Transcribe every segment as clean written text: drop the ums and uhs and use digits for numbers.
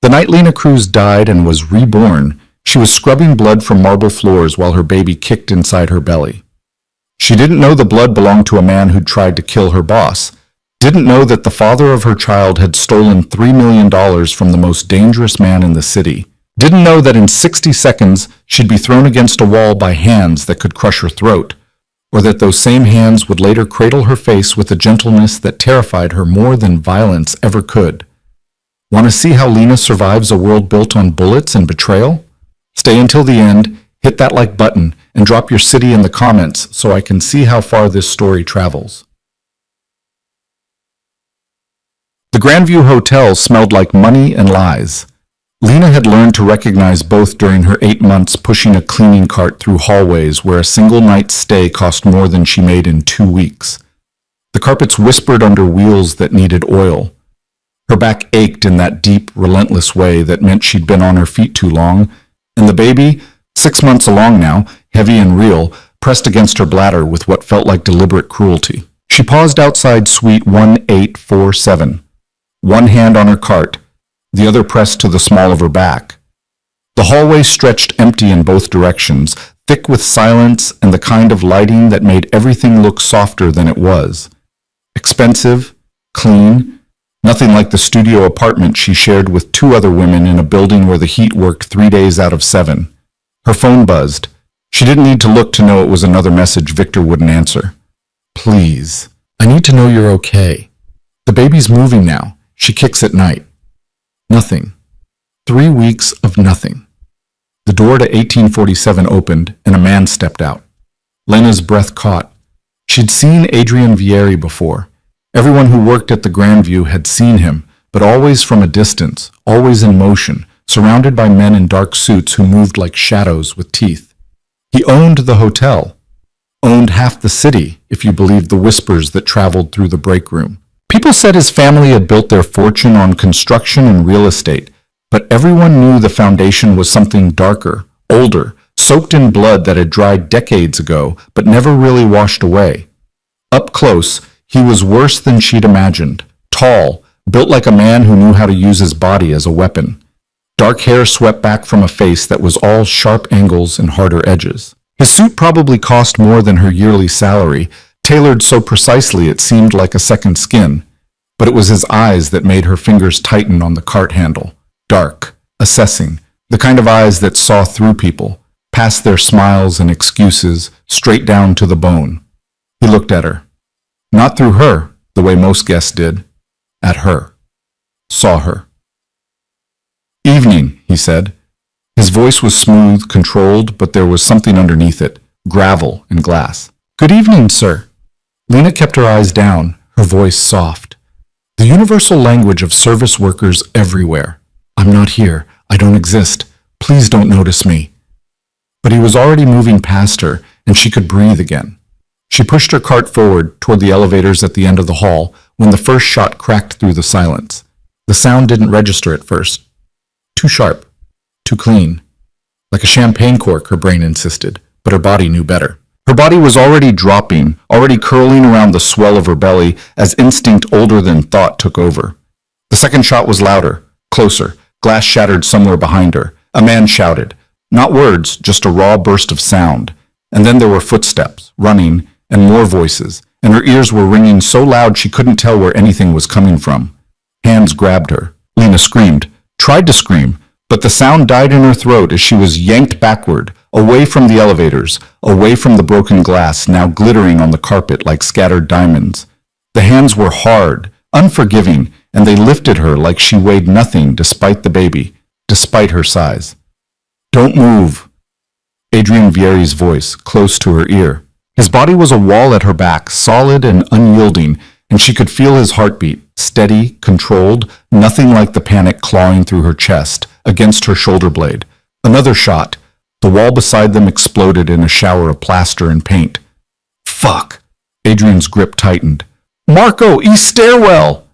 The night Lena Cruz died and was reborn, she was scrubbing blood from marble floors while her baby kicked inside her belly. She didn't know the blood belonged to a man who'd tried to kill her boss, didn't know that the father of her child had stolen $3 million from the most dangerous man in the city, didn't know that in 60 seconds she'd be thrown against a wall by hands that could crush her throat, or that those same hands would later cradle her face with a gentleness that terrified her more than violence ever could. Want to see how Lena survives a world built on bullets and betrayal? Stay until the end, hit that like button, and drop your city in the comments so I can see how far this story travels. The Grandview Hotel smelled like money and lies. Lena had learned to recognize both during her 8 months pushing a cleaning cart through hallways where a single night's stay cost more than she made in 2 weeks. The carpets whispered under wheels that needed oil. Her back ached in that deep, relentless way that meant she'd been on her feet too long, and the baby, 6 months along now, heavy and real, pressed against her bladder with what felt like deliberate cruelty. She paused outside suite 1847, one hand on her cart, the other pressed to the small of her back. The hallway stretched empty in both directions, thick with silence and the kind of lighting that made everything look softer than it was. Expensive, clean, nothing like the studio apartment she shared with 2 other women in a building where the heat worked 3 days out of 7. Her phone buzzed. She didn't need to look to know it was another message Victor wouldn't answer. Please, I need to know you're okay. The baby's moving now. She kicks at night. Nothing. 3 weeks of nothing. The door to 1847 opened and a man stepped out. Lena's breath caught. She'd seen Adrian Vieri before. Everyone who worked at the Grandview had seen him, but always from a distance, always in motion, surrounded by men in dark suits who moved like shadows with teeth. He owned the hotel. Owned half the city, if you believed the whispers that traveled through the break room. People said his family had built their fortune on construction and real estate, but everyone knew the foundation was something darker, older, soaked in blood that had dried decades ago, but never really washed away. Up close, he was worse than she'd imagined. Tall, built like a man who knew how to use his body as a weapon. Dark hair swept back from a face that was all sharp angles and harder edges. His suit probably cost more than her yearly salary, tailored so precisely it seemed like a second skin, but it was his eyes that made her fingers tighten on the cart handle. Dark, assessing, the kind of eyes that saw through people, past their smiles and excuses, straight down to the bone. He looked at her. Not through her, the way most guests did. At her. Saw her. Evening, he said. His voice was smooth, controlled, but there was something underneath it, gravel and glass. Good evening, sir. Lena kept her eyes down, her voice soft. The universal language of service workers everywhere. I'm not here. I don't exist. Please don't notice me. But he was already moving past her, and she could breathe again. She pushed her cart forward toward the elevators at the end of the hall when the first shot cracked through the silence. The sound didn't register at first. Too sharp. Too clean. Like a champagne cork, her brain insisted, but her body knew better. Her body was already dropping, already curling around the swell of her belly as instinct older than thought took over. The second shot was louder, closer. Glass shattered somewhere behind her. A man shouted. Not words, just a raw burst of sound. And then there were footsteps, running, and more voices, and her ears were ringing so loud she couldn't tell where anything was coming from. Hands grabbed her. Lena screamed, tried to scream, but the sound died in her throat as she was yanked backward, away from the elevators, away from the broken glass now glittering on the carpet like scattered diamonds. The hands were hard, unforgiving, and they lifted her like she weighed nothing despite the baby, despite her size. Don't move. Adrian Vieri's voice, close to her ear. His body was a wall at her back, solid and unyielding, and she could feel his heartbeat, steady, controlled, nothing like the panic clawing through her chest, against her shoulder blade. Another shot. The wall beside them exploded in a shower of plaster and paint. Fuck! Adrian's grip tightened. Marco, east stairwell!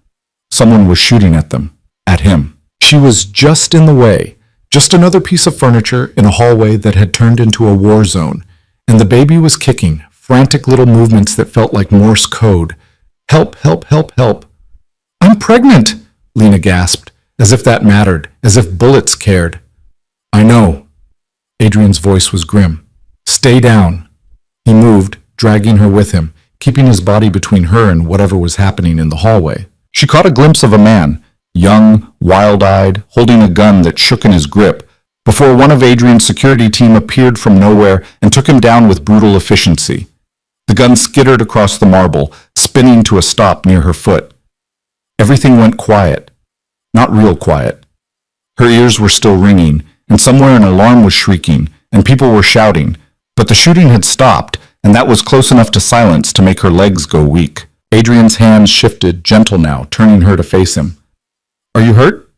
Someone was shooting at them. At him. She was just in the way. Just another piece of furniture in a hallway that had turned into a war zone. And the baby was kicking, frantic little movements that felt like Morse code. Help, help, help, help. I'm pregnant, Lena gasped, as if that mattered, as if bullets cared. I know. Adrian's voice was grim. Stay down. He moved, dragging her with him, keeping his body between her and whatever was happening in the hallway. She caught a glimpse of a man, young, wild-eyed, holding a gun that shook in his grip, before one of Adrian's security team appeared from nowhere and took him down with brutal efficiency. The gun skittered across the marble, spinning to a stop near her foot. Everything went quiet. Not real quiet. Her ears were still ringing, and somewhere an alarm was shrieking, and people were shouting, but the shooting had stopped, and that was close enough to silence to make her legs go weak. Adrian's hands shifted, gentle now, turning her to face him. Are you hurt?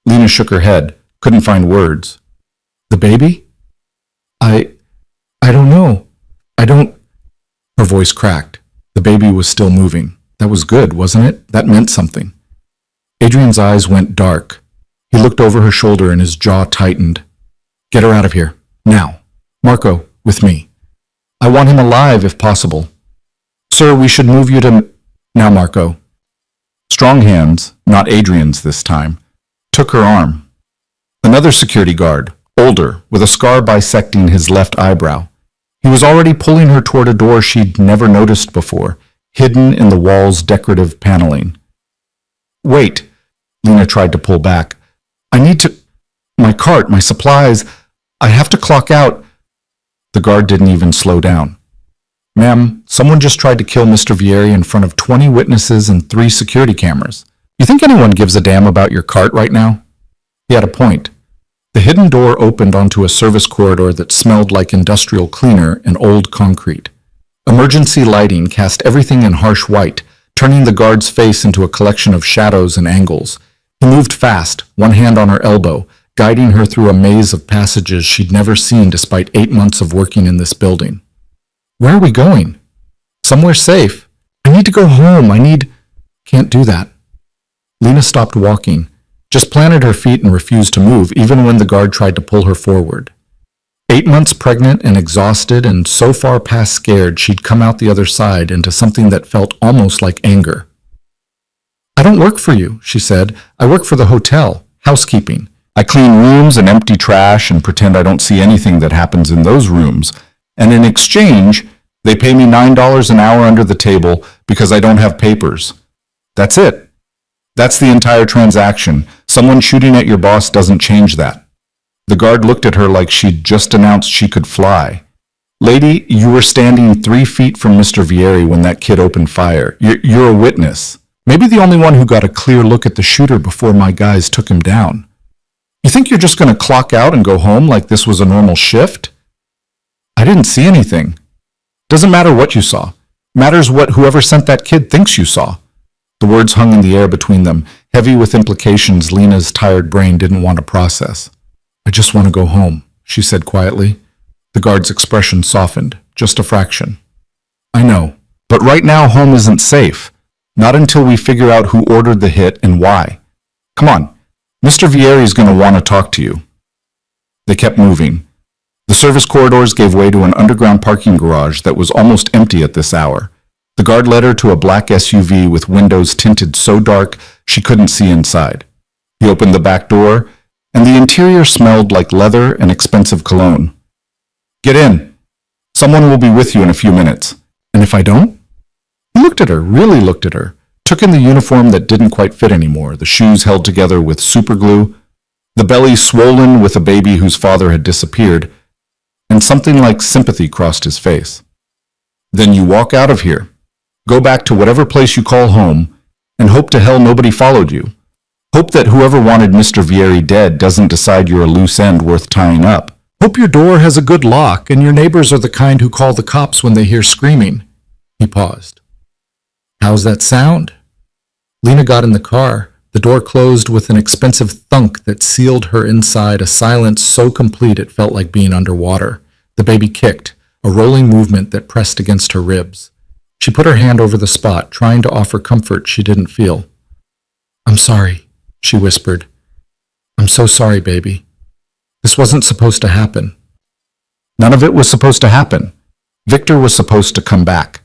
Lena shook her head, couldn't find words. The baby? I don't know. I don't... Her voice cracked. The baby was still moving. That was good, wasn't it? That meant something. Adrian's eyes went dark. He looked over her shoulder and his jaw tightened. Get her out of here. Now. Marco, with me. I want him alive if possible. Sir, we should move you to... Now, Marco. Strong hands, not Adrian's this time, took her arm. Another security guard, older, with a scar bisecting his left eyebrow. He was already pulling her toward a door she'd never noticed before, hidden in the wall's decorative paneling. Wait, Lena tried to pull back. I need to... My cart, my supplies. I have to clock out. The guard didn't even slow down. Ma'am, someone just tried to kill Mr. Vieri in front of 20 witnesses and 3 security cameras. You think anyone gives a damn about your cart right now? He had a point. The hidden door opened onto a service corridor that smelled like industrial cleaner and old concrete. Emergency lighting cast everything in harsh white, turning the guard's face into a collection of shadows and angles. He moved fast, one hand on her elbow, guiding her through a maze of passages she'd never seen despite 8 months of working in this building. Where are we going? Somewhere safe. I need to go home. Can't do that. Lena stopped walking, just planted her feet and refused to move, even when the guard tried to pull her forward. 8 months pregnant and exhausted and so far past scared, she'd come out the other side into something that felt almost like anger. I don't work for you, she said. I work for the hotel, housekeeping. I clean rooms and empty trash and pretend I don't see anything that happens in those rooms. And in exchange, they pay me $9 an hour under the table because I don't have papers. That's it. That's the entire transaction. Someone shooting at your boss doesn't change that. The guard looked at her like she'd just announced she could fly. Lady, you were standing 3 feet from Mr. Vieri when that kid opened fire. You're a witness. Maybe the only one who got a clear look at the shooter before my guys took him down. You think you're just going to clock out and go home like this was a normal shift? I didn't see anything. Doesn't matter what you saw. Matters what whoever sent that kid thinks you saw. The words hung in the air between them, heavy with implications Lena's tired brain didn't want to process. I just want to go home, she said quietly. The guard's expression softened, just a fraction. I know, but right now home isn't safe. Not until we figure out who ordered the hit and why. Come on, Mr. Vieri's going to want to talk to you. They kept moving. The service corridors gave way to an underground parking garage that was almost empty at this hour. The guard led her to a black SUV with windows tinted so dark she couldn't see inside. He opened the back door, and the interior smelled like leather and expensive cologne. Get in. Someone will be with you in a few minutes. And if I don't? He looked at her, really looked at her, took in the uniform that didn't quite fit anymore, the shoes held together with superglue, the belly swollen with a baby whose father had disappeared, and something like sympathy crossed his face. Then you walk out of here, go back to whatever place you call home, and hope to hell nobody followed you. Hope that whoever wanted Mr. Vieri dead doesn't decide you're a loose end worth tying up. Hope your door has a good lock and your neighbors are the kind who call the cops when they hear screaming. He paused. How's that sound? Lena got in the car. The door closed with an expensive thunk that sealed her inside, a silence so complete it felt like being underwater. The baby kicked, a rolling movement that pressed against her ribs. She put her hand over the spot, trying to offer comfort she didn't feel. I'm sorry, she whispered. I'm so sorry, baby. This wasn't supposed to happen. None of it was supposed to happen. Victor was supposed to come back.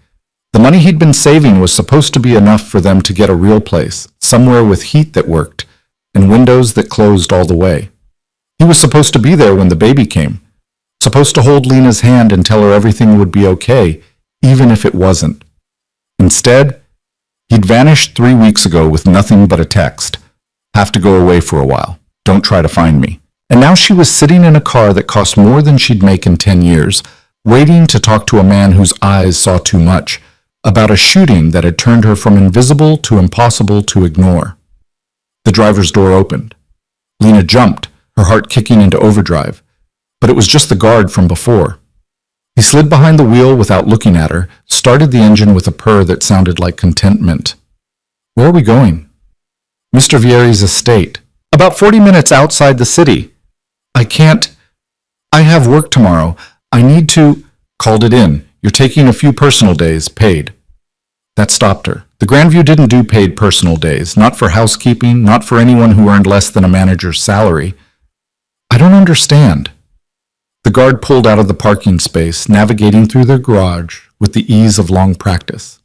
The money he'd been saving was supposed to be enough for them to get a real place, somewhere with heat that worked. and windows that closed all the way. He was supposed to be there when the baby came, supposed to hold Lena's hand and tell her everything would be okay, even if it wasn't. Instead, he'd vanished 3 weeks ago with nothing but a text. Have to go away for a while. Don't try to find me. And now she was sitting in a car that cost more than she'd make in 10 years, waiting to talk to a man whose eyes saw too much, about a shooting that had turned her from invisible to impossible to ignore. The driver's door opened. Lena jumped, her heart kicking into overdrive. But it was just the guard from before. He slid behind the wheel without looking at her, started the engine with a purr that sounded like contentment. Where are we going? Mr. Vieri's estate. About 40 minutes outside the city. I have work tomorrow. I need to... Called it in. You're taking a few personal days, paid. That stopped her. The Grandview didn't do paid personal days, not for housekeeping, not for anyone who earned less than a manager's salary. I don't understand. The guard pulled out of the parking space, navigating through their garage with the ease of long practice.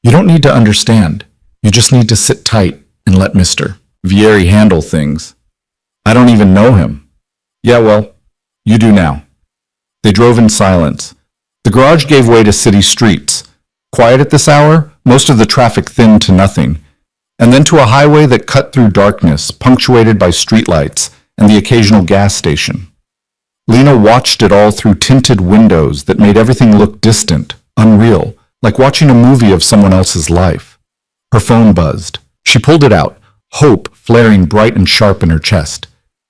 You don't need to understand. You just need to sit tight and let Mr. Vieri handle things. I don't even know him. Yeah, well, you do now. They drove in silence. The garage gave way to city streets. Quiet at this hour, most of the traffic thinned to nothing, and then to a highway that cut through darkness, punctuated by streetlights and the occasional gas station. Lena watched it all through tinted windows that made everything look distant, unreal, like watching a movie of someone else's life. Her phone buzzed. She pulled it out, hope flaring bright and sharp in her chest.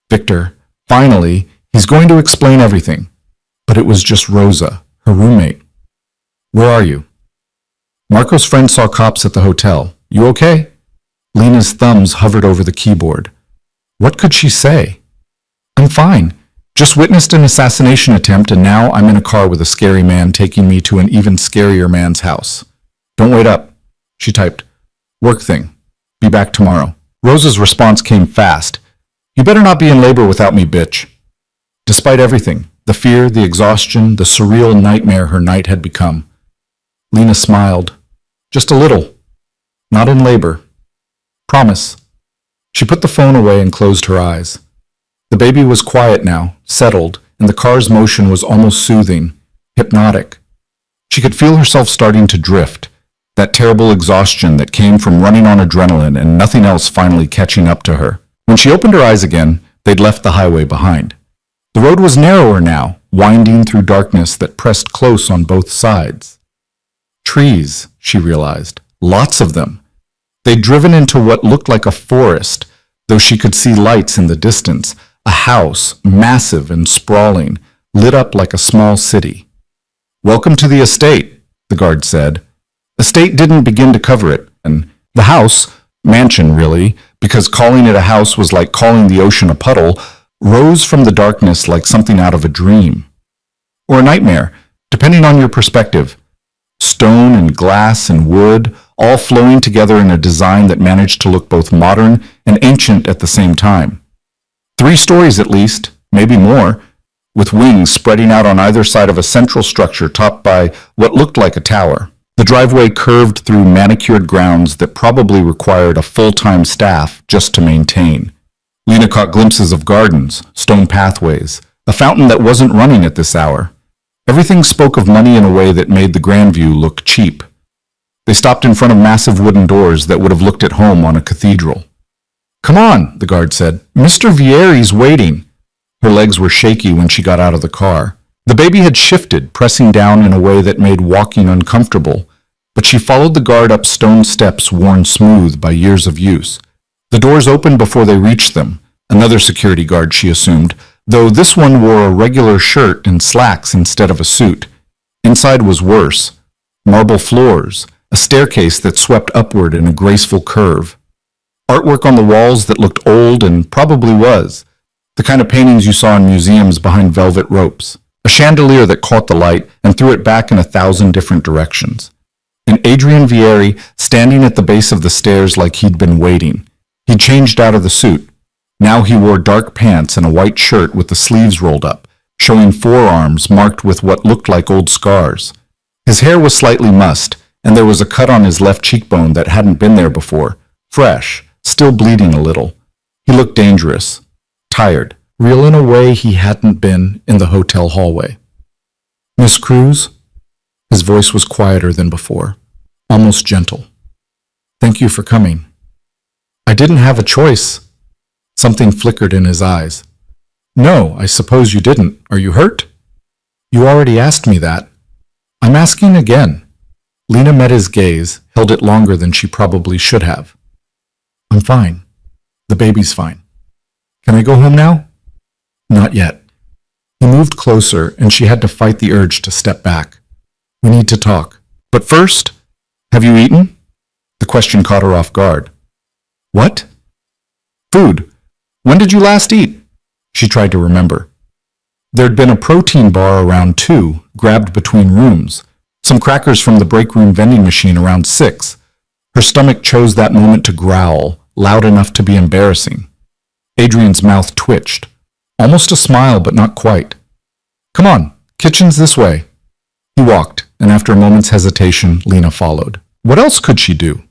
Victor, finally, he's going to explain everything. But it was just Rosa, her roommate. Where are you? Marco's friend saw cops at the hotel. You okay? Lena's thumbs hovered over the keyboard. What could she say? I'm fine. Just witnessed an assassination attempt and now I'm in a car with a scary man taking me to an even scarier man's house. Don't wait up. She typed. Work thing. Be back tomorrow. Rosa's response came fast. You better not be in labor without me, bitch. Despite everything, the fear, the exhaustion, the surreal nightmare her night had become, Lena smiled. Just a little. Not in labor. Promise. She put the phone away and closed her eyes. The baby was quiet now, settled, and the car's motion was almost soothing, hypnotic. She could feel herself starting to drift, that terrible exhaustion that came from running on adrenaline and nothing else finally catching up to her. When she opened her eyes again, they'd left the highway behind. The road was narrower now, winding through darkness that pressed close on both sides. Trees, she realized. Lots of them. They'd driven into what looked like a forest, though she could see lights in the distance, a house, massive and sprawling, lit up like a small city. Welcome to the estate, the guard said. Estate didn't begin to cover it, and the house, mansion really, because calling it a house was like calling the ocean a puddle, rose from the darkness like something out of a dream. Or a nightmare, depending on your perspective. Stone and glass and wood, all flowing together in a design that managed to look both modern and ancient at the same time. 3 stories at least, maybe more, with wings spreading out on either side of a central structure topped by what looked like a tower. The driveway curved through manicured grounds that probably required a full-time staff just to maintain. Lena caught glimpses of gardens, stone pathways, a fountain that wasn't running at this hour. Everything spoke of money in a way that made the Grandview look cheap. They stopped in front of massive wooden doors that would have looked at home on a cathedral. Come on, the guard said. Mr. Vieri's waiting. Her legs were shaky when she got out of the car. The baby had shifted, pressing down in a way that made walking uncomfortable, but she followed the guard up stone steps worn smooth by years of use. The doors opened before they reached them, another security guard, she assumed, though this one wore a regular shirt and slacks instead of a suit. Inside was worse. Marble floors, a staircase that swept upward in a graceful curve. Artwork on the walls that looked old and probably was, the kind of paintings you saw in museums behind velvet ropes. A chandelier that caught the light and threw it back in 1,000 different directions. And Adrian Vieri standing at the base of the stairs like he'd been waiting. He'd changed out of the suit. Now he wore dark pants and a white shirt with the sleeves rolled up, showing forearms marked with what looked like old scars. His hair was slightly mussed, and there was a cut on his left cheekbone that hadn't been there before, fresh, still bleeding a little. He looked dangerous, tired, real in a way he hadn't been in the hotel hallway. "Miss Cruz?" His voice was quieter than before, almost gentle. "Thank you for coming." "I didn't have a choice." Something flickered in his eyes. "No, I suppose you didn't. Are you hurt?" "You already asked me that." "I'm asking again." Lena met his gaze, held it longer than she probably should have. "I'm fine. The baby's fine. Can I go home now?" "Not yet." He moved closer, and she had to fight the urge to step back. "We need to talk. But first, have you eaten?" The question caught her off guard. "What?" "Food. When did you last eat?" She tried to remember. There'd been a protein bar around 2, grabbed between rooms, some crackers from the break room vending machine around 6. Her stomach chose that moment to growl, loud enough to be embarrassing. Adrian's mouth twitched. Almost a smile, but not quite. "Come on, kitchen's this way." He walked, and after a moment's hesitation, Lena followed. What else could she do?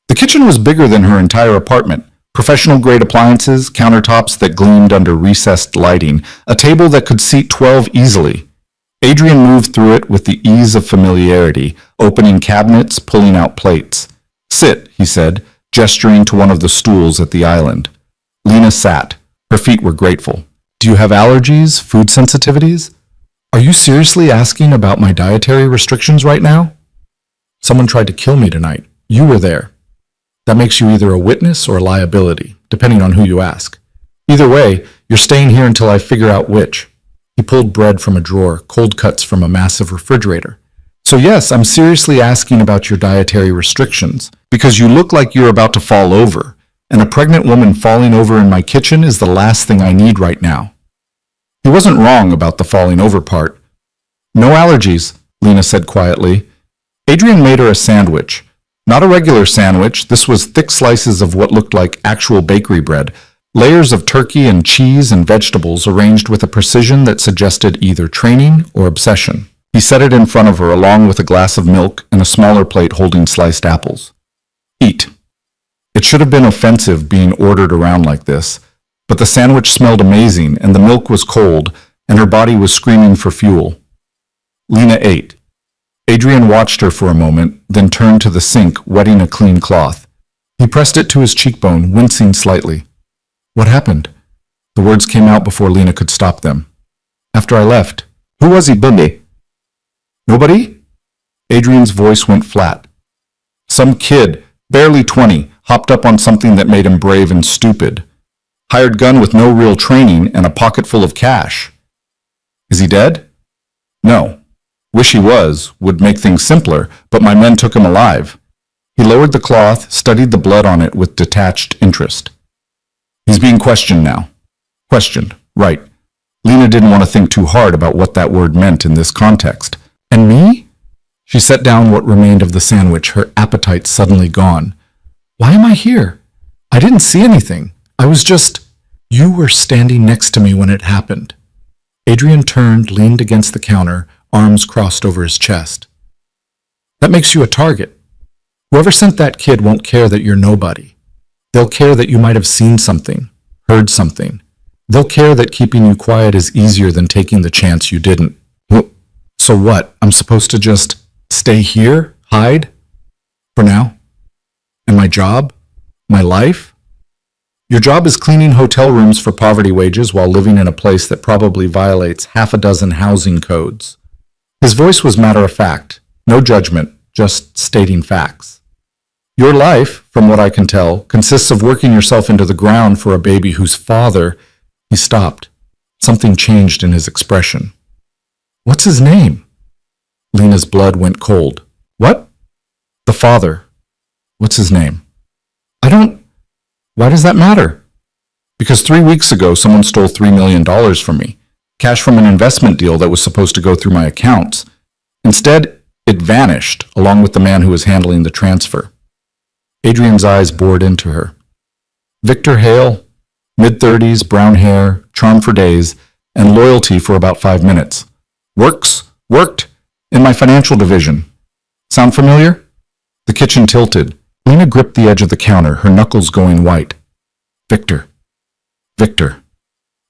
The kitchen was bigger than her entire apartment. Professional-grade appliances, countertops that gleamed under recessed lighting, a table that could seat 12 easily. Adrian moved through it with the ease of familiarity, opening cabinets, pulling out plates. "Sit," he said, gesturing to one of the stools at the island. Lena sat. Her feet were grateful. "Do you have allergies, food sensitivities?" "Are you seriously asking about my dietary restrictions right now?" "Someone tried to kill me tonight. You were there. That makes you either a witness or a liability, depending on who you ask. Either way, you're staying here until I figure out which." He pulled bread from a drawer, cold cuts from a massive refrigerator. "So yes, I'm seriously asking about your dietary restrictions, because you look like you're about to fall over, and a pregnant woman falling over in my kitchen is the last thing I need right now." He wasn't wrong about the falling over part. "No allergies," Lena said quietly. Adrian made her a sandwich. Not a regular sandwich, this was thick slices of what looked like actual bakery bread, layers of turkey and cheese and vegetables arranged with a precision that suggested either training or obsession. He set it in front of her along with a glass of milk and a smaller plate holding sliced apples. "Eat." It should have been offensive being ordered around like this, but the sandwich smelled amazing and the milk was cold and her body was screaming for fuel. Lena ate. Adrian watched her for a moment, then turned to the sink, wetting a clean cloth. He pressed it to his cheekbone, wincing slightly. "What happened?" The words came out before Lena could stop them. "After I left." "Who was he, Bundy?" "Nobody?" Adrian's voice went flat. "Some kid, barely 20, hopped up on something that made him brave and stupid. Hired gun with no real training and a pocket full of cash." "Is he dead?" "No. Wish he was, would make things simpler, but my men took him alive." He lowered the cloth, studied the blood on it with detached interest. "He's being questioned now." Questioned, right. Lena didn't want to think too hard about what that word meant in this context. "And me?" She set down what remained of the sandwich, her appetite suddenly gone. "Why am I here? I didn't see anything. I was just... You were standing next to me when it happened." Adrian turned, leaned against the counter, arms crossed over his chest. "That makes you a target. Whoever sent that kid won't care that you're nobody. They'll care that you might have seen something, heard something. They'll care that keeping you quiet is easier than taking the chance you didn't." "So what? I'm supposed to just stay here? Hide? For now? And my job? My life?" "Your job is cleaning hotel rooms for poverty wages while living in a place that probably violates half a dozen housing codes." His voice was matter-of-fact, no judgment, just stating facts. "Your life, from what I can tell, consists of working yourself into the ground for a baby whose father—" He stopped. Something changed in his expression. "What's his name?" Lena's blood went cold. "What?" "The father. What's his name?" "I don't... Why does that matter?" "Because 3 weeks ago someone stole $3 million from me. Cash from an investment deal that was supposed to go through my accounts. Instead, it vanished, along with the man who was handling the transfer." Adrian's eyes bored into her. Victor Hale, mid-30s, brown hair, charm for days, and loyalty for about 5 minutes. Worked, in my financial division. Sound familiar? The kitchen tilted. Lena gripped the edge of the counter, her knuckles going white. "Victor, Victor.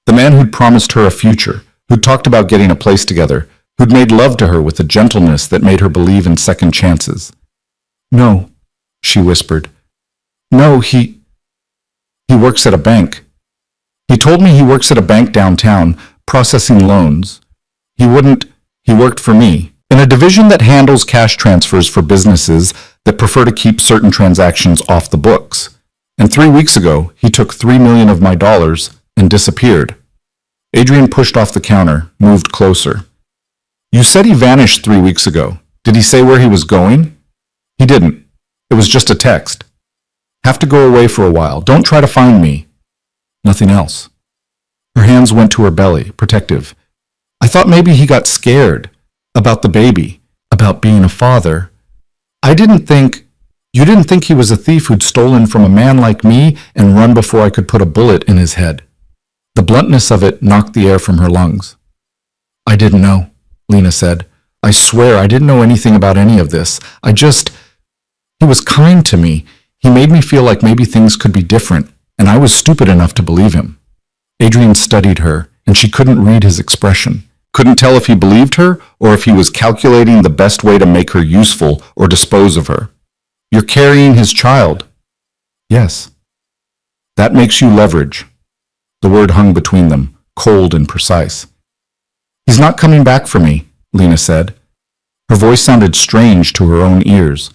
The man who'd promised her a future, who'd talked about getting a place together, who'd made love to her with a gentleness that made her believe in second chances. No, she whispered. No, he works at a bank. He told me he works at a bank downtown, processing loans. He worked for me, in a division that handles cash transfers for businesses that prefer to keep certain transactions off the books. And 3 weeks ago, he took $3 million of my dollars and disappeared. Adrian pushed off the counter, moved closer. You said he vanished 3 weeks ago. Did he say where he was going? He didn't. It was just a text. Have to go away for a while. Don't try to find me. Nothing else. Her hands went to her belly, protective. I thought maybe he got scared. About the baby. About being a father. You didn't think he was a thief who'd stolen from a man like me and run before I could put a bullet in his head. The bluntness of it knocked the air from her lungs. I didn't know, Lena said. I swear I didn't know anything about any of this. He was kind to me. He made me feel like maybe things could be different, and I was stupid enough to believe him. Adrian studied her, and she couldn't read his expression. Couldn't tell if he believed her or if he was calculating the best way to make her useful or dispose of her. You're carrying his child. Yes. That makes you leverage. The word hung between them, cold and precise. He's not coming back for me, Lena said. Her voice sounded strange to her own ears.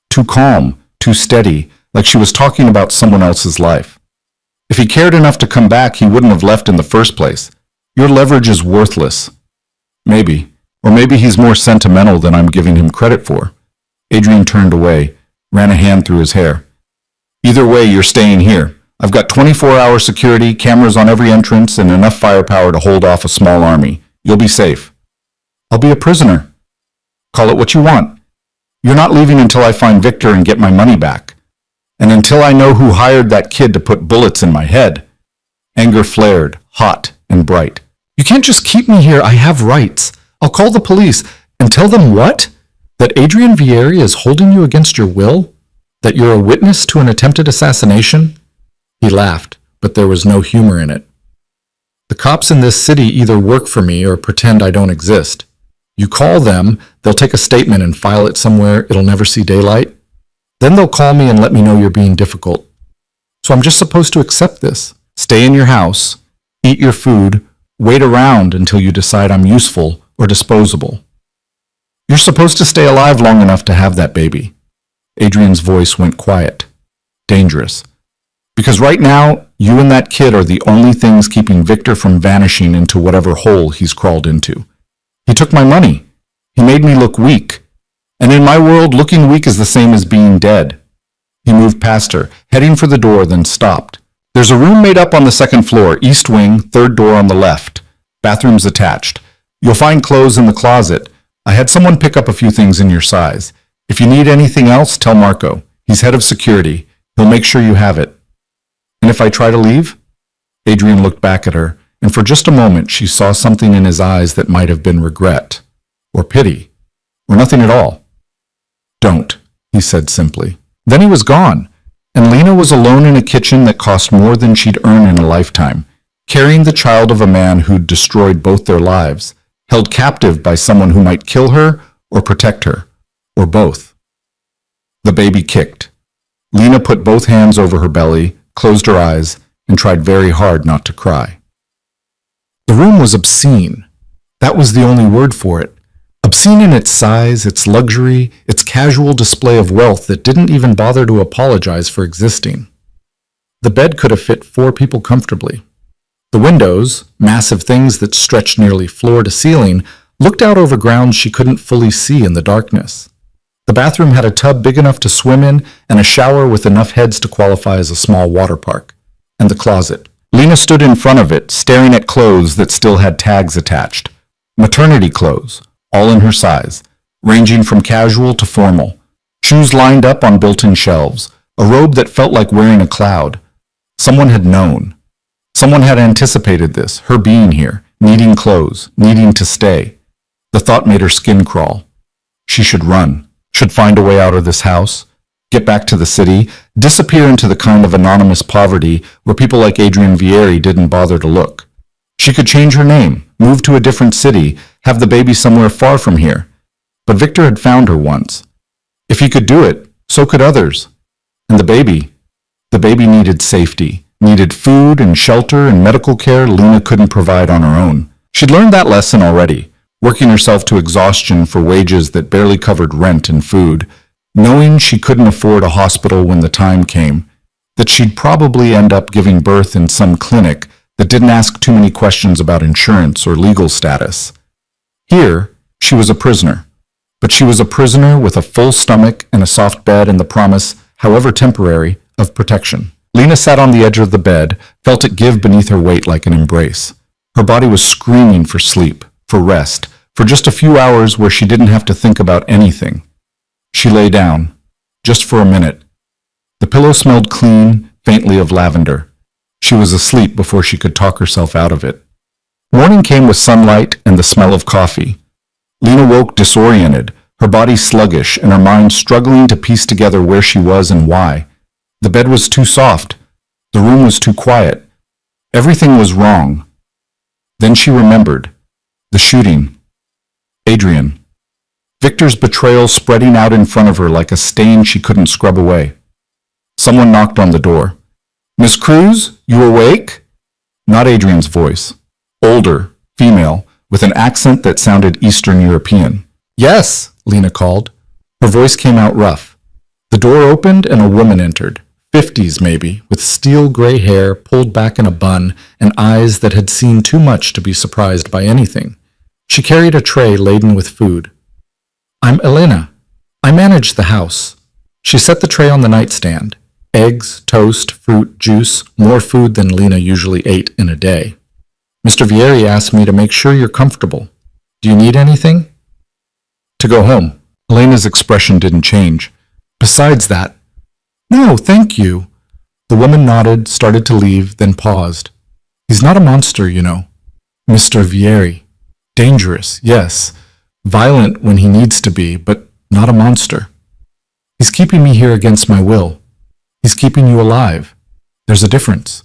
Too calm, too steady, like she was talking about someone else's life. If he cared enough to come back, he wouldn't have left in the first place. Your leverage is worthless. Maybe. Or maybe he's more sentimental than I'm giving him credit for. Adrian turned away, ran a hand through his hair. Either way, you're staying here. I've got 24-hour security, cameras on every entrance, and enough firepower to hold off a small army. You'll be safe. I'll be a prisoner. Call it what you want. You're not leaving until I find Victor and get my money back. And until I know who hired that kid to put bullets in my head. Anger flared, hot and bright. You can't just keep me here. I have rights. I'll call the police and tell them what? That Adrian Vieri is holding you against your will? That you're a witness to an attempted assassination? He laughed, but there was no humor in it. The cops in this city either work for me or pretend I don't exist. You call them, they'll take a statement and file it somewhere it'll never see daylight. Then they'll call me and let me know you're being difficult. So I'm just supposed to accept this. Stay in your house, eat your food, wait around until you decide I'm useful or disposable. You're supposed to stay alive long enough to have that baby. Adrian's voice went quiet. Dangerous. Because right now, you and that kid are the only things keeping Victor from vanishing into whatever hole he's crawled into. He took my money. He made me look weak. And in my world, looking weak is the same as being dead. He moved past her, heading for the door, then stopped. There's a room made up on the second floor, east wing, third door on the left. Bathrooms attached. You'll find clothes in the closet. I had someone pick up a few things in your size. If you need anything else, tell Marco. He's head of security. He'll make sure you have it. And if I try to leave? Adrian looked back at her, and for just a moment she saw something in his eyes that might have been regret, or pity, or nothing at all. Don't, he said simply. Then he was gone, and Lena was alone in a kitchen that cost more than she'd earn in a lifetime, carrying the child of a man who'd destroyed both their lives, held captive by someone who might kill her or protect her, or both. The baby kicked. Lena put both hands over her belly, closed her eyes, and tried very hard not to cry. The room was obscene. That was the only word for it. Obscene in its size, its luxury, its casual display of wealth that didn't even bother to apologize for existing. The bed could have fit 4 people comfortably. The windows, massive things that stretched nearly floor to ceiling, looked out over grounds she couldn't fully see in the darkness. The bathroom had a tub big enough to swim in and a shower with enough heads to qualify as a small water park. And the closet. Lena stood in front of it, staring at clothes that still had tags attached. Maternity clothes, all in her size, ranging from casual to formal. Shoes lined up on built-in shelves, a robe that felt like wearing a cloud. Someone had known. Someone had anticipated this, her being here, needing clothes, needing to stay. The thought made her skin crawl. She should run, should find a way out of this house, get back to the city, disappear into the kind of anonymous poverty where people like Adrian Vieri didn't bother to look. She could change her name, move to a different city, have the baby somewhere far from here. But Victor had found her once. If he could do it, so could others. And the baby needed safety, needed food and shelter and medical care Lena couldn't provide on her own. She'd learned that lesson already, working herself to exhaustion for wages that barely covered rent and food, knowing she couldn't afford a hospital when the time came, that she'd probably end up giving birth in some clinic that didn't ask too many questions about insurance or legal status. Here, she was a prisoner, but she was a prisoner with a full stomach and a soft bed and the promise, however temporary, of protection. Lena sat on the edge of the bed, felt it give beneath her weight like an embrace. Her body was screaming for sleep, for rest, for just a few hours where she didn't have to think about anything. She lay down, just for a minute. The pillow smelled clean, faintly of lavender. She was asleep before she could talk herself out of it. Morning came with sunlight and the smell of coffee. Lena woke disoriented, her body sluggish and her mind struggling to piece together where she was and why. The bed was too soft. The room was too quiet. Everything was wrong. Then she remembered. The shooting. Adrian. Victor's betrayal spreading out in front of her like a stain she couldn't scrub away. Someone knocked on the door. "Miss Cruz, you awake?" Not Adrian's voice. Older, female, with an accent that sounded Eastern European. "Yes," Lena called. Her voice came out rough. The door opened and a woman entered. 50s maybe, with steel gray hair pulled back in a bun and eyes that had seen too much to be surprised by anything. She carried a tray laden with food. "I'm Elena. I manage the house." She set the tray on the nightstand. Eggs, toast, fruit, juice, more food than Lena usually ate in a day. "Mr. Vieri asked me to make sure you're comfortable. Do you need anything?" "To go home." Elena's expression didn't change. "Besides that—" "No, thank you." The woman nodded, started to leave, then paused. "He's not a monster, you know. Mr. Vieri. Dangerous, yes. Violent when he needs to be, but not a monster. He's keeping me here against my will. He's keeping you alive. There's a difference."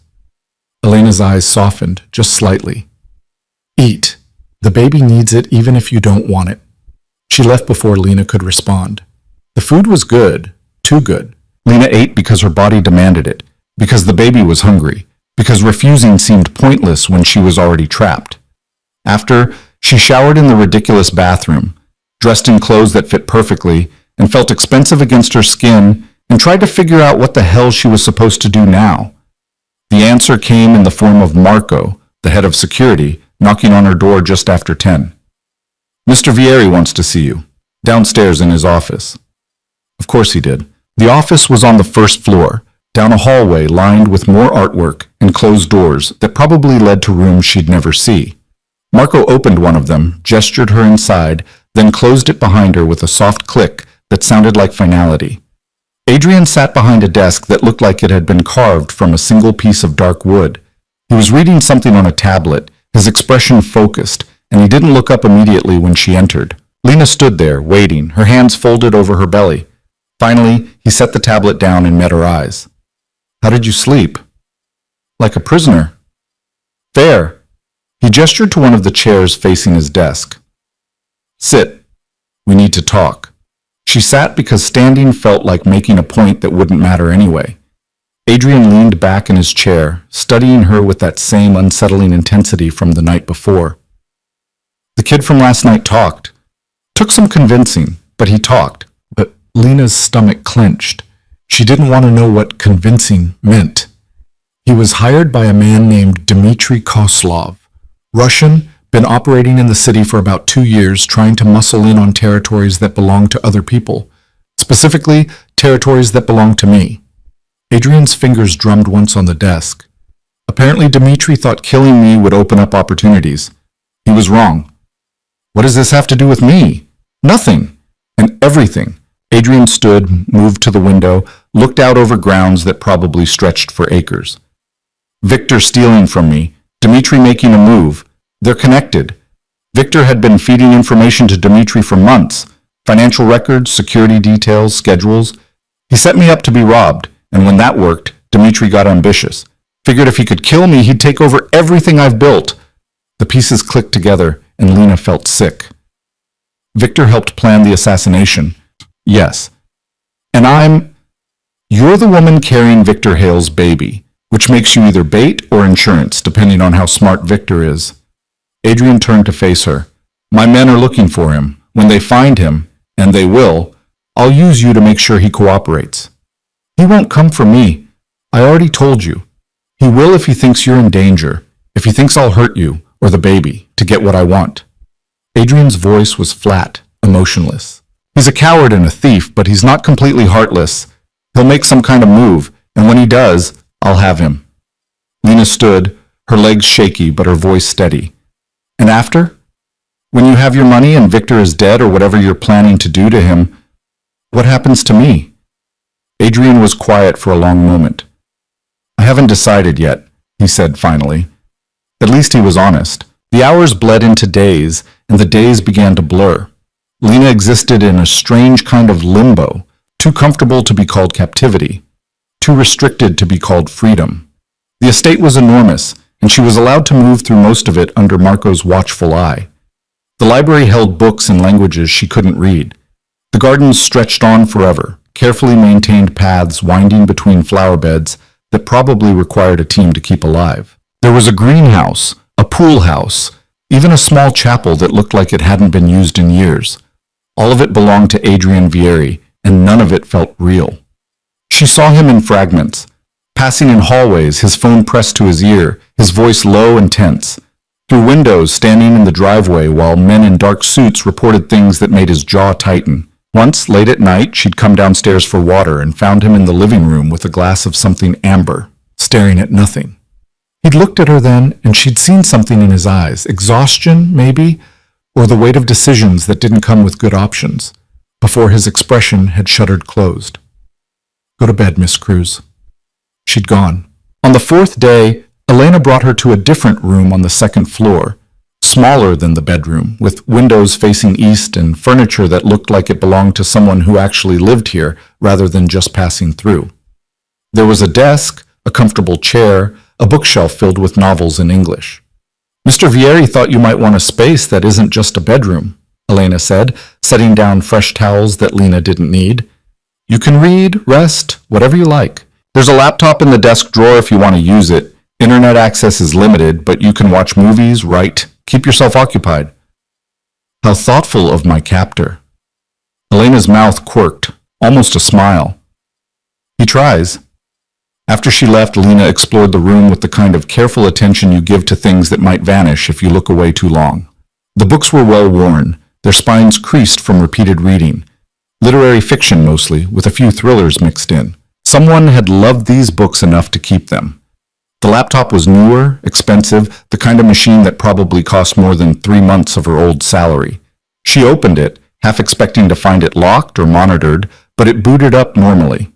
Elena's eyes softened, just slightly. "Eat. The baby needs it even if you don't want it." She left before Lena could respond. The food was good, too good. Lena ate because her body demanded it, because the baby was hungry, because refusing seemed pointless when she was already trapped. After, she showered in the ridiculous bathroom, dressed in clothes that fit perfectly, and felt expensive against her skin, and tried to figure out what the hell she was supposed to do now. The answer came in the form of Marco, the head of security, knocking on her door just after 10. "Mr. Vieri wants to see you, downstairs in his office." Of course he did. The office was on the first floor, down a hallway lined with more artwork and closed doors that probably led to rooms she'd never see. Marco opened one of them, gestured her inside, then closed it behind her with a soft click that sounded like finality. Adrian sat behind a desk that looked like it had been carved from a single piece of dark wood. He was reading something on a tablet, his expression focused, and he didn't look up immediately when she entered. Lena stood there, waiting, her hands folded over her belly. Finally, he set the tablet down and met her eyes. "How did you sleep?" "Like a prisoner." "Fair." He gestured to one of the chairs facing his desk. "Sit. We need to talk." She sat because standing felt like making a point that wouldn't matter anyway. Adrian leaned back in his chair, studying her with that same unsettling intensity from the night before. "The kid from last night talked. Took some convincing, but he talked." But Lena's stomach clenched. She didn't want to know what convincing meant. He was hired by a man named Dmitry Koslov, Russian, been operating in the city for about 2 years, trying to muscle in on territories that belong to other people, specifically territories that belong to me. Adrian's fingers drummed once on the desk. Apparently Dmitry thought killing me would open up opportunities. He was wrong. What does this have to do with me? Nothing. And everything. Adrian stood, moved to the window, looked out over grounds that probably stretched for acres. Victor stealing from me, Dmitry making a move. They're connected. Victor had been feeding information to Dmitry for months. Financial records, security details, schedules. He set me up to be robbed, And when that worked, Dmitri got ambitious. Figured if he could kill me, he'd take over everything I've built. The pieces clicked together, and Lena felt sick. Victor helped plan the assassination. Yes. And you're the woman carrying Victor Hale's baby, which makes you either bait or insurance, depending on how smart Victor is. Adrian turned to face her. My men are looking for him. When they find him, and they will, I'll use you to make sure he cooperates. He won't come for me. I already told you. He will if he thinks you're in danger, if he thinks I'll hurt you, or the baby, to get what I want. Adrian's voice was flat, emotionless. He's a coward and a thief, but he's not completely heartless. He'll make some kind of move, and when he does, I'll have him. Lena stood, her legs shaky but her voice steady. And after? When you have your money and Victor is dead or whatever you're planning to do to him, what happens to me? Adrian was quiet for a long moment. I haven't decided yet, he said finally. At least he was honest. The hours bled into days, and the days began to blur. Lena existed in a strange kind of limbo, too comfortable to be called captivity, too restricted to be called freedom. The estate was enormous, and she was allowed to move through most of it under Marco's watchful eye. The library held books in languages she couldn't read. The gardens stretched on forever, carefully maintained paths winding between flower beds that probably required a team to keep alive. There was a greenhouse, a pool house, even a small chapel that looked like it hadn't been used in years. All of it belonged to Adrian Vieri, and none of it felt real. She saw him in fragments, passing in hallways, his phone pressed to his ear, his voice low and tense. Through windows, standing in the driveway while men in dark suits reported things that made his jaw tighten. Once, late at night, she'd come downstairs for water and found him in the living room with a glass of something amber, staring at nothing. He'd looked at her then, and she'd seen something in his eyes, exhaustion, maybe, or the weight of decisions that didn't come with good options, before his expression had shuttered closed. Go to bed, Miss Cruz. She'd gone. On the fourth day, Elena brought her to a different room on the second floor, smaller than the bedroom, with windows facing east and furniture that looked like it belonged to someone who actually lived here rather than just passing through. There was a desk, a comfortable chair, a bookshelf filled with novels in English. Mr. Vieri thought you might want a space that isn't just a bedroom, Elena said, setting down fresh towels that Lena didn't need. You can read, rest, whatever you like. There's a laptop in the desk drawer if you want to use it. Internet access is limited, but you can watch movies, write, keep yourself occupied. How thoughtful of my captor. Elena's mouth quirked, almost a smile. He tries. After she left, Lena explored the room with the kind of careful attention you give to things that might vanish if you look away too long. The books were well worn, their spines creased from repeated reading. Literary fiction mostly, with a few thrillers mixed in. Someone had loved these books enough to keep them. The laptop was newer, expensive, the kind of machine that probably cost more than 3 months of her old salary. She opened it, half expecting to find it locked or monitored, but it booted up normally.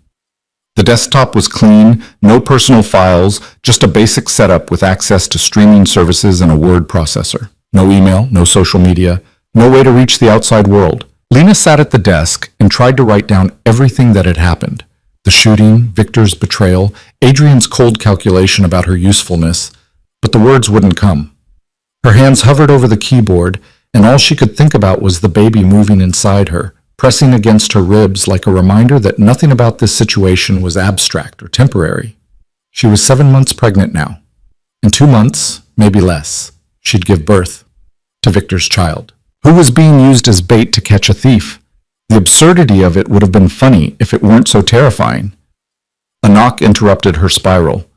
The desktop was clean, no personal files, just a basic setup with access to streaming services and a word processor. No email, no social media, no way to reach the outside world. Lena sat at the desk and tried to write down everything that had happened. The shooting, Victor's betrayal, Adrian's cold calculation about her usefulness, but the words wouldn't come. Her hands hovered over the keyboard, and all she could think about was the baby moving inside her, pressing against her ribs like a reminder that nothing about this situation was abstract or temporary. She was 7 months pregnant now. In 2 months, maybe less, she'd give birth to Victor's child, who was being used as bait to catch a thief. The absurdity of it would have been funny if it weren't so terrifying. A knock interrupted her spiral.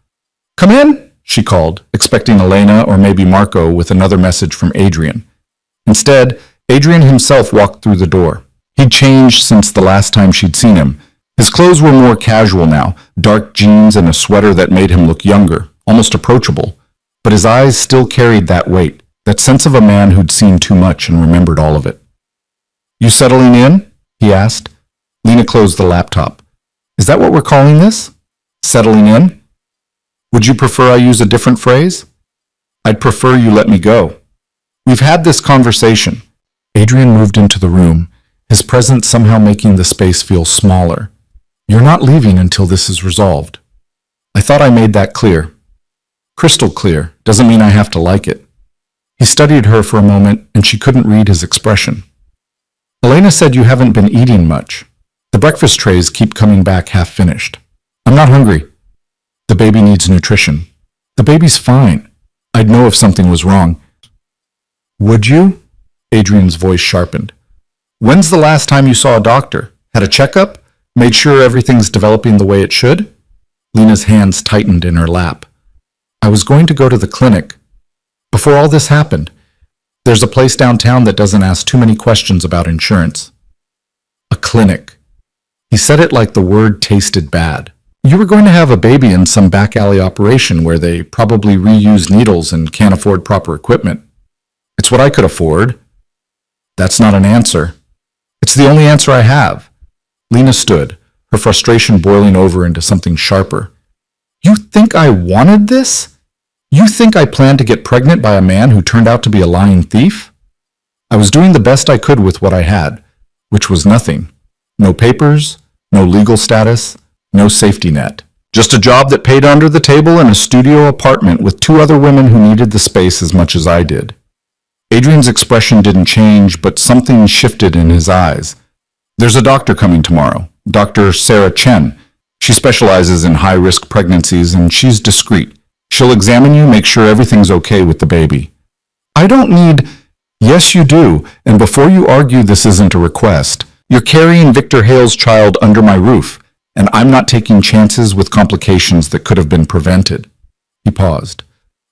Come in, she called, expecting Elena or maybe Marco with another message from Adrian. Instead, Adrian himself walked through the door. He'd changed since the last time she'd seen him. His clothes were more casual now, dark jeans and a sweater that made him look younger, almost approachable. But his eyes still carried that weight, that sense of a man who'd seen too much and remembered all of it. You settling in? He asked. Lena closed the laptop. Is that what we're calling this? Settling in? Would you prefer I use a different phrase? I'd prefer you let me go. We've had this conversation. Adrian moved into the room, his presence somehow making the space feel smaller. You're not leaving until this is resolved. I thought I made that clear. Crystal clear. Doesn't mean I have to like it. He studied her for a moment, and she couldn't read his expression. Elena said you haven't been eating much. The breakfast trays keep coming back half-finished. I'm not hungry. The baby needs nutrition. The baby's fine. I'd know if something was wrong. Would you? Adrian's voice sharpened. When's the last time you saw a doctor? Had a checkup? Made sure everything's developing the way it should? Lena's hands tightened in her lap. I was going to go to the clinic. Before all this happened, there's a place downtown that doesn't ask too many questions about insurance. A clinic. He said it like the word tasted bad. You were going to have a baby in some back alley operation where they probably reuse needles and can't afford proper equipment. It's what I could afford. That's not an answer. It's the only answer I have. Lena stood, her frustration boiling over into something sharper. You think I wanted this? You think I planned to get pregnant by a man who turned out to be a lying thief? I was doing the best I could with what I had, which was nothing. No papers, no legal status, no safety net. Just a job that paid under the table in a studio apartment with two other women who needed the space as much as I did. Adrian's expression didn't change, but something shifted in his eyes. There's a doctor coming tomorrow, Dr. Sarah Chen. She specializes in high-risk pregnancies, and she's discreet. She'll examine you, make sure everything's okay with the baby. I don't need... Yes, you do, and before you argue this isn't a request, you're carrying Victor Hale's child under my roof, and I'm not taking chances with complications that could have been prevented. He paused.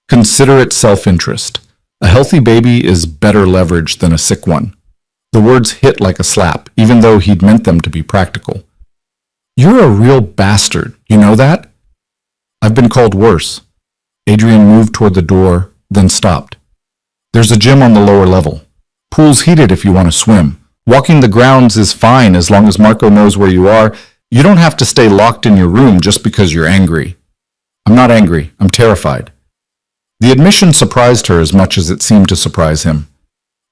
Consider it self-interest. A healthy baby is better leverage than a sick one. The words hit like a slap, even though he'd meant them to be practical. You're a real bastard, you know that? I've been called worse. Adrian moved toward the door, then stopped. There's a gym on the lower level. Pool's heated if you want to swim. Walking the grounds is fine as long as Marco knows where you are. You don't have to stay locked in your room just because you're angry. I'm not angry. I'm terrified. The admission surprised her as much as it seemed to surprise him.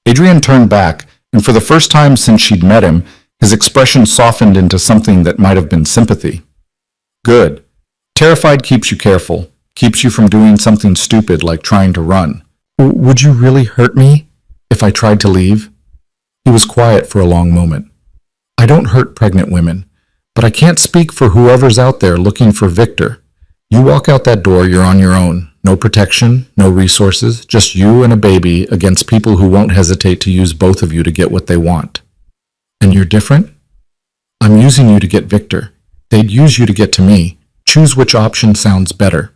Adrian turned back, and for the first time since she'd met him, his expression softened into something that might have been sympathy. Good. Terrified keeps you careful, keeps you from doing something stupid like trying to run. Would you really hurt me if I tried to leave? He was quiet for a long moment. I don't hurt pregnant women, but I can't speak for whoever's out there looking for Victor. You walk out that door, you're on your own. No protection, no resources, just you and a baby against people who won't hesitate to use both of you to get what they want. And you're different? I'm using you to get Victor. They'd use you to get to me. Choose which option sounds better.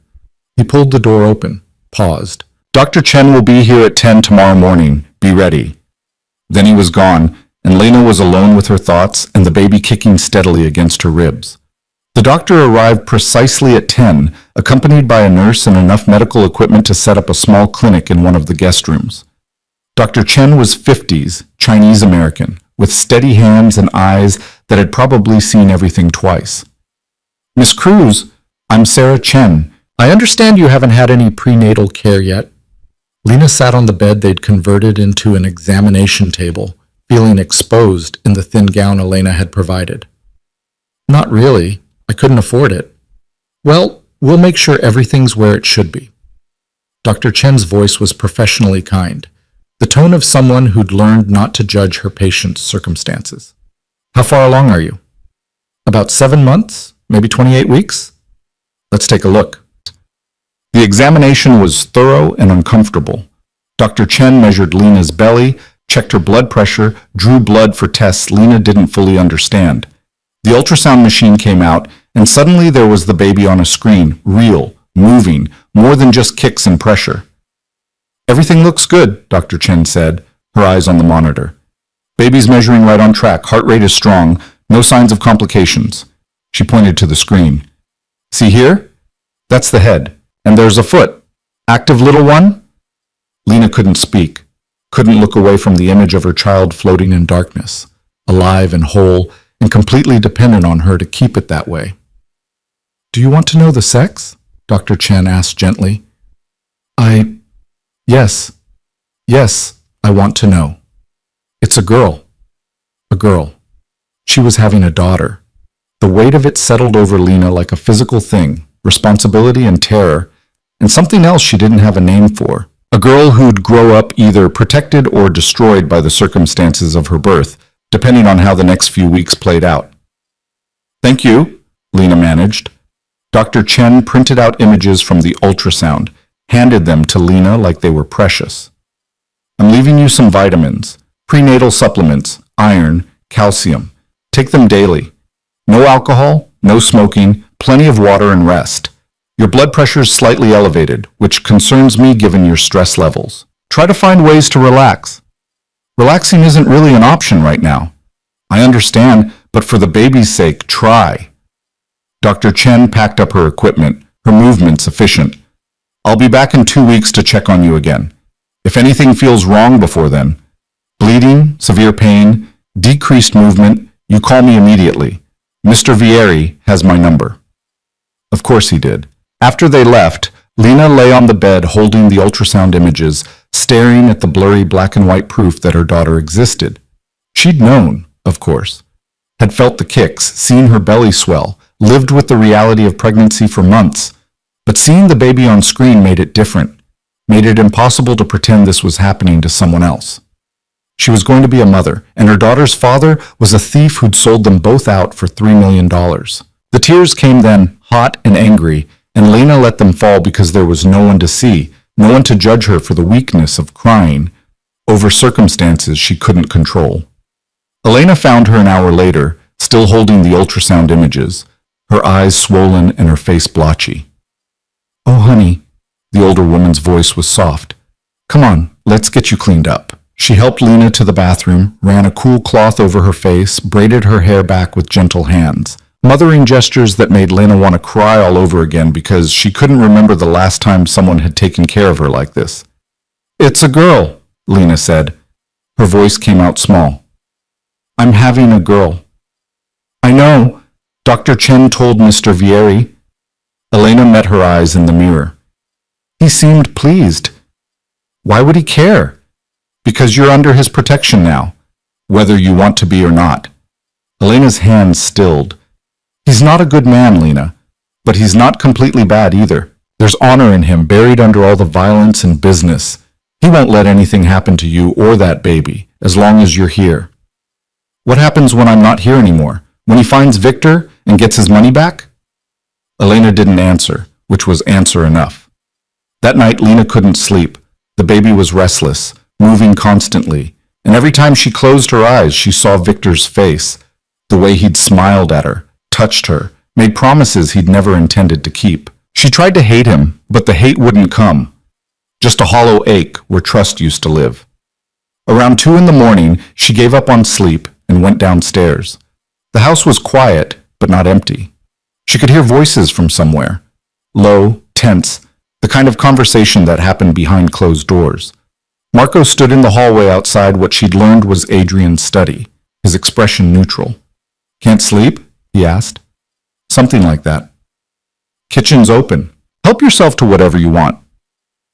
He pulled the door open, paused. Dr. Chen will be here at 10 tomorrow morning. Be ready. Then he was gone, and Lena was alone with her thoughts and the baby kicking steadily against her ribs. The doctor arrived precisely at 10, accompanied by a nurse and enough medical equipment to set up a small clinic in one of the guest rooms. Dr. Chen was 50s, Chinese-American, with steady hands and eyes that had probably seen everything twice. Miss Cruz, I'm Sarah Chen. I understand you haven't had any prenatal care yet. Lena sat on the bed they'd converted into an examination table, feeling exposed in the thin gown Elena had provided. Not really. I couldn't afford it. Well, we'll make sure everything's where it should be. Dr. Chen's voice was professionally kind, the tone of someone who'd learned not to judge her patient's circumstances. How far along are you? About 7 months, maybe 28 weeks? Let's take a look. The examination was thorough and uncomfortable. Dr. Chen measured Lena's belly, checked her blood pressure, drew blood for tests Lena didn't fully understand. The ultrasound machine came out, and suddenly there was the baby on a screen, real, moving, more than just kicks and pressure. Everything looks good, Dr. Chen said, her eyes on the monitor. Baby's measuring right on track, heart rate is strong, no signs of complications. She pointed to the screen. See here? That's the head, and there's a foot. Active little one? Lena couldn't speak, couldn't look away from the image of her child floating in darkness, alive and whole, and completely dependent on her to keep it that way. Do you want to know the sex? Dr. Chen asked gently. Yes, I want to know. It's a girl. A girl. She was having a daughter. The weight of it settled over Lena like a physical thing, responsibility and terror, and something else she didn't have a name for. A girl who'd grow up either protected or destroyed by the circumstances of her birth, depending on how the next few weeks played out. "Thank you," Lena managed. Dr. Chen printed out images from the ultrasound, handed them to Lena like they were precious. "I'm leaving you some vitamins, prenatal supplements, iron, calcium. Take them daily. No alcohol, no smoking, plenty of water and rest. Your blood pressure is slightly elevated, which concerns me given your stress levels. Try to find ways to relax. Relaxing isn't really an option right now. I understand, but for the baby's sake, try." Dr. Chen packed up her equipment, her movements efficient. "I'll be back in 2 weeks to check on you again. If anything feels wrong before then, bleeding, severe pain, decreased movement, you call me immediately. Mr. Vieri has my number." Of course he did. After they left, Lena lay on the bed holding the ultrasound images, staring at the blurry black and white proof that her daughter existed. She'd known, of course, had felt the kicks, seen her belly swell, lived with the reality of pregnancy for months. But seeing the baby on screen made it different, made it impossible to pretend this was happening to someone else. She was going to be a mother, and her daughter's father was a thief who'd sold them both out for $3 million. The tears came then, hot and angry, and Lena let them fall because there was no one to see, no one to judge her for the weakness of crying over circumstances she couldn't control. Elena found her an hour later, still holding the ultrasound images, her eyes swollen and her face blotchy. "Oh, honey," the older woman's voice was soft. "Come on, let's get you cleaned up." She helped Lena to the bathroom, ran a cool cloth over her face, braided her hair back with gentle hands. Mothering gestures that made Lena want to cry all over again because she couldn't remember the last time someone had taken care of her like this. "It's a girl," Lena said. Her voice came out small. "I'm having a girl." "I know. Dr. Chen told Mr. Vieri." Elena met her eyes in the mirror. "He seemed pleased." "Why would he care?" "Because you're under his protection now, whether you want to be or not." Elena's hands stilled. "He's not a good man, Lena, but he's not completely bad either. There's honor in him buried under all the violence and business. He won't let anything happen to you or that baby, as long as you're here." "What happens when I'm not here anymore? When he finds Victor and gets his money back?" Elena didn't answer, which was answer enough. That night, Lena couldn't sleep. The baby was restless, moving constantly, and every time she closed her eyes, she saw Victor's face, the way he'd smiled at her, touched her, made promises he'd never intended to keep. She tried to hate him, but the hate wouldn't come. Just a hollow ache where trust used to live. Around 2 a.m, she gave up on sleep and went downstairs. The house was quiet, but not empty. She could hear voices from somewhere. Low, tense, the kind of conversation that happened behind closed doors. Marco stood in the hallway outside what she'd learned was Adrian's study, his expression neutral. "Can't sleep?" he asked. "Something like that." "Kitchen's open. Help yourself to whatever you want."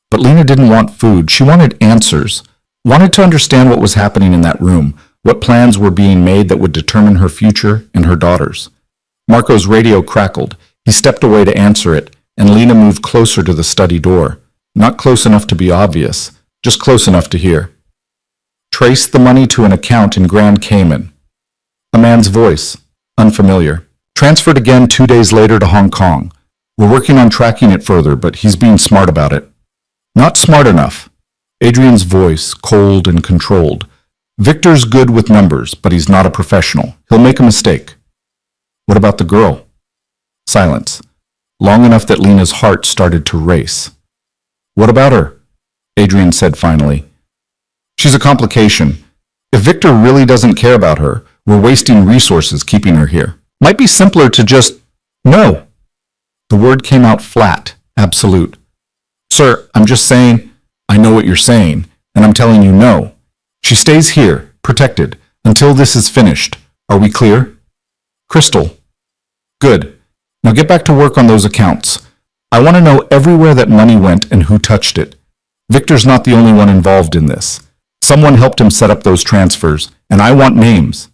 But Lena didn't want food. She wanted answers, wanted to understand what was happening in that room, what plans were being made that would determine her future and her daughter's. Marco's radio crackled. He stepped away to answer it, and Lena moved closer to the study door. Not close enough to be obvious, just close enough to hear. "Trace the money to an account in Grand Cayman." A man's voice, unfamiliar. "Transferred again 2 days later to Hong Kong. We're working on tracking it further, but he's being smart about it." "Not smart enough." Adrian's voice, cold and controlled. "Victor's good with numbers, but he's not a professional. He'll make a mistake." "What about the girl?" Silence, long enough that Lena's heart started to race. "What about her?" Adrian said finally. "She's a complication. If Victor really doesn't care about her, we're wasting resources keeping her here. Might be simpler to just, no." The word came out flat, absolute. "Sir, I'm just saying, I know what you're saying, and I'm telling you no. She stays here, protected, until this is finished. Are we clear?" "Crystal." "Good. Now get back to work on those accounts. I want to know everywhere that money went and who touched it. Victor's not the only one involved in this. Someone helped him set up those transfers, and I want names."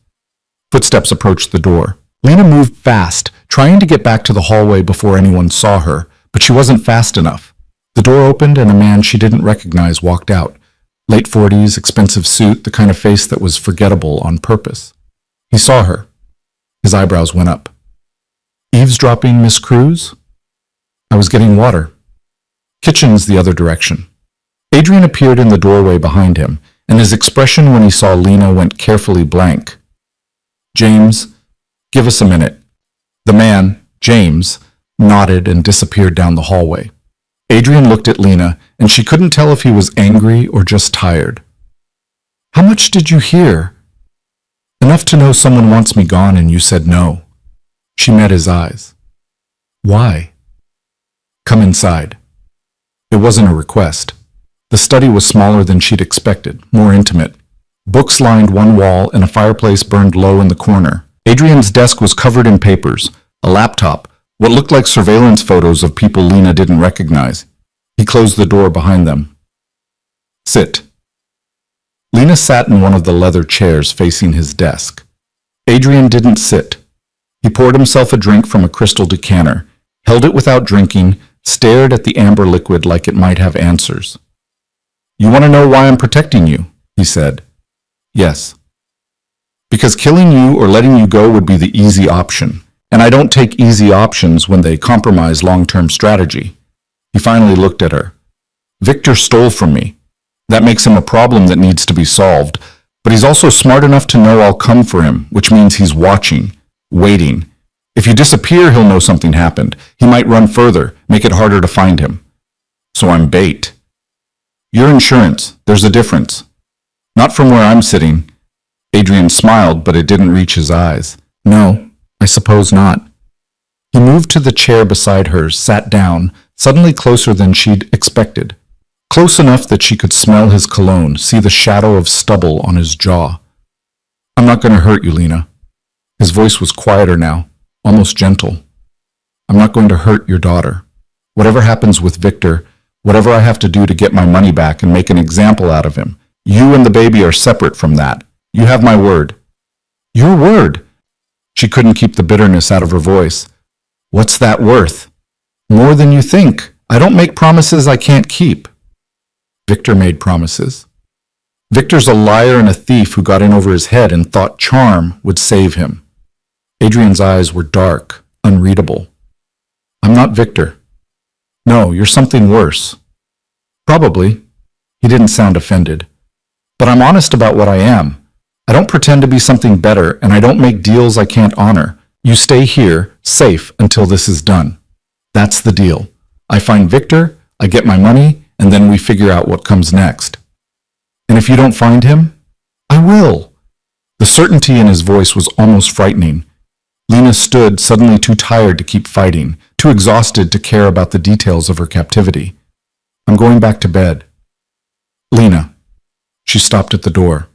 Footsteps approached the door. Lena moved fast, trying to get back to the hallway before anyone saw her, but she wasn't fast enough. The door opened and a man she didn't recognize walked out. Late 40s, expensive suit, the kind of face that was forgettable on purpose. He saw her. His eyebrows went up. Eavesdropping, Miss Cruz? I was getting water. Kitchen's the other direction. Adrian appeared in the doorway behind him, and his expression when he saw Lena went carefully blank. James, give us a minute. The man, James, nodded and disappeared down the hallway. Adrian looked at Lena, and she couldn't tell if he was angry or just tired. How much did you hear? Enough to know someone wants me gone and you said no. She met his eyes. Why? Come inside. It wasn't a request. The study was smaller than she'd expected, more intimate. Books lined one wall and a fireplace burned low in the corner. Adrian's desk was covered in papers, a laptop, what looked like surveillance photos of people Lena didn't recognize. He closed the door behind them. Sit. Lena sat in one of the leather chairs facing his desk. Adrian didn't sit. He poured himself a drink from a crystal decanter, held it without drinking, stared at the amber liquid like it might have answers. You want to know why I'm protecting you? He said. Yes. Because killing you or letting you go would be the easy option, and I don't take easy options when they compromise long-term strategy. He finally looked at her. Victor stole from me. That makes him a problem that needs to be solved, but he's also smart enough to know I'll come for him, which means he's watching, waiting. If you disappear, he'll know something happened. He might run further, make it harder to find him. So I'm bait. Your insurance, there's a difference. Not from where I'm sitting. Adrian smiled, but it didn't reach his eyes. No, I suppose not. He moved to the chair beside hers, sat down, suddenly closer than she'd expected. Close enough that she could smell his cologne, see the shadow of stubble on his jaw. I'm not going to hurt you, Lena. His voice was quieter now, almost gentle. I'm not going to hurt your daughter. Whatever happens with Victor, whatever I have to do to get my money back and make an example out of him, you and the baby are separate from that. You have my word. Your word? She couldn't keep the bitterness out of her voice. What's that worth? More than you think. I don't make promises I can't keep. Victor made promises. Victor's a liar and a thief who got in over his head and thought charm would save him. Adrian's eyes were dark, unreadable. I'm not Victor. No, you're something worse. Probably. He didn't sound offended. But I'm honest about what I am. I don't pretend to be something better, and I don't make deals I can't honor. You stay here, safe, until this is done. That's the deal. I find Victor, I get my money, and then we figure out what comes next. And if you don't find him, I will. The certainty in his voice was almost frightening. Lena stood, suddenly too tired to keep fighting, too exhausted to care about the details of her captivity. I'm going back to bed. Lena. She stopped at the door.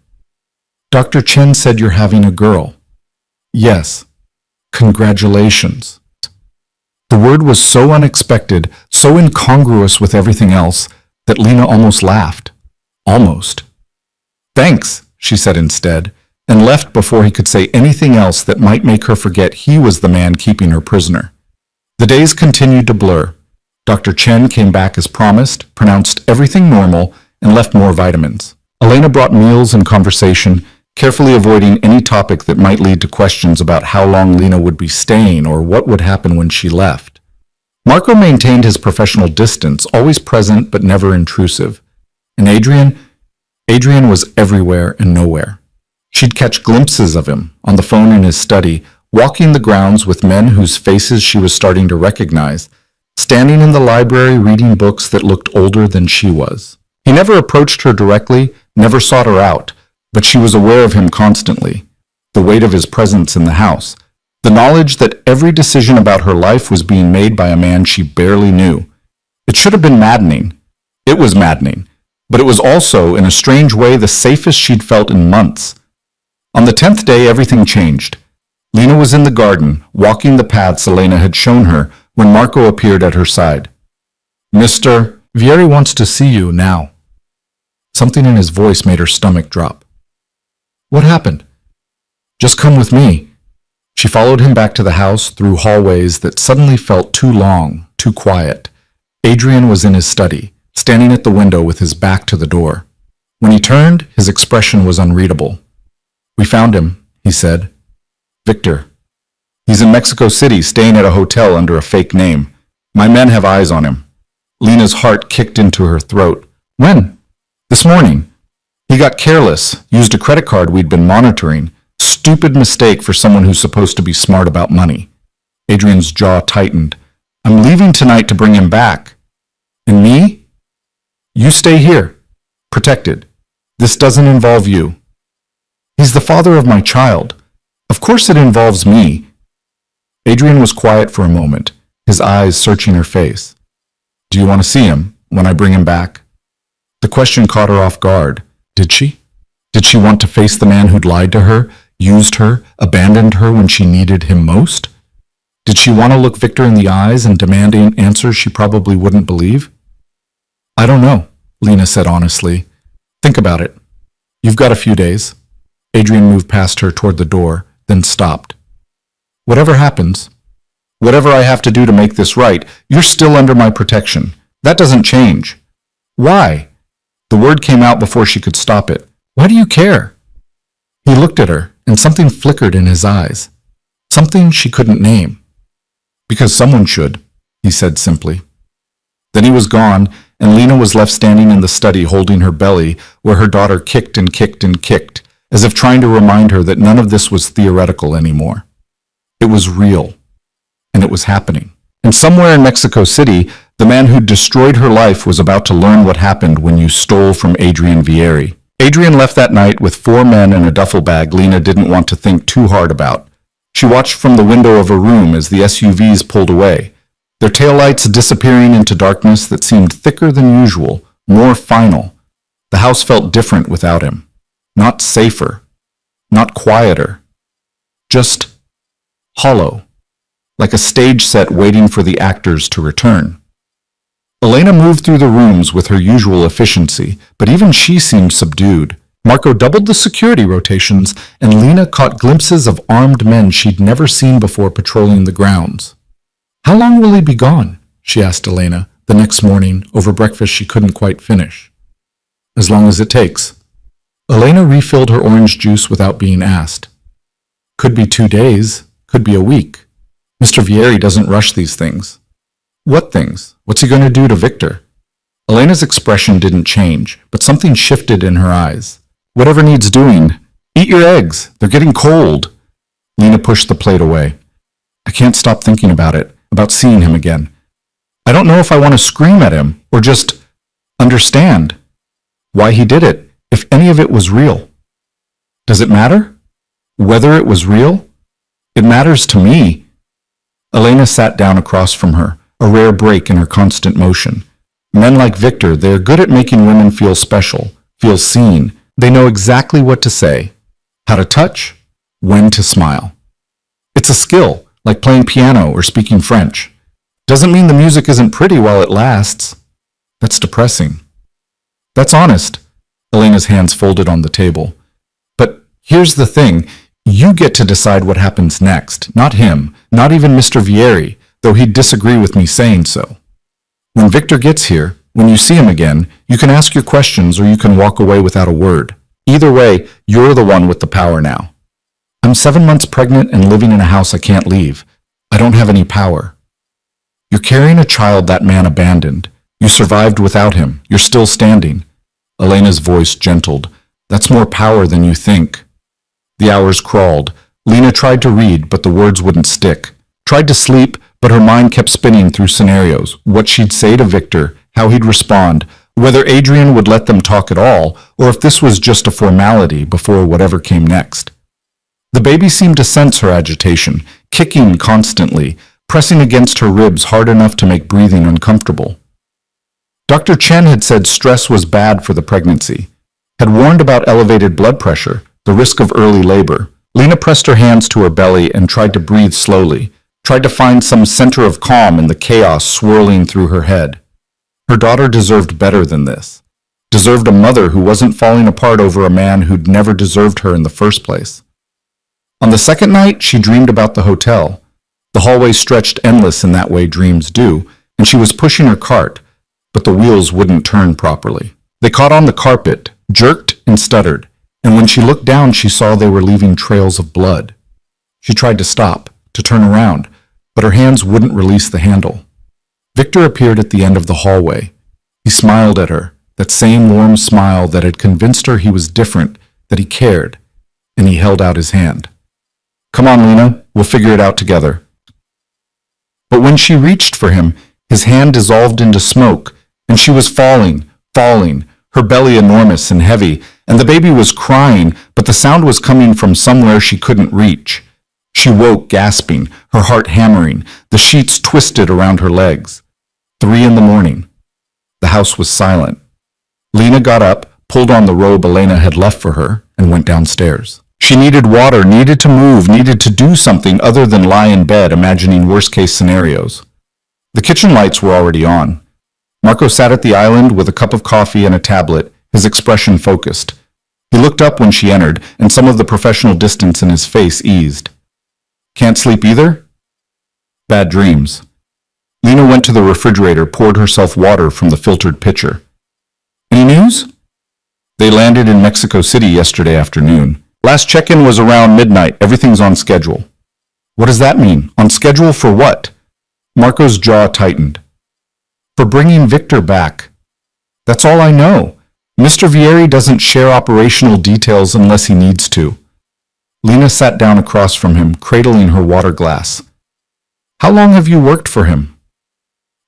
Dr. Chen said you're having a girl. Yes. Congratulations. The word was so unexpected, so incongruous with everything else, that Lena almost laughed. Almost. Thanks, she said instead, and left before he could say anything else that might make her forget he was the man keeping her prisoner. The days continued to blur. Dr. Chen came back as promised, pronounced everything normal, and left more vitamins. Elena brought meals and conversation, carefully avoiding any topic that might lead to questions about how long Lena would be staying or what would happen when she left. Marco maintained his professional distance, always present but never intrusive. And Adrian was everywhere and nowhere. She'd catch glimpses of him, on the phone in his study, walking the grounds with men whose faces she was starting to recognize, standing in the library reading books that looked older than she was. He never approached her directly, never sought her out, but she was aware of him constantly. The weight of his presence in the house, the knowledge that every decision about her life was being made by a man she barely knew. It should have been maddening. It was maddening, but it was also, in a strange way, the safest she'd felt in months. On the 10th day, everything changed. Lena was in the garden, walking the paths Elena had shown her, when Marco appeared at her side. Mr. Vieri wants to see you now. Something in his voice made her stomach drop. What happened? Just come with me. She followed him back to the house through hallways that suddenly felt too long, too quiet. Adrian was in his study, standing at the window with his back to the door. When he turned, his expression was unreadable. "We found him," he said. "Victor. He's in Mexico City, staying at a hotel under a fake name. My men have eyes on him." Lena's heart kicked into her throat. "When?" "This morning. He got careless, used a credit card we'd been monitoring. Stupid mistake for someone who's supposed to be smart about money." Adrian's jaw tightened. "I'm leaving tonight to bring him back." "And me?" "You stay here. Protected. This doesn't involve you." "He's the father of my child. Of course it involves me." Adrian was quiet for a moment, his eyes searching her face. "Do you want to see him when I bring him back?" The question caught her off guard. Did she? Did she want to face the man who'd lied to her, used her, abandoned her when she needed him most? Did she want to look Victor in the eyes and demand answers she probably wouldn't believe? "I don't know," Lena said honestly. "Think about it. You've got a few days." Adrian moved past her toward the door, then stopped. "Whatever happens, whatever I have to do to make this right, you're still under my protection. That doesn't change." "Why?" The word came out before she could stop it. "Why do you care?" He looked at her, and something flickered in his eyes. Something she couldn't name. "Because someone should," he said simply. Then he was gone, and Lena was left standing in the study holding her belly, where her daughter kicked and kicked and kicked, as if trying to remind her that none of this was theoretical anymore. It was real, and it was happening. And somewhere in Mexico City, the man who destroyed her life was about to learn what happened when you stole from Adrian Vieri. Adrian left that night with 4 men and a duffel bag Lena didn't want to think too hard about. She watched from the window of her room as the SUVs pulled away, their taillights disappearing into darkness that seemed thicker than usual, more final. The house felt different without him. Not safer. Not quieter. Just hollow. Like a stage set waiting for the actors to return. Elena moved through the rooms with her usual efficiency, but even she seemed subdued. Marco doubled the security rotations, and Lena caught glimpses of armed men she'd never seen before patrolling the grounds. "How long will he be gone?" she asked Elena the next morning over breakfast she couldn't quite finish. "As long as it takes." Elena refilled her orange juice without being asked. "Could be 2 days, could be a week. Mr. Vieri doesn't rush these things." "What things? What's he going to do to Victor?" Elena's expression didn't change, but something shifted in her eyes. "Whatever needs doing. Eat your eggs. They're getting cold." Lena pushed the plate away. "I can't stop thinking about it, about seeing him again. I don't know if I want to scream at him or just understand why he did it, if any of it was real. Does it matter? Whether it was real? It matters to me." Elena sat down across from her, a rare break in her constant motion. Men like Victor, they're good at making women feel special, feel seen. They know exactly what to say, how to touch, when to smile. It's a skill, like playing piano or speaking French. Doesn't mean the music isn't pretty while it lasts. That's depressing. That's honest. Elena's hands folded on the table. But here's the thing. You get to decide what happens next, not him, not even Mr. Vieri, though he'd disagree with me saying so. When Victor gets here, when you see him again, you can ask your questions or you can walk away without a word. Either way, you're the one with the power now. I'm 7 months pregnant and living in a house I can't leave. I don't have any power. You're carrying a child that man abandoned. You survived without him. You're still standing. Elena's voice gentled. That's more power than you think. The hours crawled. Lena tried to read, but the words wouldn't stick. Tried to sleep, but her mind kept spinning through scenarios. What she'd say to Victor, how he'd respond, whether Adrian would let them talk at all, or if this was just a formality before whatever came next. The baby seemed to sense her agitation, kicking constantly, pressing against her ribs hard enough to make breathing uncomfortable. Dr. Chen had said stress was bad for the pregnancy, had warned about elevated blood pressure, the risk of early labor. Lena pressed her hands to her belly and tried to breathe slowly, tried to find some center of calm in the chaos swirling through her head. Her daughter deserved better than this, deserved a mother who wasn't falling apart over a man who'd never deserved her in the first place. On the second night, she dreamed about the hotel. The hallway stretched endless in that way dreams do, and she was pushing her cart, but the wheels wouldn't turn properly. They caught on the carpet, jerked and stuttered, and when she looked down, she saw they were leaving trails of blood. She tried to stop, to turn around, but her hands wouldn't release the handle. Victor appeared at the end of the hallway. He smiled at her, that same warm smile that had convinced her he was different, that he cared, and he held out his hand. "Come on, Lena, we'll figure it out together." But when she reached for him, his hand dissolved into smoke, and she was falling, her belly enormous and heavy, and the baby was crying, but the sound was coming from somewhere she couldn't reach. She woke gasping, her heart hammering, the sheets twisted around her legs. 3 a.m. The house was silent. Lena got up, pulled on the robe Elena had left for her, and went downstairs. She needed water, needed to move, needed to do something other than lie in bed imagining worst-case scenarios. The kitchen lights were already on. Marco sat at the island with a cup of coffee and a tablet, his expression focused. He looked up when she entered, and some of the professional distance in his face eased. "Can't sleep either?" "Bad dreams." Lena went to the refrigerator, poured herself water from the filtered pitcher. "Any news?" "They landed in Mexico City yesterday afternoon. Last check-in was around midnight. Everything's on schedule." "What does that mean? On schedule for what?" Marco's jaw tightened. "For bringing Victor back. That's all I know. Mr. Vieri doesn't share operational details unless he needs to." Lena sat down across from him, cradling her water glass. "How long have you worked for him?"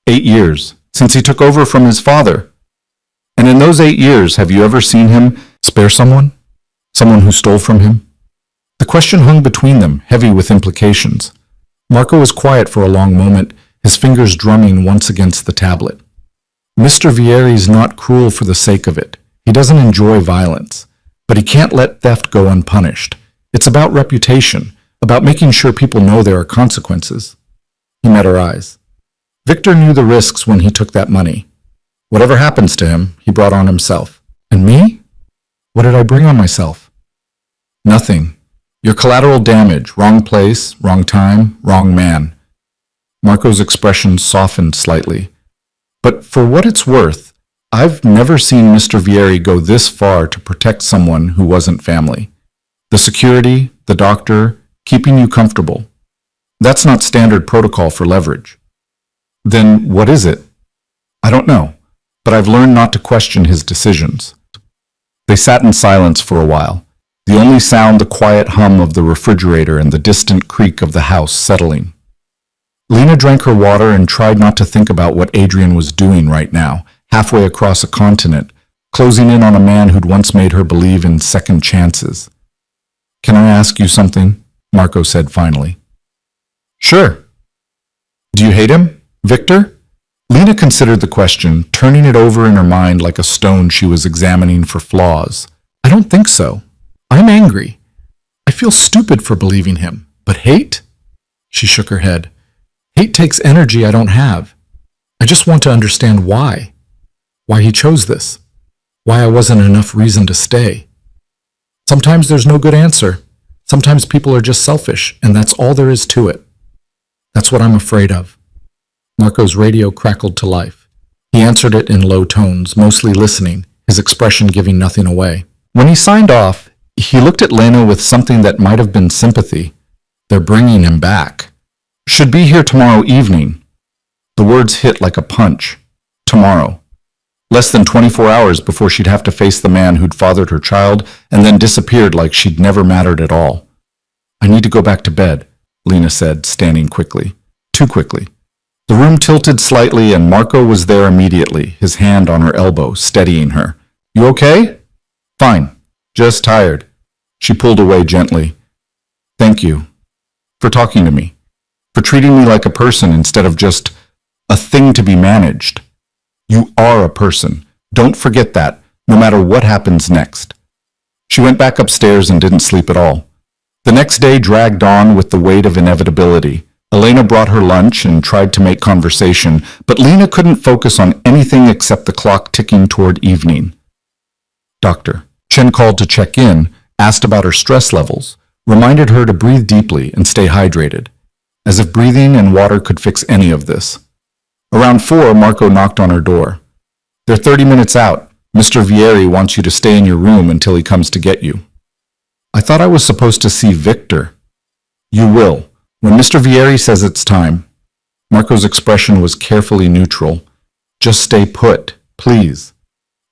8 years, since he took over from his father. "And in those 8 years, have you ever seen him spare someone? Someone who stole from him?" The question hung between them, heavy with implications. Marco was quiet for a long moment, his fingers drumming once against the tablet. "Mr. Vieri's not cruel for the sake of it. He doesn't enjoy violence, but he can't let theft go unpunished. It's about reputation, about making sure people know there are consequences." He met her eyes. "Victor knew the risks when he took that money. Whatever happens to him, he brought on himself. And me? What did I bring on myself?" "Nothing. Your collateral damage, wrong place, wrong time, wrong man." Marco's expression softened slightly. "But for what it's worth, I've never seen Mr. Vieri go this far to protect someone who wasn't family. The security, the doctor, keeping you comfortable. That's not standard protocol for leverage." "Then what is it?" "I don't know, but I've learned not to question his decisions." They sat in silence for a while, the only sound the quiet hum of the refrigerator and the distant creak of the house settling. Lena drank her water and tried not to think about what Adrian was doing right now, halfway across a continent, closing in on a man who'd once made her believe in second chances. "Can I ask you something?" Marco said finally. "Sure." "Do you hate him, Victor?" Lena considered the question, turning it over in her mind like a stone she was examining for flaws. "I don't think so. I'm angry. I feel stupid for believing him. But hate?" She shook her head. "Hate takes energy I don't have. I just want to understand why. Why he chose this. Why I wasn't enough reason to stay. Sometimes there's no good answer. Sometimes people are just selfish, and that's all there is to it. That's what I'm afraid of." Marco's radio crackled to life. He answered it in low tones, mostly listening, his expression giving nothing away. When he signed off, he looked at Lena with something that might have been sympathy. "They're bringing him back. Should be here tomorrow evening." The words hit like a punch. Tomorrow. Less than 24 hours before she'd have to face the man who'd fathered her child and then disappeared like she'd never mattered at all. "I need to go back to bed," Lena said, standing quickly. Too quickly. The room tilted slightly and Marco was there immediately, his hand on her elbow, steadying her. "You okay?" "Fine. Just tired." She pulled away gently. "Thank you. For talking to me. For treating me like a person instead of just a thing to be managed. You are a person. Don't forget that, no matter what happens next." She went back upstairs and didn't sleep at all. The next day dragged on with the weight of inevitability. Elena brought her lunch and tried to make conversation, but Lena couldn't focus on anything except the clock ticking toward evening. "Doctor." Chen called to check in, asked about her stress levels. reminded her to breathe deeply and stay hydrated, as if breathing and water could fix any of this. Around 4, Marco knocked on her door. "They're 30 minutes out. Mr. Vieri wants you to stay in your room until he comes to get you." "I thought I was supposed to see Victor." "You will, when Mr. Vieri says it's time." Marco's expression was carefully neutral. "Just stay put, please."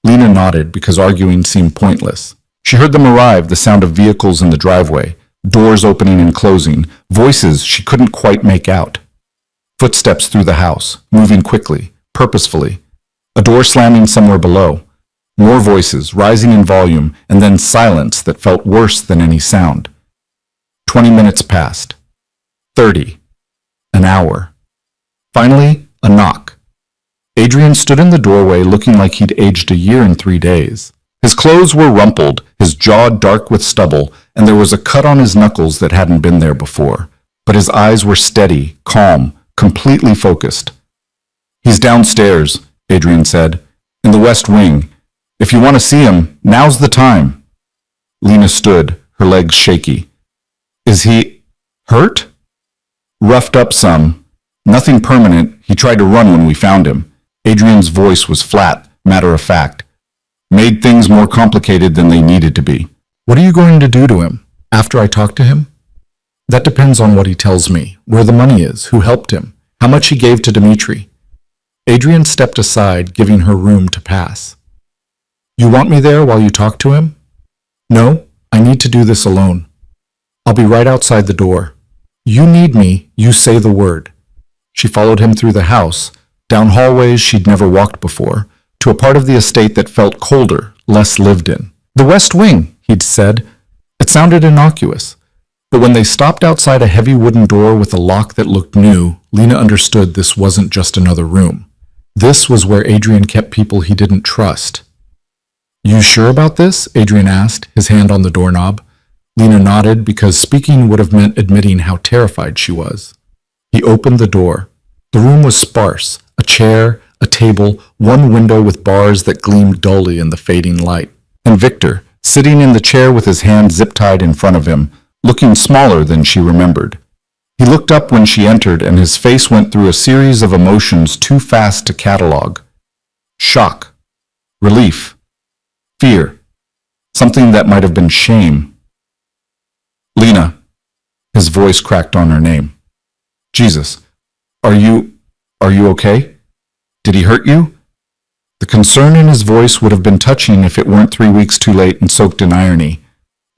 Lena nodded because arguing seemed pointless. She heard them arrive, the sound of vehicles in the driveway, doors opening and closing, voices she couldn't quite make out. Footsteps through the house, moving quickly, purposefully. A door slamming somewhere below. More voices, rising in volume, and then silence that felt worse than any sound. 20 minutes passed. 30. An hour. Finally, a knock. Adrian stood in the doorway looking like he'd aged a year in 3 days. His clothes were rumpled, his jaw dark with stubble, and there was a cut on his knuckles that hadn't been there before. But his eyes were steady, calm, completely focused. "He's downstairs," Adrian said, "in the West Wing. If you want to see him, now's the time." Lena stood, her legs shaky. "Is he hurt?" "Roughed up some. Nothing permanent. He tried to run when we found him." Adrian's voice was flat, matter of fact. "Made things more complicated than they needed to be." "What are you going to do to him, after I talk to him?" "That depends on what he tells me, where the money is, who helped him, how much he gave to Dimitri." Adrian stepped aside, giving her room to pass. "You want me there while you talk to him?" "No, I need to do this alone. I'll be right outside the door. You need me, you say the word." She followed him through the house, down hallways she'd never walked before, to a part of the estate that felt colder, less lived in. "The West Wing," he'd said. It sounded innocuous. But when they stopped outside a heavy wooden door with a lock that looked new, Lena understood this wasn't just another room. This was where Adrian kept people he didn't trust. "You sure about this?" Adrian asked, his hand on the doorknob. Lena nodded because speaking would have meant admitting how terrified she was. He opened the door. The room was sparse. A chair, a table, one window with bars that gleamed dully in the fading light. And Victor, sitting in the chair with his hand zip-tied in front of him, looking smaller than she remembered. He looked up when she entered, and his face went through a series of emotions too fast to catalog. Shock. Relief. Fear. Something that might have been shame. "Lena." His voice cracked on her name. "Jesus. Are you okay? Did he hurt you?" The concern in his voice would have been touching if it weren't 3 weeks too late and soaked in irony.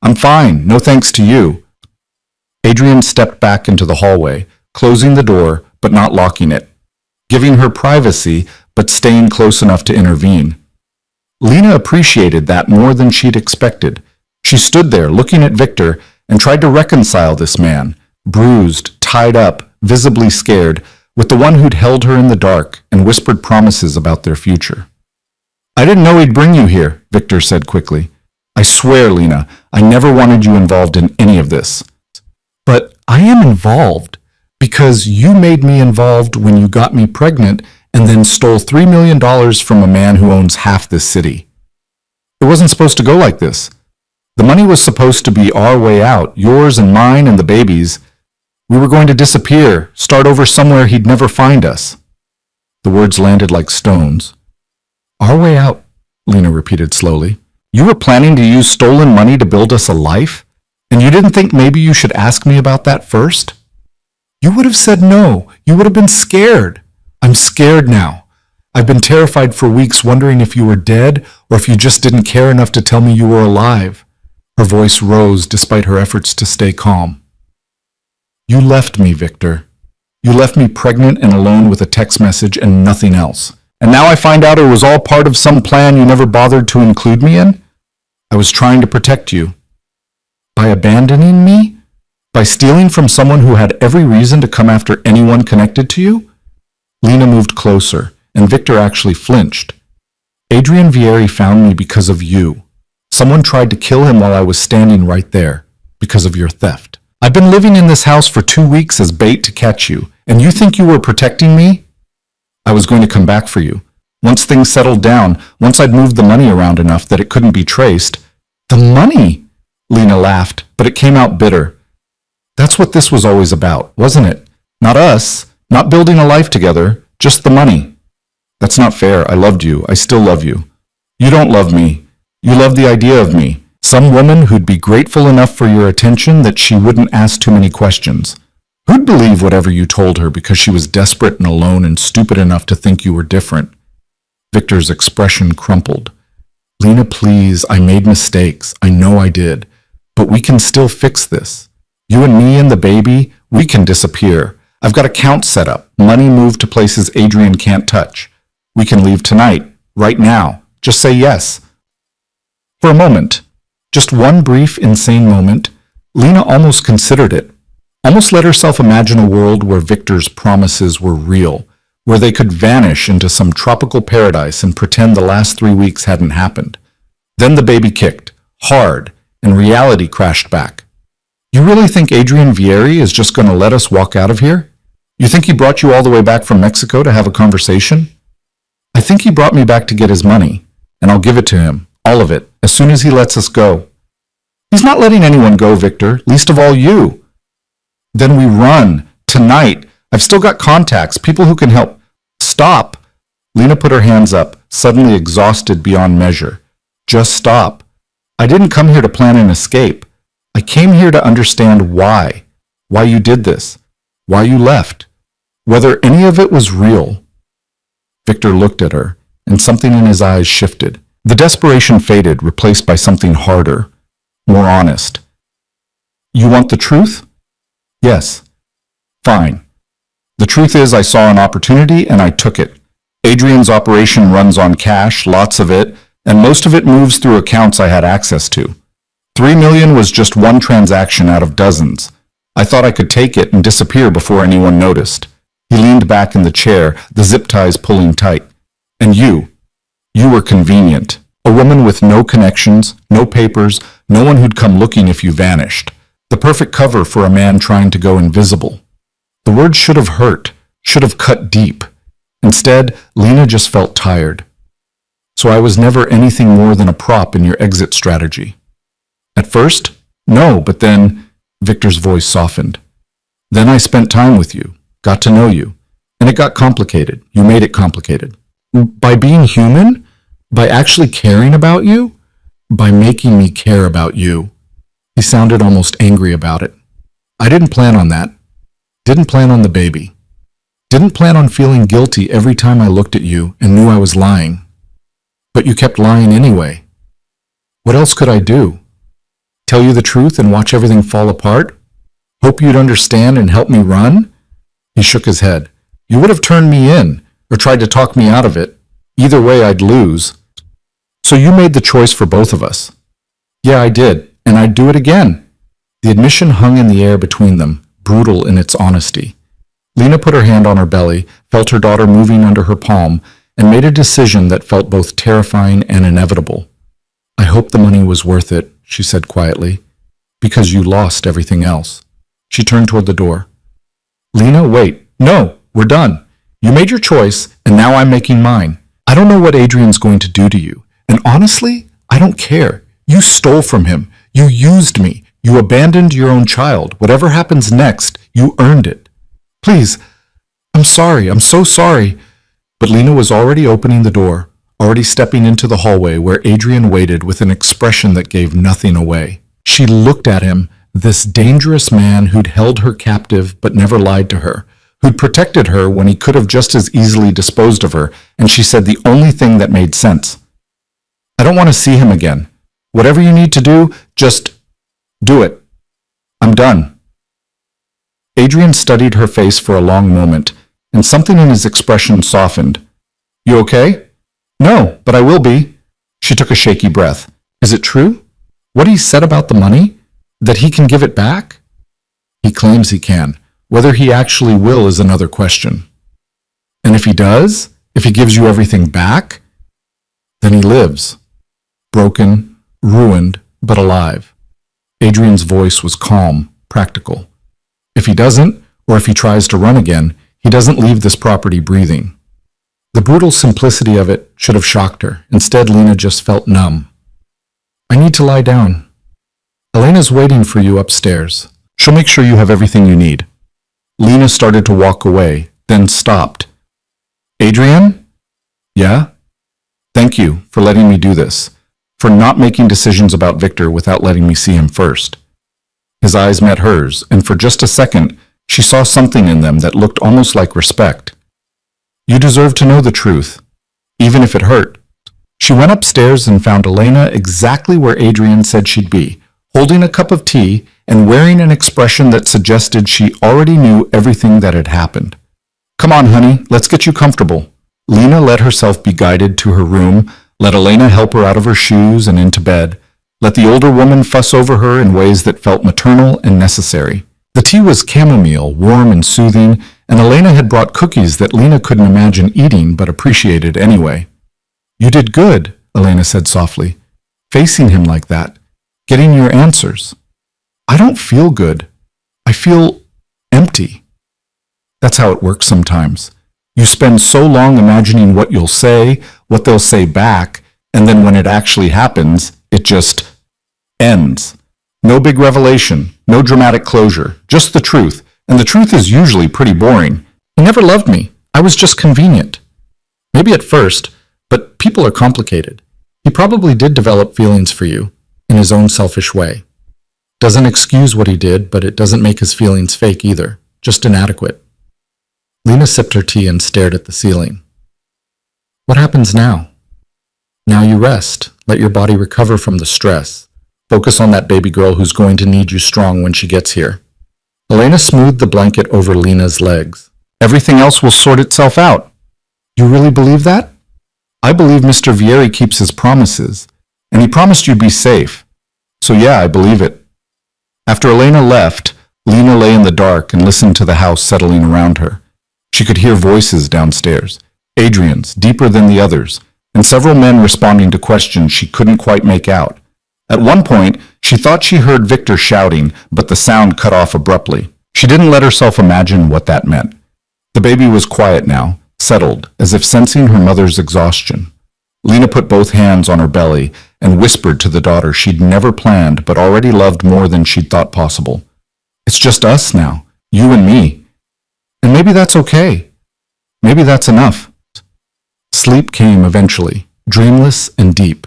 "I'm fine, no thanks to you." Adrian stepped back into the hallway, closing the door but not locking it, giving her privacy but staying close enough to intervene. Lena appreciated that more than she'd expected. She stood there looking at Victor and tried to reconcile this man, bruised, tied up, visibly scared, with the one who'd held her in the dark and whispered promises about their future. "I didn't know he'd bring you here," Victor said quickly. "I swear, Lena, I never wanted you involved in any of this." "But I am involved because you made me involved when you got me pregnant and then stole $3 million from a man who owns half this city. It wasn't supposed to go like this. The money was supposed to be our way out, yours and mine and the baby's. We were going to disappear, start over somewhere he'd never find us." The words landed like stones. "Our way out," Lena repeated slowly. "You were planning to use stolen money to build us a life? And you didn't think maybe you should ask me about that first?" "You would have said no. You would have been scared." "I'm scared now. I've been terrified for weeks, wondering if you were dead or if you just didn't care enough to tell me you were alive." Her voice rose despite her efforts to stay calm. "You left me, Victor. You left me pregnant and alone with a text message and nothing else. And now I find out it was all part of some plan you never bothered to include me in? I was trying to protect you. By abandoning me? By stealing from someone who had every reason to come after anyone connected to you?" Lena moved closer, and Victor actually flinched. "Adrian Vieri found me because of you. Someone tried to kill him while I was standing right there, because of your theft. I've been living in this house for 2 weeks as bait to catch you, and you think you were protecting me? I was going to come back for you. Once things settled down, once I'd moved the money around enough that it couldn't be traced." "The money?" Lena laughed, but it came out bitter. That's what this was always about, wasn't it? Not us, not building a life together, just the money. That's not fair. I loved you. I still love you. You don't love me. You love the idea of me. Some woman who'd be grateful enough for your attention that she wouldn't ask too many questions. Who'd believe whatever you told her because she was desperate and alone and stupid enough to think you were different? Victor's expression crumpled. Lena, please, I made mistakes. I know I did. But we can still fix this. You and me and the baby, we can disappear. I've got accounts set up, money moved to places Adrian can't touch. We can leave tonight, right now. Just say yes. For a moment, just one brief, insane moment, Lena almost considered it. Almost let herself imagine a world where Victor's promises were real, where they could vanish into some tropical paradise and pretend the last 3 weeks hadn't happened. Then the baby kicked, hard, and reality crashed back. You really think Adrian Vieri is just going to let us walk out of here? You think he brought you all the way back from Mexico to have a conversation? I think he brought me back to get his money, and I'll give it to him, all of it, as soon as he lets us go. He's not letting anyone go, Victor, least of all you. Then we run, tonight. I've still got contacts, people who can help. Stop. Lena put her hands up, suddenly exhausted beyond measure. Just stop. I didn't come here to plan an escape. I came here to understand why you did this, why you left, whether any of it was real. Victor looked at her, and something in his eyes shifted. The desperation faded, replaced by something harder, more honest. You want the truth? Yes. Fine. The truth is I saw an opportunity and I took it. Adrian's operation runs on cash, lots of it, and most of it moves through accounts I had access to. $3 million was just one transaction out of dozens. I thought I could take it and disappear before anyone noticed. He leaned back in the chair, the zip ties pulling tight. And you were convenient. A woman with no connections, no papers, no one who'd come looking if you vanished. The perfect cover for a man trying to go invisible. The words should have hurt, should have cut deep. Instead, Lena just felt tired. So I was never anything more than a prop in your exit strategy. At first, no, but then, Victor's voice softened. Then I spent time with you, got to know you, and it got complicated. You made it complicated. By being human? By actually caring about you? By making me care about you. He sounded almost angry about it. I didn't plan on that. Didn't plan on the baby. Didn't plan on feeling guilty every time I looked at you and knew I was lying. But you kept lying anyway. What else could I do? Tell you the truth and watch everything fall apart? Hope you'd understand and help me run? He shook his head. You would have turned me in or tried to talk me out of it. Either way, I'd lose. So you made the choice for both of us. Yeah, I did. And I'd do it again. The admission hung in the air between them, brutal in its honesty. Lena put her hand on her belly, felt her daughter moving under her palm, and made a decision that felt both terrifying and inevitable. I hope the money was worth it, she said quietly, because you lost everything else. She turned toward the door. Lena, wait. No, we're done. You made your choice, and now I'm making mine. I don't know what Adrian's going to do to you, and honestly, I don't care. You stole from him. You used me. You abandoned your own child. Whatever happens next, you earned it. Please, I'm sorry. I'm so sorry. But Lena was already opening the door, already stepping into the hallway where Adrian waited with an expression that gave nothing away. She looked at him, this dangerous man who'd held her captive but never lied to her, who'd protected her when he could have just as easily disposed of her, and she said the only thing that made sense. I don't want to see him again. Whatever you need to do, just do it. I'm done. Adrian studied her face for a long moment, and something in his expression softened. You okay? No, but I will be. She took a shaky breath. Is it true? What he said about the money? That he can give it back? He claims he can. Whether he actually will is another question. And if he does, if he gives you everything back, then he lives. Broken, ruined, but alive. Adrian's voice was calm, practical. If he doesn't, or if he tries to run again, he doesn't leave this property breathing. The brutal simplicity of it should have shocked her. Instead, Lena just felt numb. I need to lie down. Elena's waiting for you upstairs. She'll make sure you have everything you need. Lena started to walk away, then stopped. Adrian? Yeah? Thank you for letting me do this, for not making decisions about Victor without letting me see him first. His eyes met hers, and for just a second, she saw something in them that looked almost like respect. You deserve to know the truth, even if it hurt. She went upstairs and found Elena exactly where Adrian said she'd be, holding a cup of tea and wearing an expression that suggested she already knew everything that had happened. Come on, honey, let's get you comfortable. Lena let herself be guided to her room, let Elena help her out of her shoes and into bed, let the older woman fuss over her in ways that felt maternal and necessary. The tea was chamomile, warm and soothing, and Elena had brought cookies that Lena couldn't imagine eating but appreciated anyway. You did good, Elena said softly, facing him like that, getting your answers. I don't feel good. I feel empty. That's how it works sometimes. You spend so long imagining what you'll say, what they'll say back, and then when it actually happens, it just ends. No big revelation, no dramatic closure, just the truth, and the truth is usually pretty boring. He never loved me. I was just convenient. Maybe at first, but people are complicated. He probably did develop feelings for you, in his own selfish way. Doesn't excuse what he did, but it doesn't make his feelings fake either, just inadequate. Lena sipped her tea and stared at the ceiling. What happens now? Now you rest, let your body recover from the stress. Focus on that baby girl who's going to need you strong when she gets here. Elena smoothed the blanket over Lena's legs. Everything else will sort itself out. You really believe that? I believe Mr. Vieri keeps his promises, and he promised you'd be safe. So yeah, I believe it. After Elena left, Lena lay in the dark and listened to the house settling around her. She could hear voices downstairs, Adrian's, deeper than the others, and several men responding to questions she couldn't quite make out. At one point, she thought she heard Victor shouting, but the sound cut off abruptly. She didn't let herself imagine what that meant. The baby was quiet now, settled, as if sensing her mother's exhaustion. Lena put both hands on her belly and whispered to the daughter she'd never planned but already loved more than she'd thought possible. It's just us now, you and me. And maybe that's okay. Maybe that's enough. Sleep came eventually, dreamless and deep.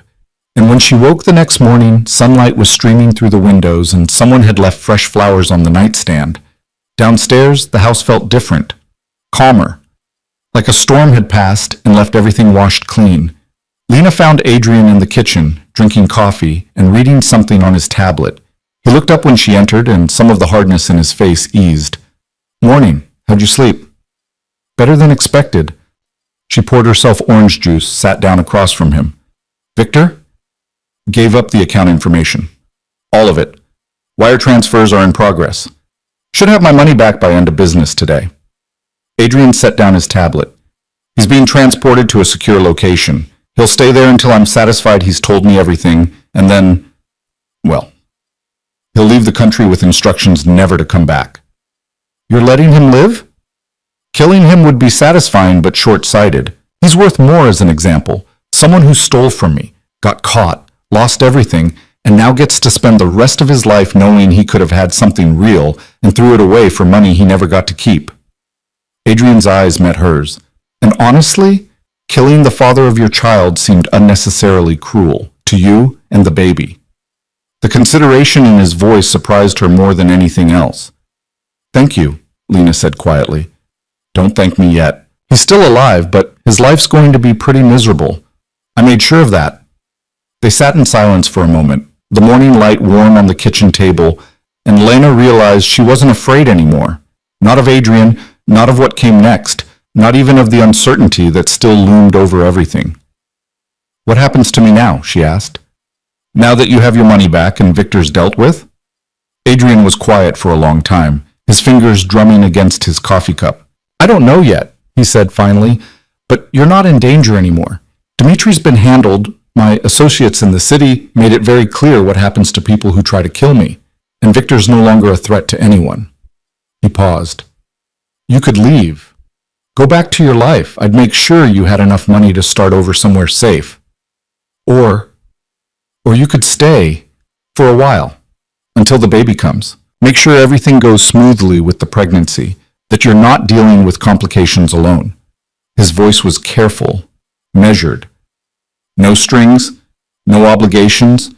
And when she woke the next morning, sunlight was streaming through the windows and someone had left fresh flowers on the nightstand. Downstairs, the house felt different, calmer, like a storm had passed and left everything washed clean. Lena found Adrian in the kitchen, drinking coffee and reading something on his tablet. He looked up when she entered and some of the hardness in his face eased. Morning, how'd you sleep? Better than expected. She poured herself orange juice, sat down across from him. Victor? Gave up the account information. All of it. Wire transfers are in progress. Should have my money back by end of business today. Adrian set down his tablet. He's being transported to a secure location. He'll stay there until I'm satisfied he's told me everything, and then, well, he'll leave the country with instructions never to come back. You're letting him live? Killing him would be satisfying but short-sighted. He's worth more as an example. Someone who stole from me, got caught, lost everything, and now gets to spend the rest of his life knowing he could have had something real and threw it away for money he never got to keep. Adrian's eyes met hers, and honestly, killing the father of your child seemed unnecessarily cruel to you and the baby. The consideration in his voice surprised her more than anything else. Thank you, Lena said quietly. Don't thank me yet. He's still alive, but his life's going to be pretty miserable. I made sure of that. They sat in silence for a moment, the morning light warm on the kitchen table, and Lena realized she wasn't afraid anymore. Not of Adrian, not of what came next, not even of the uncertainty that still loomed over everything. What happens to me now? She asked. Now that you have your money back and Victor's dealt with? Adrian was quiet for a long time, his fingers drumming against his coffee cup. I don't know yet, he said finally, but you're not in danger anymore. Dimitri's been handled. My associates in the city made it very clear what happens to people who try to kill me, and Victor's no longer a threat to anyone. He paused. You could leave. Go back to your life. I'd make sure you had enough money to start over somewhere safe. Or you could stay for a while. until the baby comes. Make sure everything goes smoothly with the pregnancy, that you're not dealing with complications alone. His voice was careful, measured. No strings, no obligations,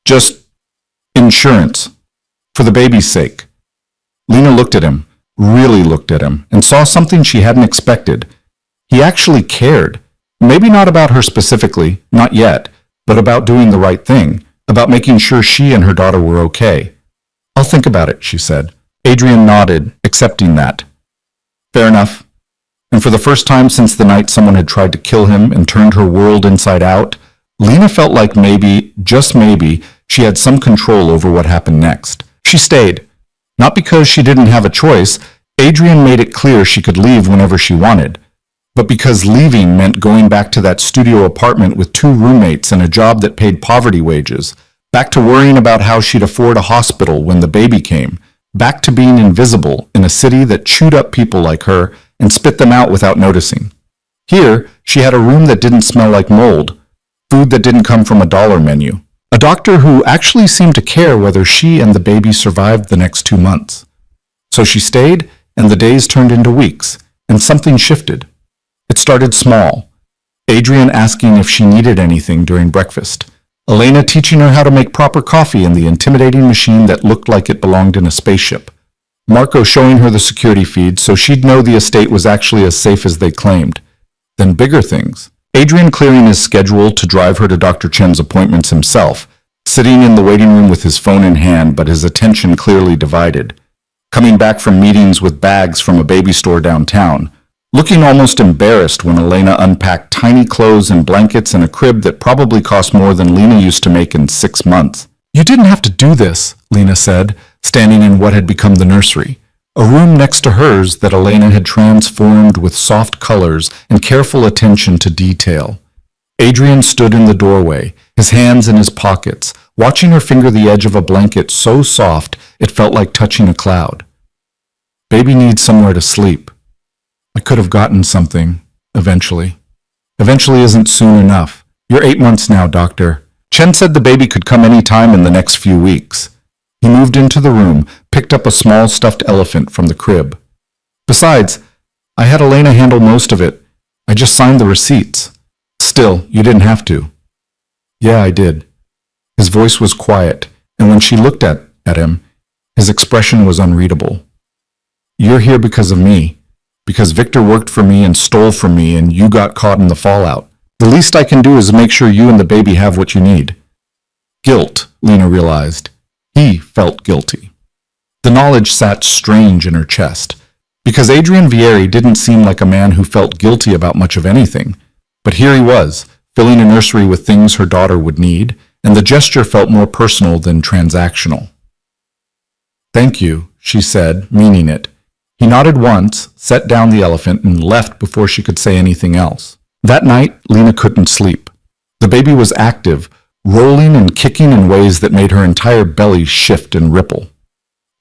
just insurance, for the baby's sake. Lena looked at him, really looked at him, and saw something she hadn't expected. He actually cared. Maybe not about her specifically, not yet, but about doing the right thing, about making sure she and her daughter were okay. "I'll think about it," she said. Adrian nodded, accepting that. Fair enough. And for the first time since the night someone had tried to kill him and turned her world inside out, Lena felt like maybe, just maybe, she had some control over what happened next. She stayed. Not because she didn't have a choice. Adrian made it clear she could leave whenever she wanted. But because leaving meant going back to that studio apartment with 2 roommates and a job that paid poverty wages, back to worrying about how she'd afford a hospital when the baby came, back to being invisible in a city that chewed up people like her and spit them out without noticing. Here, she had a room that didn't smell like mold, food that didn't come from a dollar menu, a doctor who actually seemed to care whether she and the baby survived the next 2 months. So she stayed, and the days turned into weeks, and something shifted. It started small. Adrian asking if she needed anything during breakfast. Elena teaching her how to make proper coffee in the intimidating machine that looked like it belonged in a spaceship. Marco showing her the security feed so she'd know the estate was actually as safe as they claimed. Then bigger things. Adrian clearing his schedule to drive her to Dr. Chen's appointments himself, sitting in the waiting room with his phone in hand but his attention clearly divided. Coming back from meetings with bags from a baby store downtown. Looking almost embarrassed when Elena unpacked tiny clothes and blankets in a crib that probably cost more than Lena used to make in 6 months. "You didn't have to do this," Lena said, standing in what had become the nursery, a room next to hers that Elena had transformed with soft colors and careful attention to detail. Adrian stood in the doorway, his hands in his pockets, watching her finger the edge of a blanket so soft it felt like touching a cloud. "Baby needs somewhere to sleep. I could have gotten something, eventually. Eventually isn't soon enough. You're 8 months now, doctor." Chen said the baby could come any time in the next few weeks. He moved into the room, picked up a small stuffed elephant from the crib. "Besides, I had Elena handle most of it. I just signed the receipts." "Still, you didn't have to." "Yeah, I did." His voice was quiet, and when she looked at him, his expression was unreadable. "You're here because of me. Because Victor worked for me and stole from me and you got caught in the fallout. The least I can do is make sure you and the baby have what you need." Guilt, Lena realized. He felt guilty. The knowledge sat strange in her chest. Because Adrian Vieri didn't seem like a man who felt guilty about much of anything. But here he was, filling a nursery with things her daughter would need, and the gesture felt more personal than transactional. "Thank you," she said, meaning it. He nodded once, set down the elephant, and left before she could say anything else. That night, Lena couldn't sleep. The baby was active, rolling and kicking in ways that made her entire belly shift and ripple.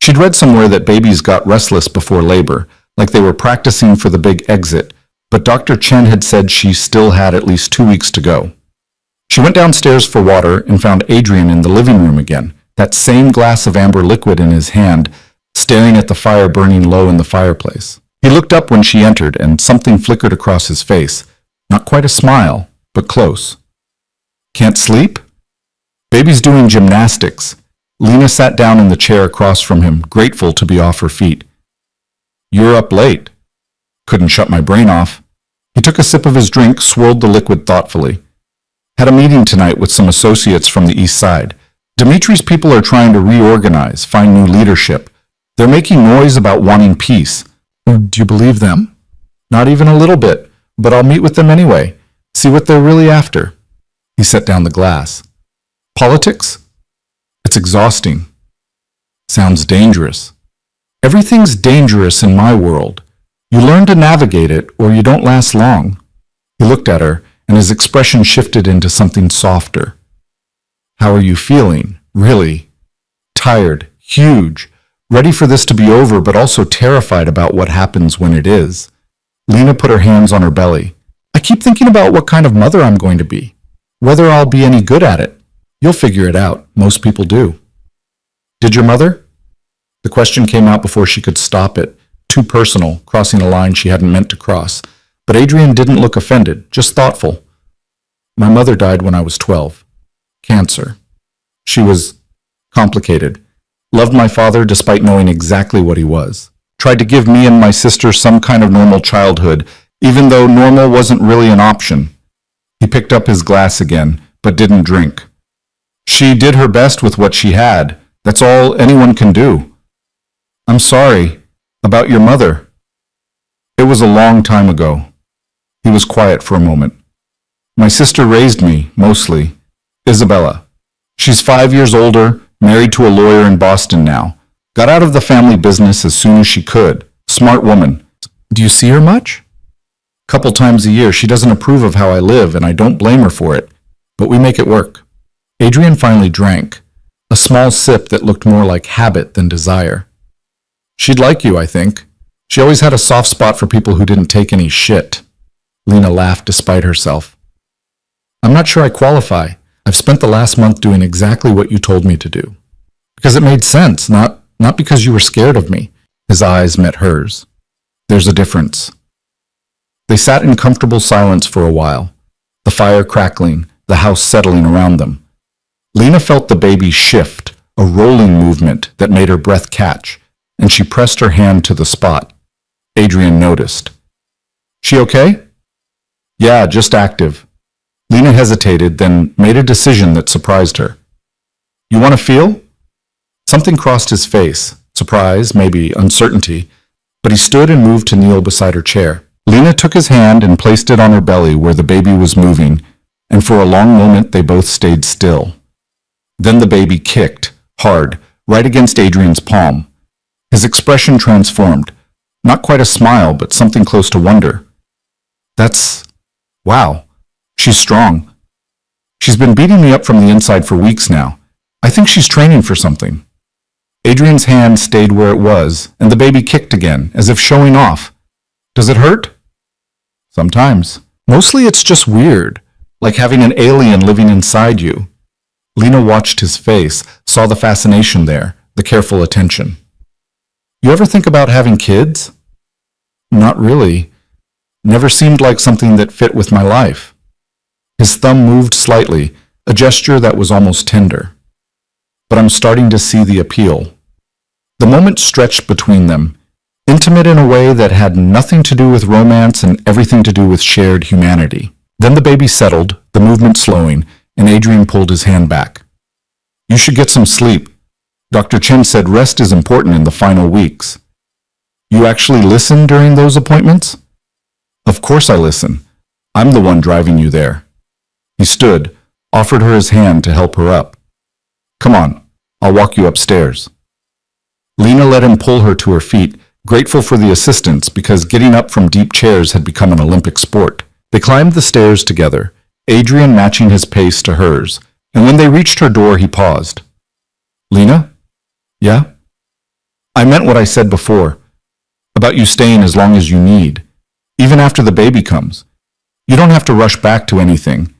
She'd read somewhere that babies got restless before labor, like they were practicing for the big exit, but Dr. Chen had said she still had at least 2 weeks to go. She went downstairs for water and found Adrian in the living room again, that same glass of amber liquid in his hand, staring at the fire burning low in the fireplace. He looked up when she entered, and something flickered across his face. Not quite a smile, but close. "Can't sleep?" "Baby's doing gymnastics." Lena sat down in the chair across from him, grateful to be off her feet. "You're up late." "Couldn't shut my brain off." He took a sip of his drink, swirled the liquid thoughtfully. "Had a meeting tonight with some associates from the east side. Dimitri's people are trying to reorganize, find new leadership. They're making noise about wanting peace." "Do you believe them?" "Not even a little bit, but I'll meet with them anyway, see what they're really after." He set down the glass. "Politics? It's exhausting. Sounds dangerous." "Everything's dangerous in my world. You learn to navigate it, or you don't last long." He looked at her, and his expression shifted into something softer. "How are you feeling, really? Tired, huge, ready for this to be over, but also terrified about what happens when it is." Lena put her hands on her belly. "I keep thinking about what kind of mother I'm going to be. Whether I'll be any good at it. You'll figure it out. Most people do." Did your mother? The question came out before she could stop it, too personal, crossing a line she hadn't meant to cross. But Adrian didn't look offended, just thoughtful. My mother died when I was 12. Cancer. She was complicated. Loved my father despite knowing exactly what he was. Tried to give me and my sister some kind of normal childhood, even though normal wasn't really an option. He picked up his glass again, but didn't drink. She did her best with what she had. That's all anyone can do. I'm sorry. About your mother. It was a long time ago. He was quiet for a moment. My sister raised me, mostly. Isabella. She's 5 years older, married to a lawyer in Boston now. Got out of the family business as soon as she could. Smart woman. Do you see her much? Couple times a year. She doesn't approve of how I live, and I don't blame her for it. But we make it work. Adrian finally drank. A small sip that looked more like habit than desire. She'd like you, I think. She always had a soft spot for people who didn't take any shit. Lena laughed despite herself. I'm not sure I qualify. I've spent the last month doing exactly what you told me to do. Because it made sense, not because you were scared of me. His eyes met hers. There's a difference. They sat in comfortable silence for a while, the fire crackling, the house settling around them. Lena felt the baby shift, a rolling movement that made her breath catch, and she pressed her hand to the spot. Adrian noticed. She okay? Yeah, just active. Lena hesitated, then made a decision that surprised her. You want to feel? Something crossed his face, surprise, maybe uncertainty, but he stood and moved to kneel beside her chair. Lena took his hand and placed it on her belly where the baby was moving, and for a long moment they both stayed still. Then the baby kicked, hard, right against Adrian's palm. His expression transformed. Not quite a smile, but something close to wonder. Wow. She's strong. She's been beating me up from the inside for weeks now. I think she's training for something. Adrian's hand stayed where it was, and the baby kicked again, as if showing off. Does it hurt? Sometimes. Mostly it's just weird, like having an alien living inside you. Lena watched his face, saw the fascination there, the careful attention. You ever think about having kids? Not really. Never seemed like something that fit with my life. His thumb moved slightly, a gesture that was almost tender. But I'm starting to see the appeal. The moment stretched between them, intimate in a way that had nothing to do with romance and everything to do with shared humanity. Then the baby settled, the movement slowing, and Adrian pulled his hand back. You should get some sleep. Dr. Chen said rest is important in the final weeks. You actually listen during those appointments? Of course I listen. I'm the one driving you there. He stood, offered her his hand to help her up. Come on, I'll walk you upstairs. Lena let him pull her to her feet, grateful for the assistance because getting up from deep chairs had become an Olympic sport. They climbed the stairs together, Adrian matching his pace to hers, and when they reached her door, he paused. Lena? Yeah? I meant what I said before, about you staying as long as you need, even after the baby comes. You don't have to rush back to anything.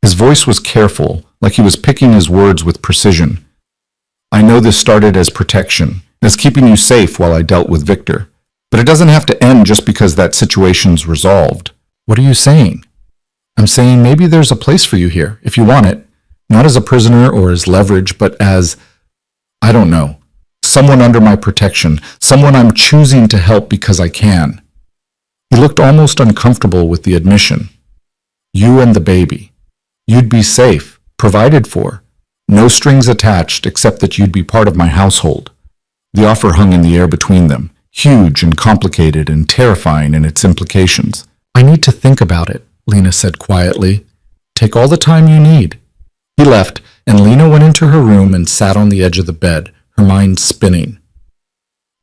His voice was careful, like he was picking his words with precision. I know this started as protection, as keeping you safe while I dealt with Victor, but it doesn't have to end just because that situation's resolved. What are you saying? I'm saying maybe there's a place for you here, if you want it, not as a prisoner or as leverage, but as, I don't know, someone under my protection, someone I'm choosing to help because I can. He looked almost uncomfortable with the admission. You and the baby. You'd be safe, provided for. No strings attached except that you'd be part of my household. The offer hung in the air between them, huge and complicated and terrifying in its implications. I need to think about it, Lena said quietly. Take all the time you need. He left, and Lena went into her room and sat on the edge of the bed, her mind spinning.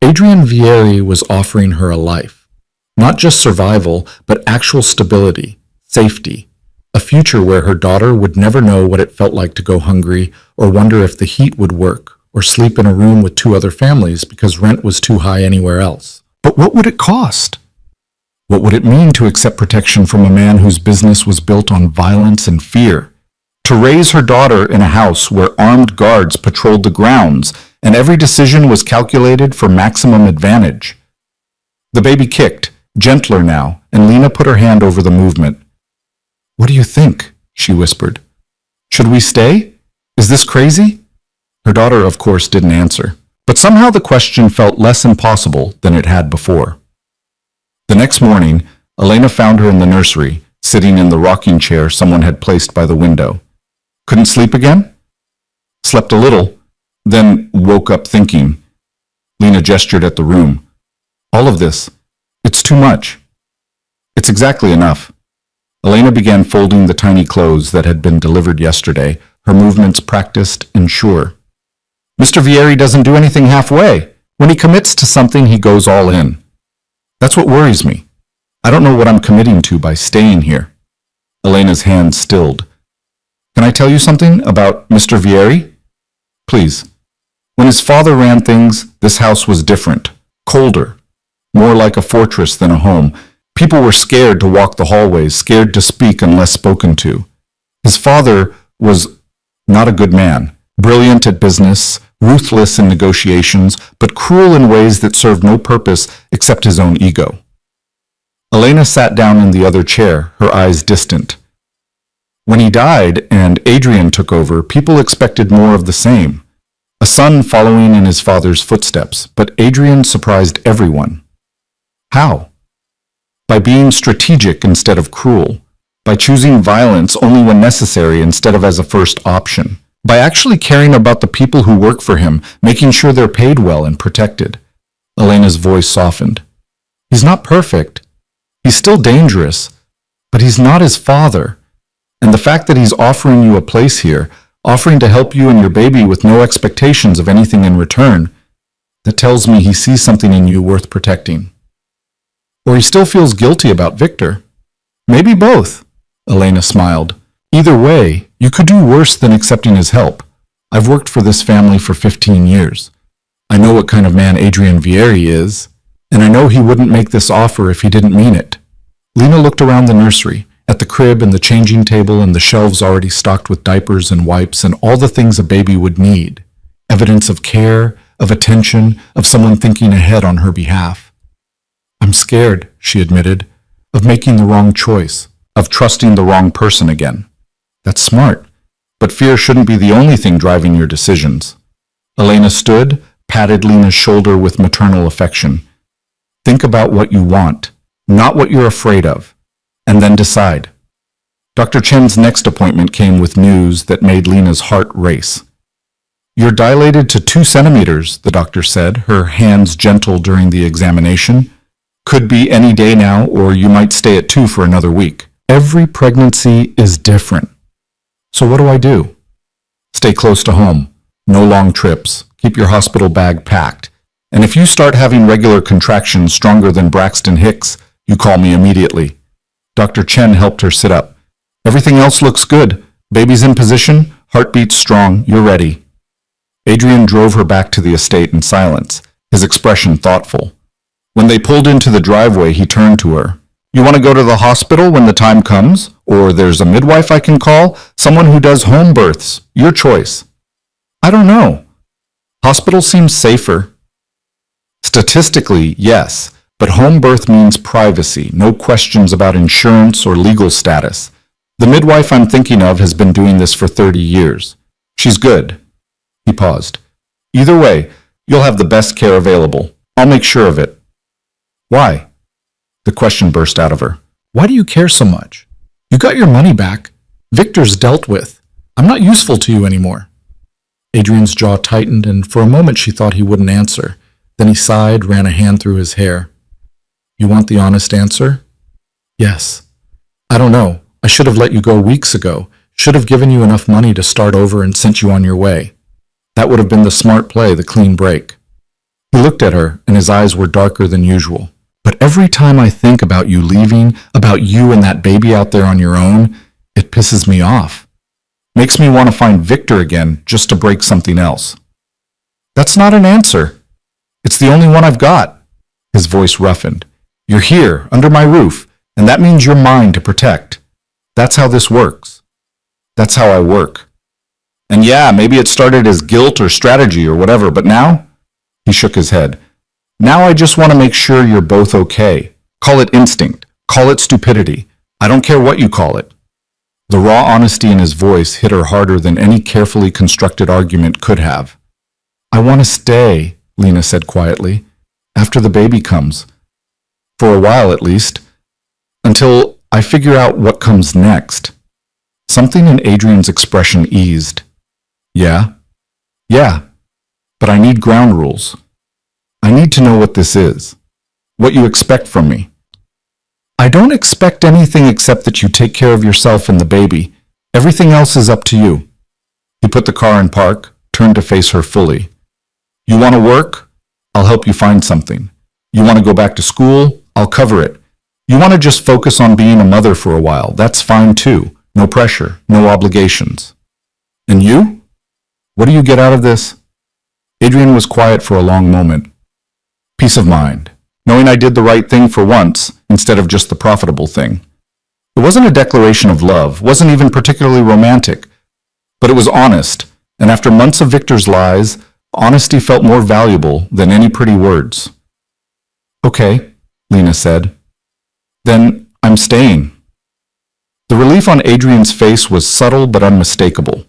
Adrian Vieri was offering her a life. Not just survival, but actual stability, safety. A future where her daughter would never know what it felt like to go hungry or wonder if the heat would work or sleep in a room with 2 other families because rent was too high anywhere else. But what would it cost? What would it mean to accept protection from a man whose business was built on violence and fear? To raise her daughter in a house where armed guards patrolled the grounds and every decision was calculated for maximum advantage. The baby kicked, gentler now, and Lena put her hand over the movement. "What do you think?" she whispered. "Should we stay? Is this crazy?" Her daughter, of course, didn't answer, but somehow the question felt less impossible than it had before. The next morning, Elena found her in the nursery, sitting in the rocking chair someone had placed by the window. Couldn't sleep again? Slept a little, then woke up thinking. Lena gestured at the room. "All of this, it's too much." "It's exactly enough." Elena began folding the tiny clothes that had been delivered yesterday, her movements practiced and sure. "Mr. Vieri doesn't do anything halfway. When he commits to something, he goes all in. That's what worries me. I don't know what I'm committing to by staying here." Elena's hand stilled. "Can I tell you something about Mr. Vieri?" "Please." When his father ran things, this house was different, colder, more like a fortress than a home. People were scared to walk the hallways, scared to speak unless spoken to. His father was not a good man, brilliant at business, ruthless in negotiations, but cruel in ways that served no purpose except his own ego. Elena sat down in the other chair, her eyes distant. When he died and Adrian took over, people expected more of the same. A son following in his father's footsteps, but Adrian surprised everyone. How? By being strategic instead of cruel, by choosing violence only when necessary instead of as a first option, by actually caring about the people who work for him, making sure they're paid well and protected. Elena's voice softened. He's not perfect. He's still dangerous, but he's not his father. And the fact that he's offering you a place here, offering to help you and your baby with no expectations of anything in return, that tells me he sees something in you worth protecting. Or he still feels guilty about Victor. Maybe both. Elena smiled. Either way, you could do worse than accepting his help. I've worked for this family for 15 years. I know what kind of man Adrian Vieri is, and I know he wouldn't make this offer if he didn't mean it. Lena looked around the nursery, at the crib and the changing table and the shelves already stocked with diapers and wipes and all the things a baby would need. Evidence of care, of attention, of someone thinking ahead on her behalf. I'm scared, she admitted, of making the wrong choice, of trusting the wrong person again. That's smart, but fear shouldn't be the only thing driving your decisions. Elena stood, patted Lena's shoulder with maternal affection. Think about what you want, not what you're afraid of, and then decide. Dr. Chen's next appointment came with news that made Lena's heart race. You're dilated to 2 centimeters, the doctor said, her hands gentle during the examination. Could be any day now, or you might stay at 2 for another week. Every pregnancy is different. So what do I do? Stay close to home. No long trips. Keep your hospital bag packed. And if you start having regular contractions stronger than Braxton Hicks, you call me immediately. Dr. Chen helped her sit up. Everything else looks good. Baby's in position, heartbeat strong, you're ready. Adrian drove her back to the estate in silence, his expression thoughtful. When they pulled into the driveway, he turned to her. You want to go to the hospital when the time comes? Or there's a midwife I can call? Someone who does home births. Your choice. I don't know. Hospital seems safer. Statistically, yes, but home birth means privacy, no questions about insurance or legal status. The midwife I'm thinking of has been doing this for 30 years. She's good. He paused. Either way, you'll have the best care available. I'll make sure of it. Why? The question burst out of her. Why do you care so much? You got your money back. Victor's dealt with. I'm not useful to you anymore. Adrian's jaw tightened, and for a moment she thought he wouldn't answer. Then he sighed, ran a hand through his hair. You want the honest answer? Yes. I don't know. I should have let you go weeks ago. Should have given you enough money to start over and sent you on your way. That would have been the smart play, the clean break. He looked at her, and his eyes were darker than usual. But every time I think about you leaving, about you and that baby out there on your own, it pisses me off. Makes me want to find Victor again just to break something else. That's not an answer. It's the only one I've got. His voice roughened. You're here, under my roof, and that means you're mine to protect. That's how this works. That's how I work. And yeah, maybe it started as guilt or strategy or whatever, but now? He shook his head. Now I just want to make sure you're both okay. Call it instinct. Call it stupidity. I don't care what you call it. The raw honesty in his voice hit her harder than any carefully constructed argument could have. I want to stay, Lena said quietly, after the baby comes. For a while at least. Until I figure out what comes next. Something in Adrian's expression eased. Yeah? Yeah. But I need ground rules. I need to know what this is. What you expect from me. I don't expect anything except that you take care of yourself and the baby. Everything else is up to you. He put the car in park, turned to face her fully. You want to work? I'll help you find something. You want to go back to school? I'll cover it. You want to just focus on being a mother for a while? That's fine too. No pressure, no obligations. And you? What do you get out of this? Adrian was quiet for a long moment. Peace of mind, knowing I did the right thing for once instead of just the profitable thing. It wasn't a declaration of love, wasn't even particularly romantic, but it was honest, and after months of Victor's lies, honesty felt more valuable than any pretty words. Okay, Lena said. Then I'm staying. The relief on Adrian's face was subtle but unmistakable.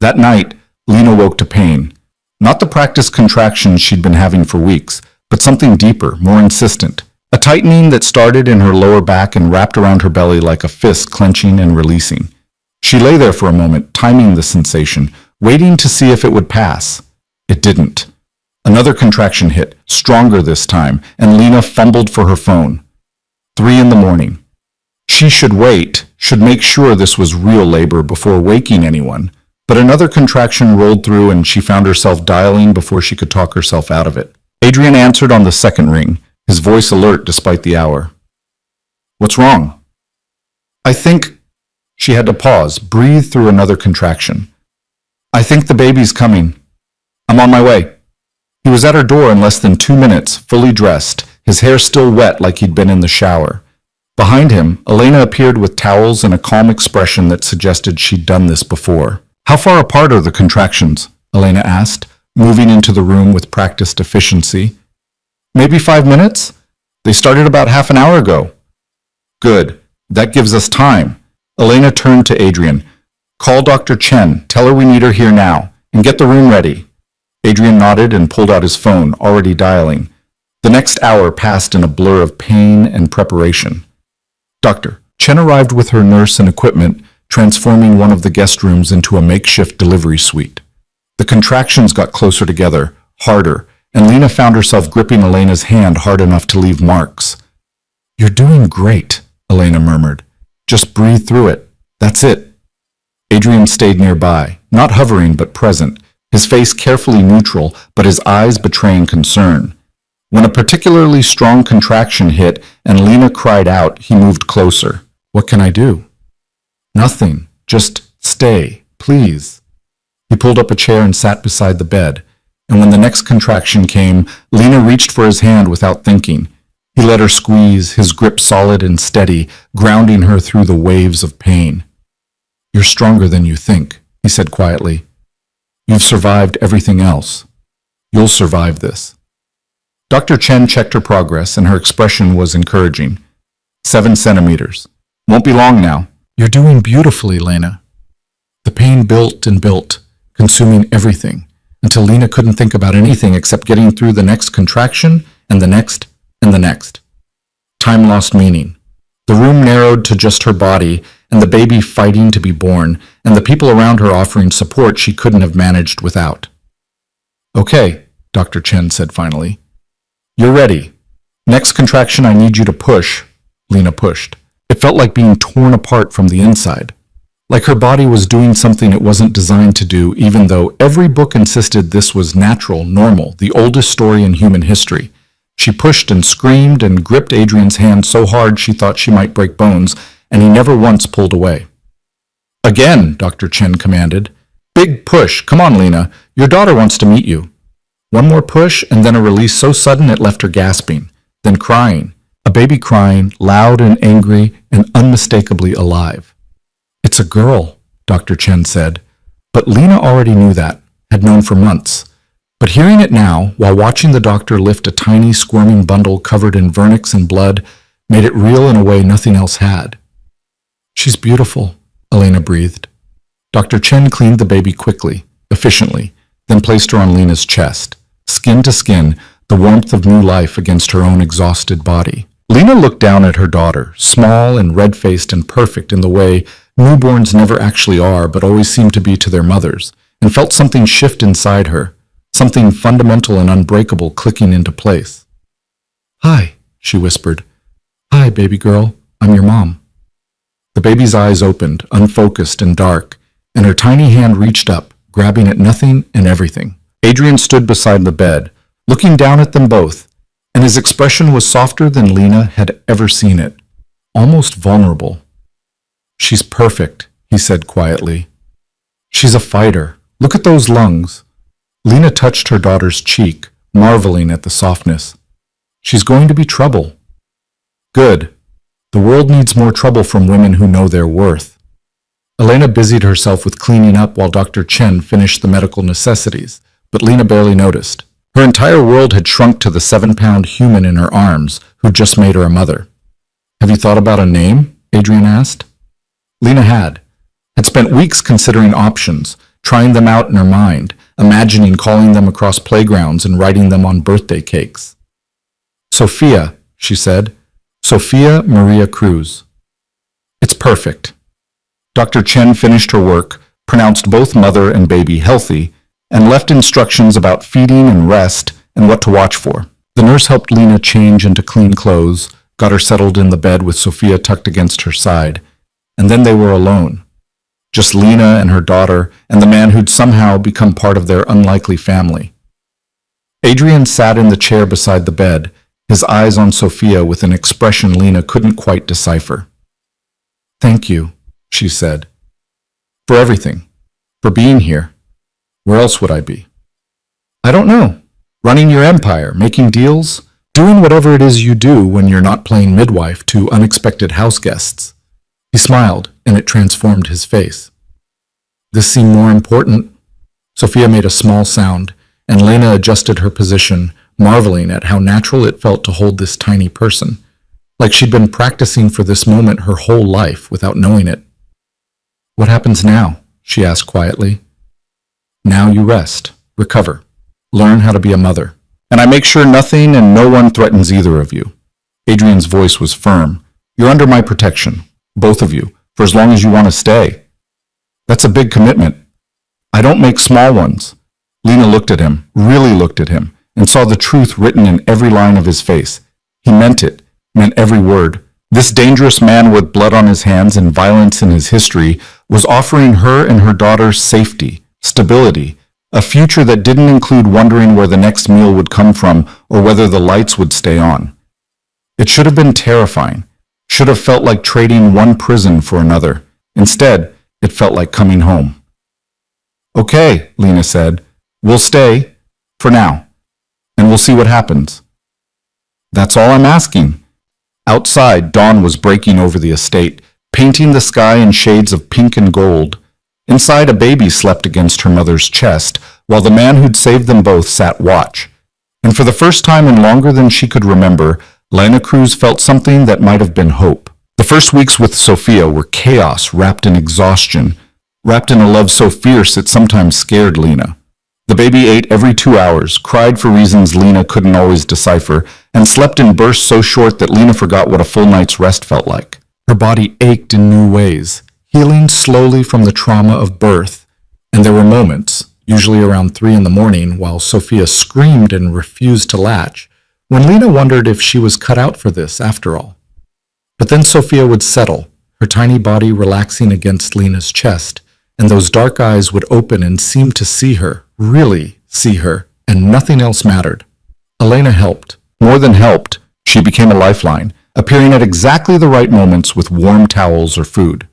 That night, Lena woke to pain. Not the practiced contractions she'd been having for weeks, but something deeper, more insistent. A tightening that started in her lower back and wrapped around her belly like a fist clenching and releasing. She lay there for a moment, timing the sensation, waiting to see if it would pass. It didn't. Another contraction hit, stronger this time, and Lena fumbled for her phone. 3 a.m. She should wait, should make sure this was real labor before waking anyone. But another contraction rolled through and she found herself dialing before she could talk herself out of it. Adrian answered on the second ring, his voice alert despite the hour. What's wrong? I think... She had to pause, breathe through another contraction. I think the baby's coming. I'm on my way. He was at her door in less than 2 minutes, fully dressed, his hair still wet like he'd been in the shower. Behind him, Elena appeared with towels and a calm expression that suggested she'd done this before. How far apart are the contractions? Elena asked, moving into the room with practiced efficiency. Maybe 5 minutes? They started about half an hour ago. Good. That gives us time. Elena turned to Adrian. Call Dr. Chen, tell her we need her here now, and get the room ready. Adrian nodded and pulled out his phone, already dialing. The next hour passed in a blur of pain and preparation. Dr. Chen arrived with her nurse and equipment, transforming one of the guest rooms into a makeshift delivery suite. The contractions got closer together, harder, and Lena found herself gripping Elena's hand hard enough to leave marks. You're doing great, Elena murmured. Just breathe through it. That's it. Adrian stayed nearby, not hovering but present, his face carefully neutral, but his eyes betraying concern. When a particularly strong contraction hit and Lena cried out, he moved closer. What can I do? Nothing. Just stay, please. He pulled up a chair and sat beside the bed, and when the next contraction came, Lena reached for his hand without thinking. He let her squeeze, his grip solid and steady, grounding her through the waves of pain. You're stronger than you think, he said quietly. You've survived everything else. You'll survive this. Dr. Chen checked her progress, and her expression was encouraging. 7 centimeters. Won't be long now. You're doing beautifully, Lena. The pain built and built, consuming everything, until Lena couldn't think about anything except getting through the next contraction, and the next, and the next. Time lost meaning. The room narrowed to just her body, and the baby fighting to be born, and the people around her offering support she couldn't have managed without. Okay, Dr. Chen said finally. You're ready. Next contraction I need you to push. Lena pushed. It felt like being torn apart from the inside. Like her body was doing something it wasn't designed to do, even though every book insisted this was natural, normal, the oldest story in human history. She pushed and screamed and gripped Adrian's hand so hard she thought she might break bones, and he never once pulled away. Again, Dr. Chen commanded. Big push. Come on, Lena. Your daughter wants to meet you. One more push, and then a release so sudden it left her gasping, then crying. A baby crying, loud and angry and unmistakably alive. It's a girl, Dr. Chen said, But Lena already knew that, had known for months. But hearing it now, while watching the doctor lift a tiny, squirming bundle covered in vernix and blood, made it real in a way nothing else had. "She's beautiful," Elena breathed. Dr. Chen cleaned the baby quickly, efficiently, then placed her on Lena's chest, skin to skin, the warmth of new life against her own exhausted body. Lena looked down at her daughter, small and red-faced and perfect in the way newborns never actually are but always seem to be to their mothers, and felt something shift inside her, something fundamental and unbreakable clicking into place. "Hi," she whispered. "Hi, baby girl. I'm your mom." The baby's eyes opened, unfocused and dark, and her tiny hand reached up, grabbing at nothing and everything. Adrian stood beside the bed, looking down at them both, and his expression was softer than Lena had ever seen it, almost vulnerable. "She's perfect," he said quietly. "She's a fighter. Look at those lungs." Lena touched her daughter's cheek, marveling at the softness. "She's going to be trouble." "Good. The world needs more trouble from women who know their worth." Elena busied herself with cleaning up while Dr. Chen finished the medical necessities, but Lena barely noticed. Her entire world had shrunk to the 7-pound human in her arms who'd just made her a mother. "Have you thought about a name?" Adrian asked. Lena had spent weeks considering options, trying them out in her mind, imagining calling them across playgrounds and writing them on birthday cakes. "Sophia," she said. "Sophia Maria Cruz." "It's perfect." Dr. Chen finished her work, pronounced both mother and baby healthy, and left instructions about feeding and rest and what to watch for. The nurse helped Lena change into clean clothes, got her settled in the bed with Sophia tucked against her side, and then they were alone. Just Lena and her daughter and the man who'd somehow become part of their unlikely family. Adrian sat in the chair beside the bed, his eyes on Sophia with an expression Lena couldn't quite decipher. "Thank you," she said. "For everything. For being here. Where else would I be?" "I don't know. Running your empire, making deals, doing whatever it is you do when you're not playing midwife to unexpected house guests." He smiled, and it transformed his face. "This seemed more important." Sophia made a small sound, and Lena adjusted her position, marveling at how natural it felt to hold this tiny person, like she'd been practicing for this moment her whole life without knowing it. "What happens now?" she asked quietly. "Now you rest, recover, learn how to be a mother. And I make sure nothing and no one threatens either of you." Adrian's voice was firm. "You're under my protection, both of you, for as long as you want to stay." "That's a big commitment." "I don't make small ones." Lena looked at him, really looked at him, and saw the truth written in every line of his face. He meant it, meant every word. This dangerous man with blood on his hands and violence in his history was offering her and her daughter safety, stability, a future that didn't include wondering where the next meal would come from or whether the lights would stay on. It should have been terrifying, should have felt like trading one prison for another. Instead, it felt like coming home. "Okay," Lena said, "we'll stay, for now, and we'll see what happens." "That's all I'm asking." Outside, dawn was breaking over the estate, painting the sky in shades of pink and gold. Inside, a baby slept against her mother's chest, while the man who'd saved them both sat watch. And for the first time in longer than she could remember, Lena Cruz felt something that might have been hope. The first weeks with Sophia were chaos wrapped in exhaustion, wrapped in a love so fierce it sometimes scared Lena. The baby ate every 2 hours, cried for reasons Lena couldn't always decipher, and slept in bursts so short that Lena forgot what a full night's rest felt like. Her body ached in new ways, healing slowly from the trauma of birth, and there were moments, usually around 3 in the morning, while Sophia screamed and refused to latch, when Lena wondered if she was cut out for this after all. But then Sophia would settle, her tiny body relaxing against Lena's chest, and those dark eyes would open and seem to see her, really see her, and nothing else mattered. Elena helped. More than helped, she became a lifeline, appearing at exactly the right moments with warm towels or food.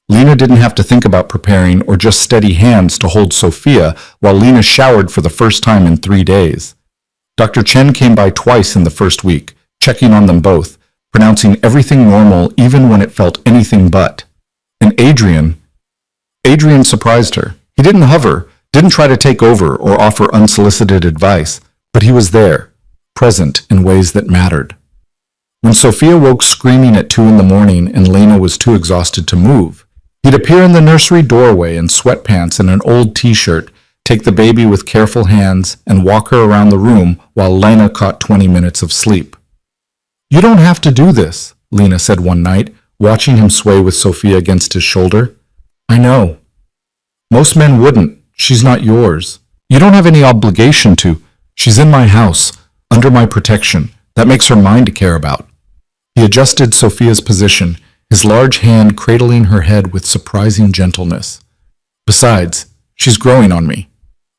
Lena didn't have to think about preparing or just steady hands to hold Sophia while Lena showered for the first time in 3 days. Dr. Chen came by twice in the first week, checking on them both, pronouncing everything normal even when it felt anything but. And Adrian surprised her. He didn't hover, didn't try to take over or offer unsolicited advice, but he was there, present in ways that mattered. When Sophia woke screaming at 2 in the morning and Lena was too exhausted to move, he'd appear in the nursery doorway in sweatpants and an old t-shirt, take the baby with careful hands, and walk her around the room while Lena caught 20 minutes of sleep. "You don't have to do this," Lena said one night, watching him sway with Sophia against his shoulder. "I know. Most men wouldn't. She's not yours. You don't have any obligation to. She's in my house, under my protection. That makes her mine to care about." He adjusted Sophia's position, his large hand cradling her head with surprising gentleness. "Besides, she's growing on me.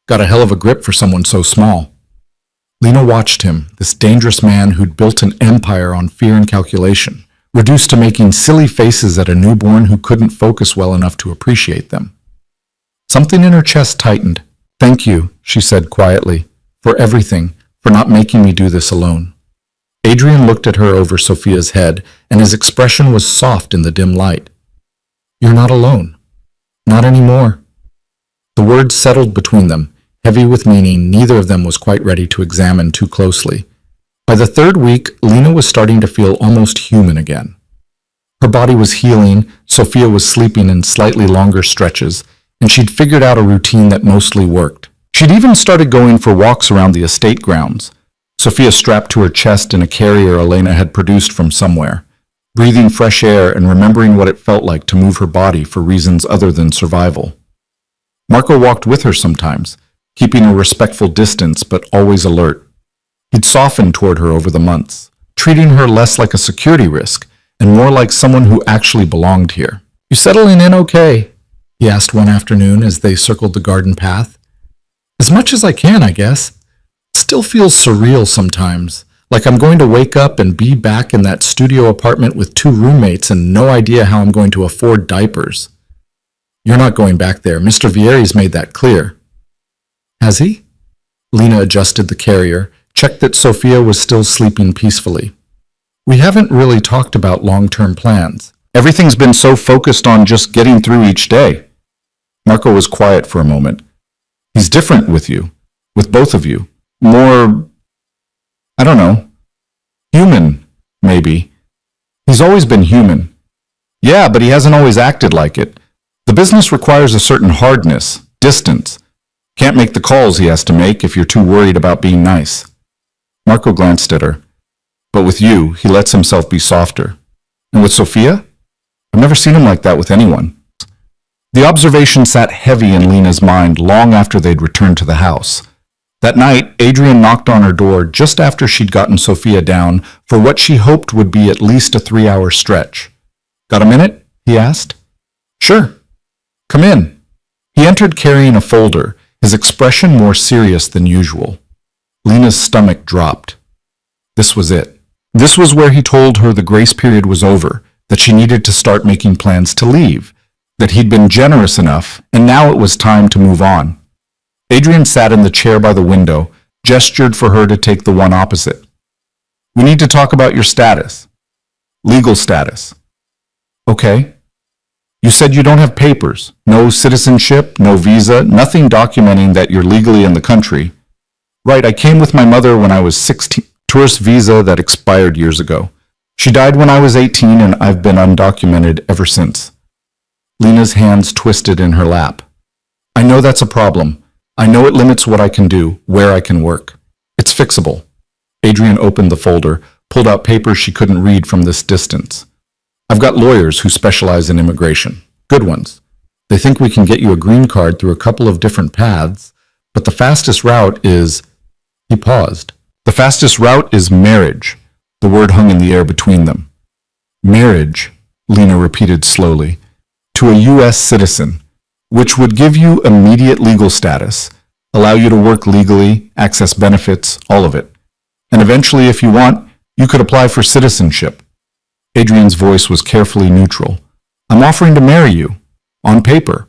Got a hell of a grip for someone so small." Lena watched him, this dangerous man who'd built an empire on fear and calculation, reduced to making silly faces at a newborn who couldn't focus well enough to appreciate them. Something in her chest tightened. "Thank you," she said quietly, "for everything, for not making me do this alone." Adrian looked at her over Sophia's head, and his expression was soft in the dim light. "You're not alone. Not anymore." The words settled between them, heavy with meaning neither of them was quite ready to examine too closely. By the third week, Lena was starting to feel almost human again. Her body was healing, Sophia was sleeping in slightly longer stretches, and she'd figured out a routine that mostly worked. She'd even started going for walks around the estate grounds, Sophia strapped to her chest in a carrier Elena had produced from somewhere, breathing fresh air and remembering what it felt like to move her body for reasons other than survival. Marco walked with her sometimes, keeping a respectful distance but always alert. He'd softened toward her over the months, treating her less like a security risk and more like someone who actually belonged here. "You settling in okay?" he asked one afternoon as they circled the garden path. "As much as I can, I guess. It still feels surreal sometimes, like I'm going to wake up and be back in that studio apartment with 2 roommates and no idea how I'm going to afford diapers." "You're not going back there. Mr. Vieri's made that clear." "Has he?" Lena adjusted the carrier, checked that Sophia was still sleeping peacefully. "We haven't really talked about long-term plans. Everything's been so focused on just getting through each day." Marco was quiet for a moment. "He's different with you, with both of you. More, I don't know, human, maybe. He's always been human." "Yeah, but he hasn't always acted like it. The business requires a certain hardness, distance. Can't make the calls he has to make if you're too worried about being nice." Marco glanced at her. "But with you, he lets himself be softer. And with Sophia? I've never seen him like that with anyone." The observation sat heavy in Lena's mind long after they'd returned to the house. That night, Adrian knocked on her door just after she'd gotten Sophia down for what she hoped would be at least a 3-hour stretch. "Got a minute?" he asked. "Sure. Come in." He entered carrying a folder, his expression more serious than usual. Lena's stomach dropped. This was it. This was where he told her the grace period was over, that she needed to start making plans to leave, that he'd been generous enough, and now it was time to move on. Adrian sat in the chair by the window, gestured for her to take the one opposite. "We need to talk about your status. Legal status." "Okay. You said you don't have papers, no citizenship, no visa, nothing documenting that you're legally in the country." "Right, I came with my mother when I was 16, tourist visa that expired years ago. She died when I was 18 and I've been undocumented ever since." Lena's hands twisted in her lap. "I know that's a problem. I know it limits what I can do, where I can work. It's fixable." Adrian opened the folder, pulled out papers she couldn't read from this distance. "I've got lawyers who specialize in immigration. Good ones. They think we can get you a green card through a couple of different paths, but the fastest route is..." He paused. "The fastest route is marriage." The word hung in the air between them. "Marriage," Lena repeated slowly, "to a U.S. citizen, which would give you immediate legal status, allow you to work legally, access benefits, all of it. And eventually, if you want, you could apply for citizenship." Adrian's voice was carefully neutral. "I'm offering to marry you, on paper.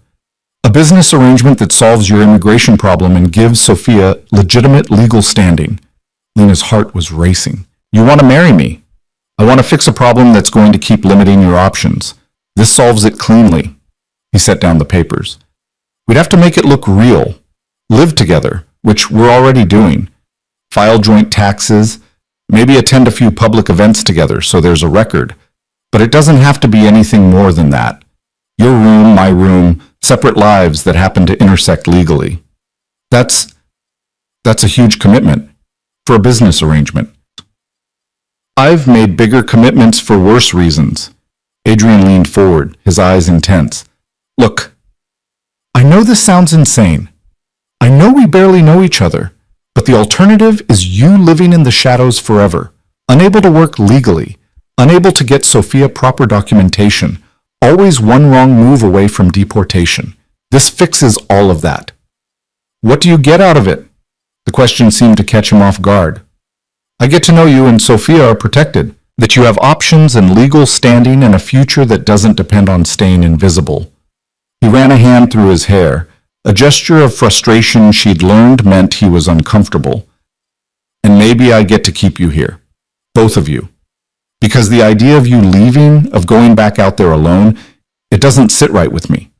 A business arrangement that solves your immigration problem and gives Sophia legitimate legal standing." Lena's heart was racing. "You want to marry me? I want to fix a problem that's going to keep limiting your options. This solves it cleanly." He set down the papers. We'd have to make it look real. Live together, which we're already doing. File joint taxes, maybe attend a few public events together so there's a record. But it doesn't have to be anything more than that. Your room, my room, separate lives that happen to intersect legally. That's a huge commitment for a business arrangement. I've made bigger commitments for worse reasons. Adrian leaned forward, his eyes intense. Look, I know this sounds insane. I know we barely know each other, but the alternative is you living in the shadows forever, unable to work legally, unable to get Sophia proper documentation, always one wrong move away from deportation. This fixes all of that. What do you get out of it? The question seemed to catch him off guard. I get to know you and Sophia are protected, that you have options and legal standing and a future that doesn't depend on staying invisible. He ran a hand through his hair, a gesture of frustration she'd learned meant he was uncomfortable. And maybe I get to keep you here, both of you. Because the idea of you leaving, of going back out there alone, it doesn't sit right with me.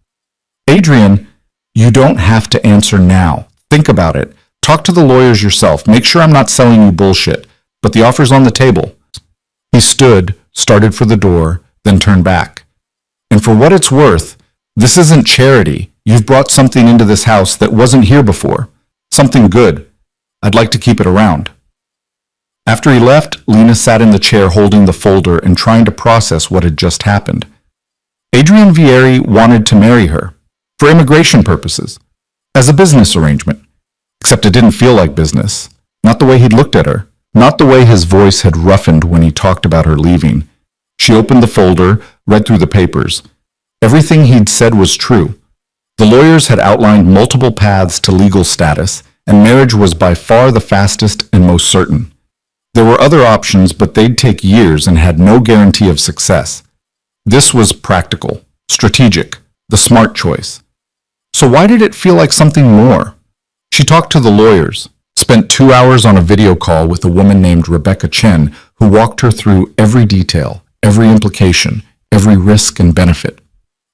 Adrian, you don't have to answer now. Think about it. Talk to the lawyers yourself. Make sure I'm not selling you bullshit. But the offer's on the table. He stood, started for the door, then turned back. And for what it's worth, this isn't charity. You've brought something into this house that wasn't here before. Something good. I'd like to keep it around. After he left, Lena sat in the chair holding the folder and trying to process what had just happened. Adrian Vieri wanted to marry her, for immigration purposes, as a business arrangement. Except it didn't feel like business. Not the way he'd looked at her. Not the way his voice had roughened when he talked about her leaving. She opened the folder, read through the papers. Everything he'd said was true. The lawyers had outlined multiple paths to legal status, and marriage was by far the fastest and most certain. There were other options, but they'd take years and had no guarantee of success. This was practical, strategic, the smart choice. So why did it feel like something more? She talked to the lawyers, spent 2 hours on a video call with a woman named Rebecca Chen, who walked her through every detail, every implication, every risk and benefit.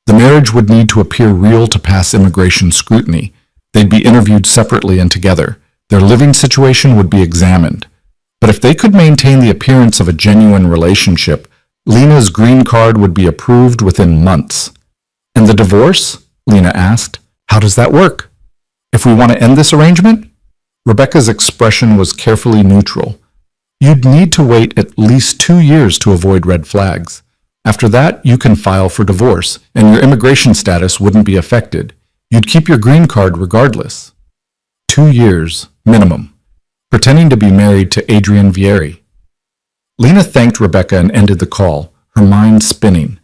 The marriage would need to appear real to pass immigration scrutiny. They'd be interviewed separately and together. Their living situation would be examined. But if they could maintain the appearance of a genuine relationship, Lena's green card would be approved within months. And the divorce? Lena asked. How does that work? If we want to end this arrangement? Rebecca's expression was carefully neutral. You'd need to wait at least 2 years to avoid red flags. After that, you can file for divorce, and your immigration status wouldn't be affected. You'd keep your green card regardless. 2 years, minimum, pretending to be married to Adrian Vieri. Lena thanked Rebecca and ended the call, her mind spinning.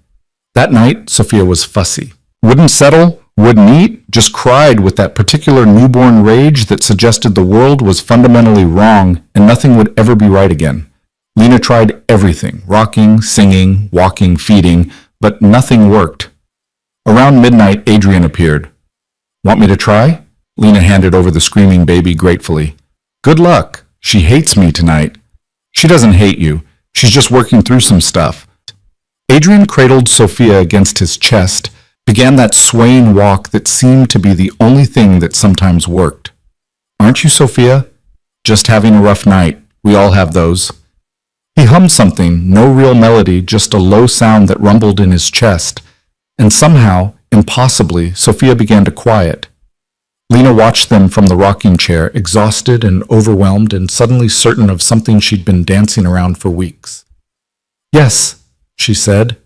That night, Sophia was fussy. Wouldn't settle, wouldn't eat, just cried with that particular newborn rage that suggested the world was fundamentally wrong and nothing would ever be right again. Lena tried everything, rocking, singing, walking, feeding, but nothing worked. Around midnight, Adrian appeared. Want me to try? Lena handed over the screaming baby gratefully. Good luck. She hates me tonight. She doesn't hate you. She's just working through some stuff. Adrian cradled Sophia against his chest, began that swaying walk that seemed to be the only thing that sometimes worked. Aren't you, Sophia? Just having a rough night. We all have those. He hummed something, no real melody, just a low sound that rumbled in his chest, and somehow, impossibly, Sophia began to quiet. Lena watched them from the rocking chair, exhausted and overwhelmed and suddenly certain of something she'd been dancing around for weeks. Yes, she said.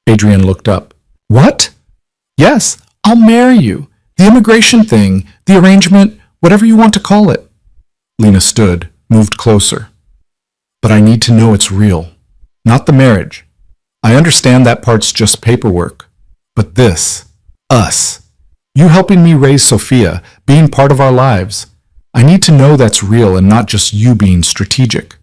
Adrian looked up. What? Yes, I'll marry you. The immigration thing, the arrangement, whatever you want to call it. Lena stood, moved closer. But I need to know it's real, not the marriage. I understand that part's just paperwork. But this, us, you helping me raise Sophia, being part of our lives, I need to know that's real and not just you being strategic.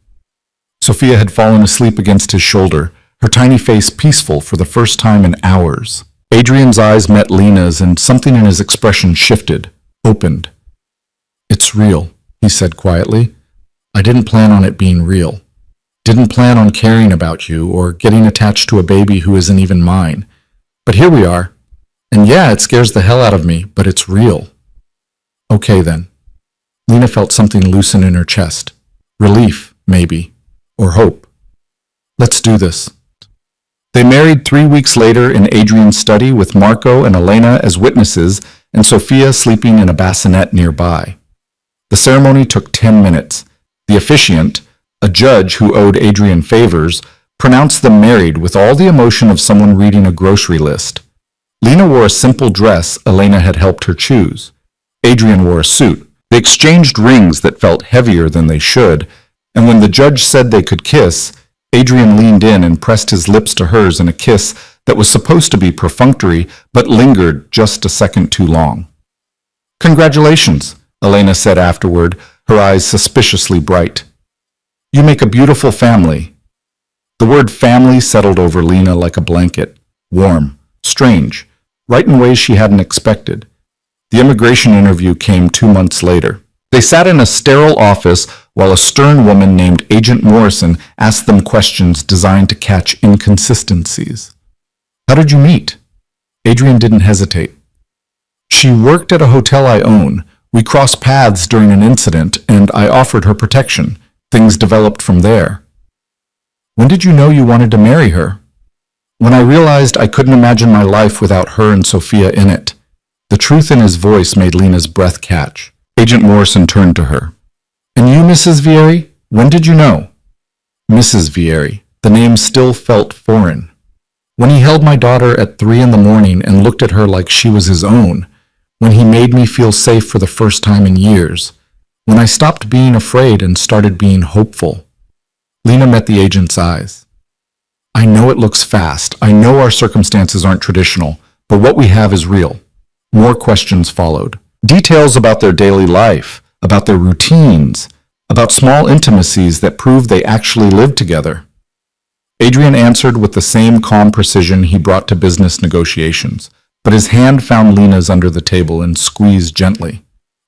Sophia had fallen asleep against his shoulder, her tiny face peaceful for the first time in hours. Adrian's eyes met Lena's and something in his expression shifted, opened. It's real, he said quietly. I didn't plan on it being real. Didn't plan on caring about you or getting attached to a baby who isn't even mine. But here we are. And yeah, it scares the hell out of me, but it's real. Okay then. Lena felt something loosen in her chest. Relief, maybe. Or hope. Let's do this. They married 3 weeks later in Adrian's study with Marco and Elena as witnesses and Sophia sleeping in a bassinet nearby. The ceremony took 10 minutes. The officiant, a judge who owed Adrian favors, pronounced them married with all the emotion of someone reading a grocery list. Lena wore a simple dress Elena had helped her choose. Adrian wore a suit. They exchanged rings that felt heavier than they should, and when the judge said they could kiss, Adrian leaned in and pressed his lips to hers in a kiss that was supposed to be perfunctory, but lingered just a second too long. "Congratulations," Elena said afterward, her eyes suspiciously bright. "You make a beautiful family." The word family settled over Lena like a blanket, warm, strange, right in ways she hadn't expected. The immigration interview came 2 months later. They sat in a sterile office while a stern woman named Agent Morrison asked them questions designed to catch inconsistencies. "How did you meet?" Adrian didn't hesitate. "She worked at a hotel I own. We crossed paths during an incident, and I offered her protection. Things developed from there." "When did you know you wanted to marry her?" "When I realized I couldn't imagine my life without her and Sophia in it." The truth in his voice made Lena's breath catch. Agent Morrison turned to her. "And you, Mrs. Vieri? When did you know?" "Mrs. Vieri." The name still felt foreign. "When he held my daughter at 3 a.m. and looked at her like she was his own. When he made me feel safe for the first time in years. When I stopped being afraid and started being hopeful." Lena met the agent's eyes. "I know it looks fast. I know our circumstances aren't traditional, but what we have is real." More questions followed. Details about their daily life, about their routines, about small intimacies that proved they actually lived together. Adrian answered with the same calm precision he brought to business negotiations, but his hand found Lena's under the table and squeezed gently.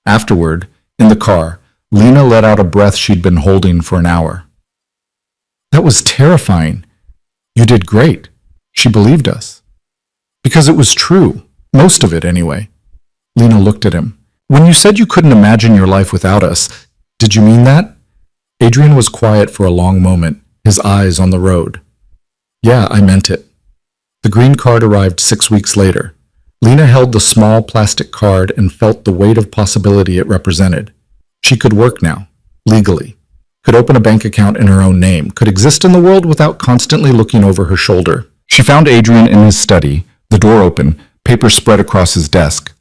Afterward, in the car, Lena let out a breath she'd been holding for an hour. "That was terrifying. You did great." She believed us. Because it was true. Most of it, anyway. Lena looked at him. "When you said you couldn't imagine your life without us, did you mean that?" Adrian was quiet for a long moment, his eyes on the road. "Yeah, I meant it." The green card arrived 6 weeks later. Lena held the small plastic card and felt the weight of possibility it represented. She could work now, legally, could open a bank account in her own name, could exist in the world without constantly looking over her shoulder. She found Adrian in his study, the door open, paper spread across his desk.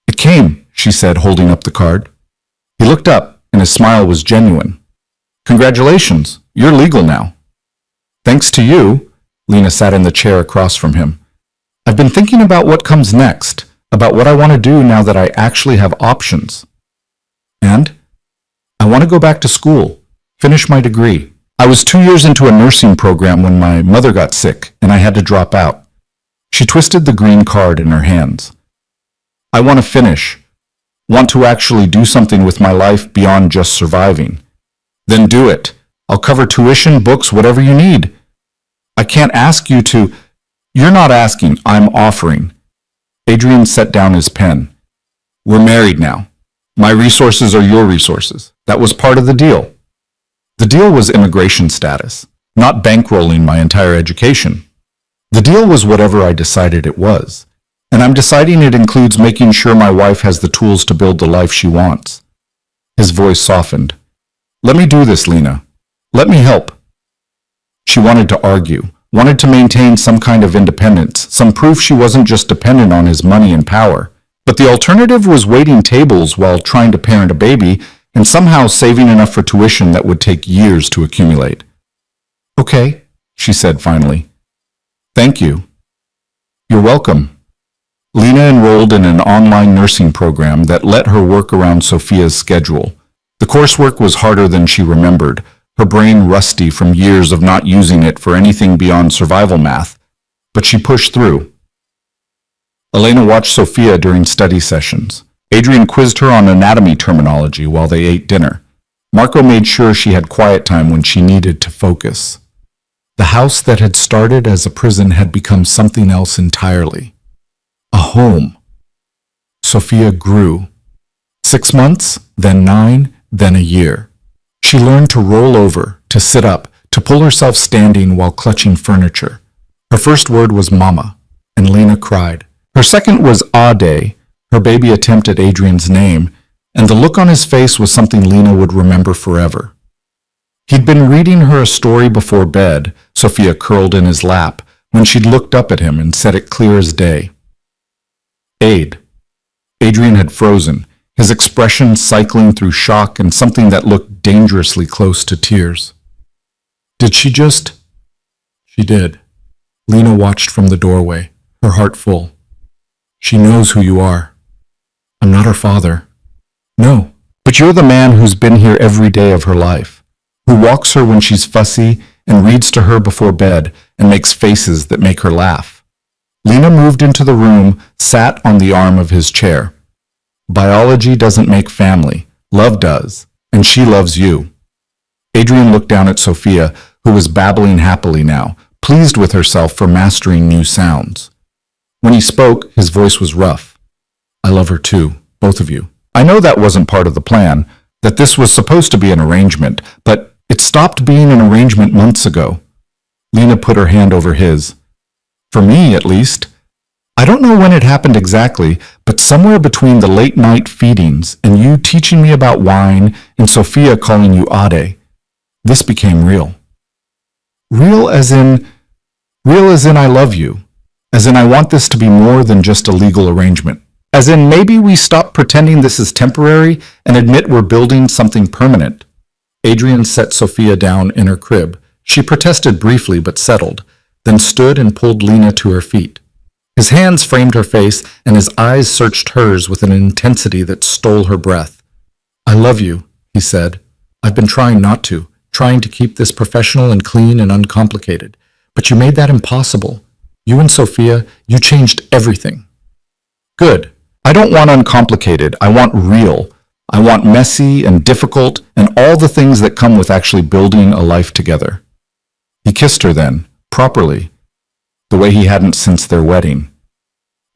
"It came," she said, holding up the card. He looked up, and his smile was genuine. "Congratulations, you're legal now." "Thanks to you." Lena sat in the chair across from him. "I've been thinking about what comes next, about what I want to do now that I actually have options." "And?" "I want to go back to school, finish my degree. I was 2 years into a nursing program when my mother got sick, and I had to drop out." She twisted the green card in her hands. "I want to finish, want to actually do something with my life beyond just surviving." "Then do it. I'll cover tuition, books, whatever you need." "I can't ask you to—" "You're not asking, I'm offering." Adrian set down his pen. "We're married now. My resources are your resources. That was part of the deal." The deal was immigration status, not bankrolling my entire education. The deal was whatever I decided it was, and I'm deciding it includes making sure my wife has the tools to build the life she wants. His voice softened. "Let me do this, Lena. Let me help." She wanted to argue, wanted to maintain some kind of independence, some proof she wasn't just dependent on his money and power. But the alternative was waiting tables while trying to parent a baby and somehow saving enough for tuition that would take years to accumulate. "Okay," she said finally. "Thank you." "You're welcome." Lena enrolled in an online nursing program that let her work around Sophia's schedule. The coursework was harder than she remembered, her brain rusty from years of not using it for anything beyond survival math, but she pushed through. Elena watched Sophia during study sessions. Adrian quizzed her on anatomy terminology while they ate dinner. Marco made sure she had quiet time when she needed to focus. The house that had started as a prison had become something else entirely. A a home. Sophia grew. 6 months, then 9, then a year. She learned to roll over, to sit up, to pull herself standing while clutching furniture. Her first word was mama, and Lena cried. Her second was Ade, her baby attempt at Adrian's name, and the look on his face was something Lena would remember forever. He'd been reading her a story before bed, Sophia curled in his lap, when she'd looked up at him and said it clear as day. Aid. Adrian had frozen, his expression cycling through shock and something that looked dangerously close to tears. Did she just? She did. Lena watched from the doorway, her heart full. She knows who you are. I'm not her father. No, but you're the man who's been here every day of her life, who walks her when she's fussy and reads to her before bed and makes faces that make her laugh. Lena moved into the room, sat on the arm of his chair. Biology doesn't make family. Love does, and she loves you. Adrian looked down at Sophia, who was babbling happily now, pleased with herself for mastering new sounds. When he spoke, his voice was rough. I love her too, both of you. I know that wasn't part of the plan, that this was supposed to be an arrangement, but it stopped being an arrangement months ago. Lena put her hand over his. For me, at least. I don't know when it happened exactly, but somewhere between the late-night feedings and you teaching me about wine and Sophia calling you Ade, this became real. Real as in I love you. As in I want this to be more than just a legal arrangement. As in maybe we stop pretending this is temporary and admit we're building something permanent. Adrian set Sophia down in her crib. She protested briefly but settled, then stood and pulled Lena to her feet. His hands framed her face and his eyes searched hers with an intensity that stole her breath. I love you, he said. I've been trying not to, trying to keep this professional and clean and uncomplicated. But you made that impossible. You and Sophia, you changed everything. Good. I don't want uncomplicated. I want real. I want messy and difficult and all the things that come with actually building a life together. He kissed her then, properly, the way he hadn't since their wedding.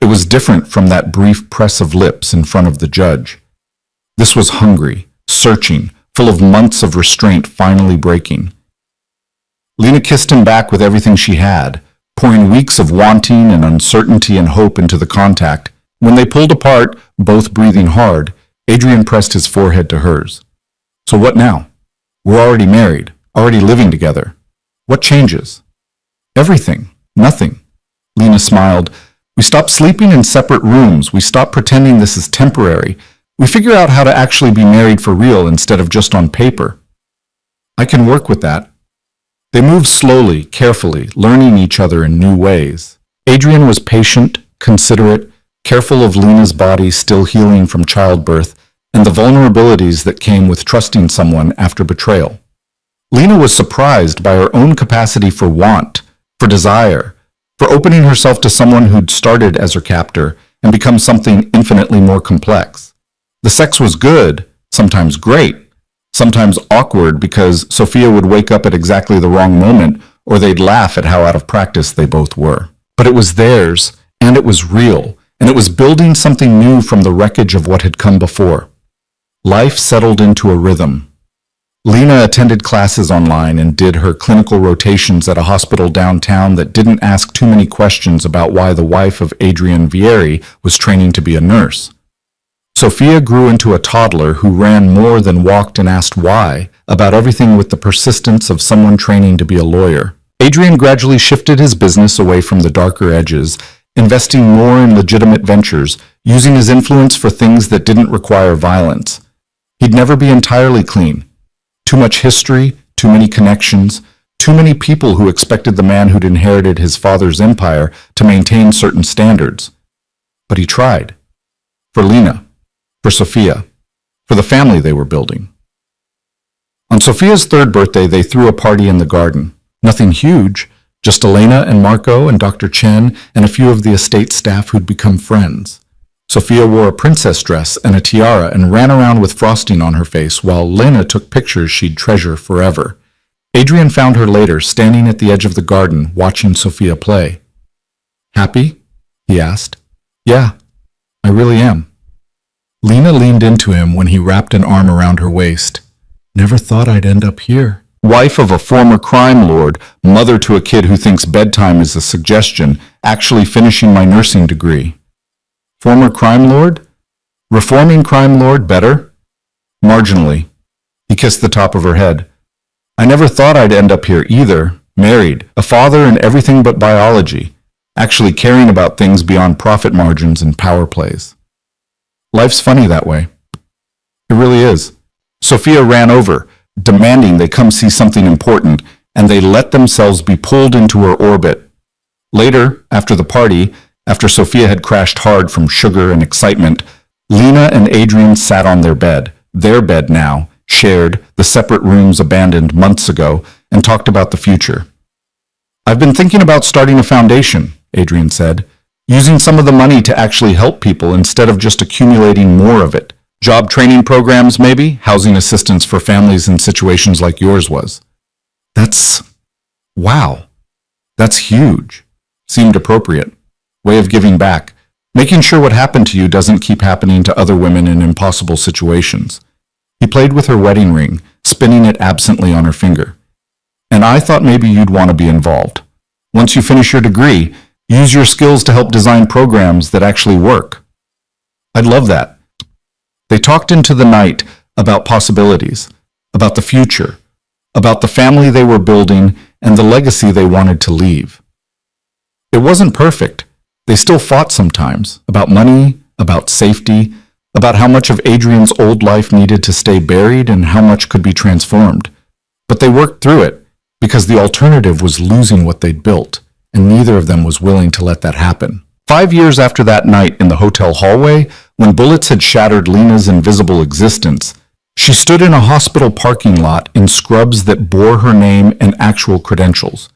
It was different from that brief press of lips in front of the judge. This was hungry, searching, full of months of restraint finally breaking. Lena kissed him back with everything she had, pouring weeks of wanting and uncertainty and hope into the contact. When they pulled apart, both breathing hard, Adrian pressed his forehead to hers. So what now? We're already married, already living together. What changes? Everything. Nothing. Lena smiled. We stop sleeping in separate rooms. We stop pretending this is temporary. We figure out how to actually be married for real instead of just on paper. I can work with that. They moved slowly, carefully, learning each other in new ways. Adrian was patient, considerate, careful of Lena's body still healing from childbirth and the vulnerabilities that came with trusting someone after betrayal. Lena was surprised by her own capacity for want, for desire, for opening herself to someone who'd started as her captor and become something infinitely more complex. The sex was good, sometimes great, sometimes awkward because Sophia would wake up at exactly the wrong moment or they'd laugh at how out of practice they both were. But it was theirs, and it was real, and it was building something new from the wreckage of what had come before. Life settled into a rhythm. Lena attended classes online and did her clinical rotations at a hospital downtown that didn't ask too many questions about why the wife of Adrian Vieri was training to be a nurse. Sophia grew into a toddler who ran more than walked and asked why about everything with the persistence of someone training to be a lawyer. Adrian gradually shifted his business away from the darker edges, investing more in legitimate ventures, using his influence for things that didn't require violence. He'd never be entirely clean. Too much history, too many connections, too many people who expected the man who'd inherited his father's empire to maintain certain standards. But he tried. For Lena. For Sophia. For the family they were building. On Sophia's third birthday, they threw a party in the garden. Nothing huge, just Elena and Marco and Dr. Chen and a few of the estate staff who'd become friends. Sophia wore a princess dress and a tiara and ran around with frosting on her face while Lena took pictures she'd treasure forever. Adrian found her later, standing at the edge of the garden, watching Sophia play. Happy? He asked. Yeah, I really am. Lena leaned into him when he wrapped an arm around her waist. Never thought I'd end up here. Wife of a former crime lord, mother to a kid who thinks bedtime is a suggestion, actually finishing my nursing degree. Former crime lord? Reforming crime lord better? Marginally. He kissed the top of her head. I never thought I'd end up here either, married, a father and everything but biology, actually caring about things beyond profit margins and power plays. Life's funny that way. It really is. Sophia ran over, demanding they come see something important, and they let themselves be pulled into her orbit. Later, after the party, after Sophia had crashed hard from sugar and excitement, Lena and Adrian sat on their bed now, shared, the separate rooms abandoned months ago, and talked about the future. I've been thinking about starting a foundation, Adrian said, using some of the money to actually help people instead of just accumulating more of it. Job training programs, maybe? Housing assistance for families in situations like yours was. Wow. That's huge. Seemed appropriate. Way of giving back. Making sure what happened to you doesn't keep happening to other women in impossible situations. He played with her wedding ring, spinning it absently on her finger. And I thought maybe you'd want to be involved. Once you finish your degree, use your skills to help design programs that actually work. I'd love that. They talked into the night about possibilities, about the future, about the family they were building and the legacy they wanted to leave. It wasn't perfect. They still fought sometimes, about money, about safety, about how much of Adrian's old life needed to stay buried and how much could be transformed. But they worked through it, because the alternative was losing what they'd built, and neither of them was willing to let that happen. 5 years after that night in the hotel hallway, when bullets had shattered Lena's invisible existence, she stood in a hospital parking lot in scrubs that bore her name and actual credentials.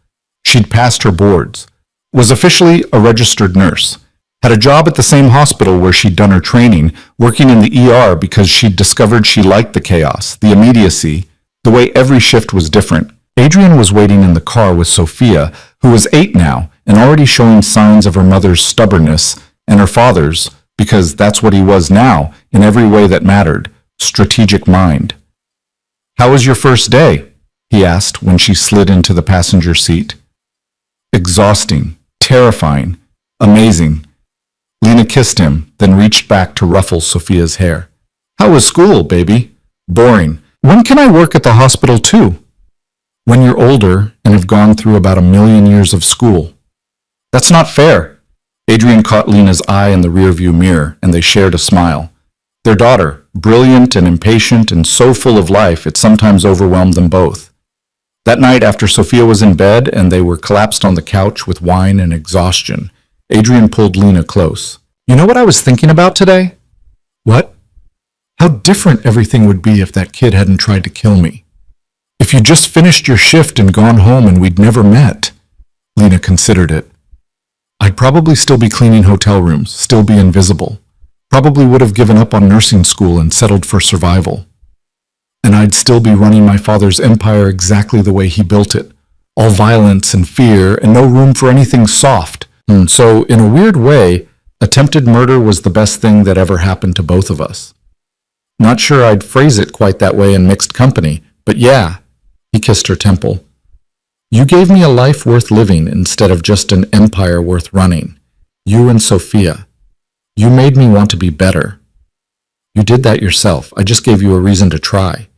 She'd passed her boards, was officially a registered nurse, had a job at the same hospital where she'd done her training, working in the ER because she'd discovered she liked the chaos, the immediacy, the way every shift was different. Adrian was waiting in the car with Sophia, who was 8 now and already showing signs of her mother's stubbornness and her father's, because that's what he was now in every way that mattered, strategic mind. How was your first day? He asked when she slid into the passenger seat. Exhausting, terrifying, amazing. Lena kissed him, then reached back to ruffle Sophia's hair. How was school, baby? Boring. When can I work at the hospital too? When you're older and have gone through about 1,000,000 years of school. That's not fair. Adrian caught Lena's eye in the rearview mirror, and they shared a smile. Their daughter, brilliant and impatient and so full of life it sometimes overwhelmed them both. That night after Sophia was in bed and they were collapsed on the couch with wine and exhaustion, Adrian pulled Lena close. You know what I was thinking about today? What? How different everything would be if that kid hadn't tried to kill me. If you just finished your shift and gone home and we'd never met. Lena considered it. I'd probably still be cleaning hotel rooms, still be invisible. Probably would have given up on nursing school and settled for survival. And I'd still be running my father's empire exactly the way he built it. All violence and fear and no room for anything soft. So, in a weird way, attempted murder was the best thing that ever happened to both of us. Not sure I'd phrase it quite that way in mixed company, but yeah. He kissed her temple. You gave me a life worth living instead of just an empire worth running. You and Sophia. You made me want to be better. You did that yourself. I just gave you a reason to try.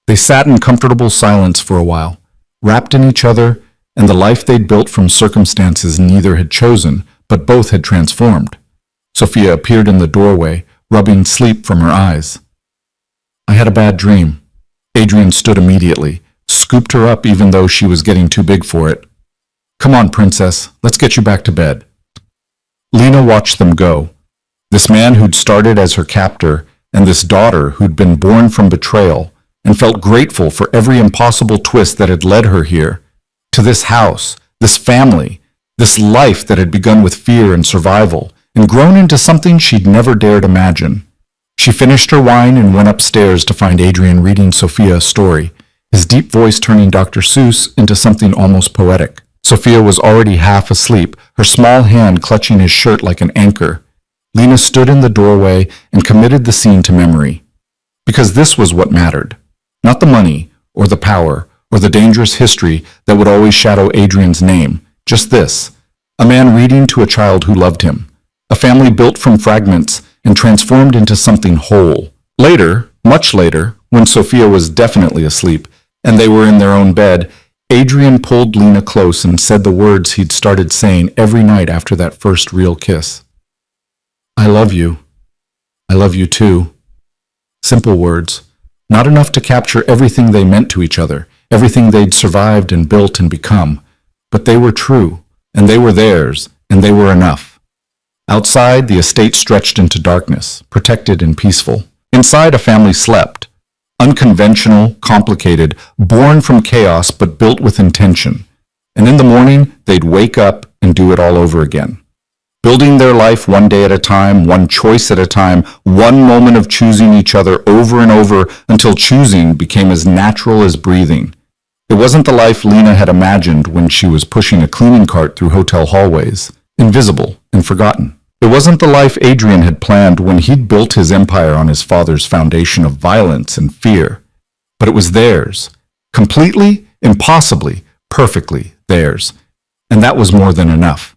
They sat in comfortable silence for a while, wrapped in each other and the life they'd built from circumstances neither had chosen, but both had transformed. Sophia appeared in the doorway, rubbing sleep from her eyes. I had a bad dream. Adrian stood immediately, scooped her up even though she was getting too big for it. Come on, princess, let's get you back to bed. Lena watched them go. This man who'd started as her captor, and this daughter who'd been born from betrayal, and felt grateful for every impossible twist that had led her here, to this house, this family, this life that had begun with fear and survival, and grown into something she'd never dared imagine. She finished her wine and went upstairs to find Adrian reading Sophia a story, his deep voice turning Dr. Seuss into something almost poetic. Sophia was already half asleep, her small hand clutching his shirt like an anchor. Lena stood in the doorway and committed the scene to memory. Because this was what mattered. Not the money, or the power, or the dangerous history that would always shadow Adrian's name. Just this. A man reading to a child who loved him. A family built from fragments and transformed into something whole. Later, much later, when Sophia was definitely asleep, and they were in their own bed, Adrian pulled Lena close and said the words he'd started saying every night after that first real kiss. I love you. I love you too. Simple words, not enough to capture everything they meant to each other, everything they'd survived and built and become. But they were true, and they were theirs, and they were enough. Outside, the estate stretched into darkness, protected and peaceful. Inside, a family slept. Unconventional, complicated, born from chaos but built with intention. And in the morning, they'd wake up and do it all over again. Building their life one day at a time, one choice at a time, one moment of choosing each other over and over until choosing became as natural as breathing. It wasn't the life Lena had imagined when she was pushing a cleaning cart through hotel hallways, invisible and forgotten. It wasn't the life Adrian had planned when he'd built his empire on his father's foundation of violence and fear. But it was theirs. Completely, impossibly, perfectly theirs. And that was more than enough.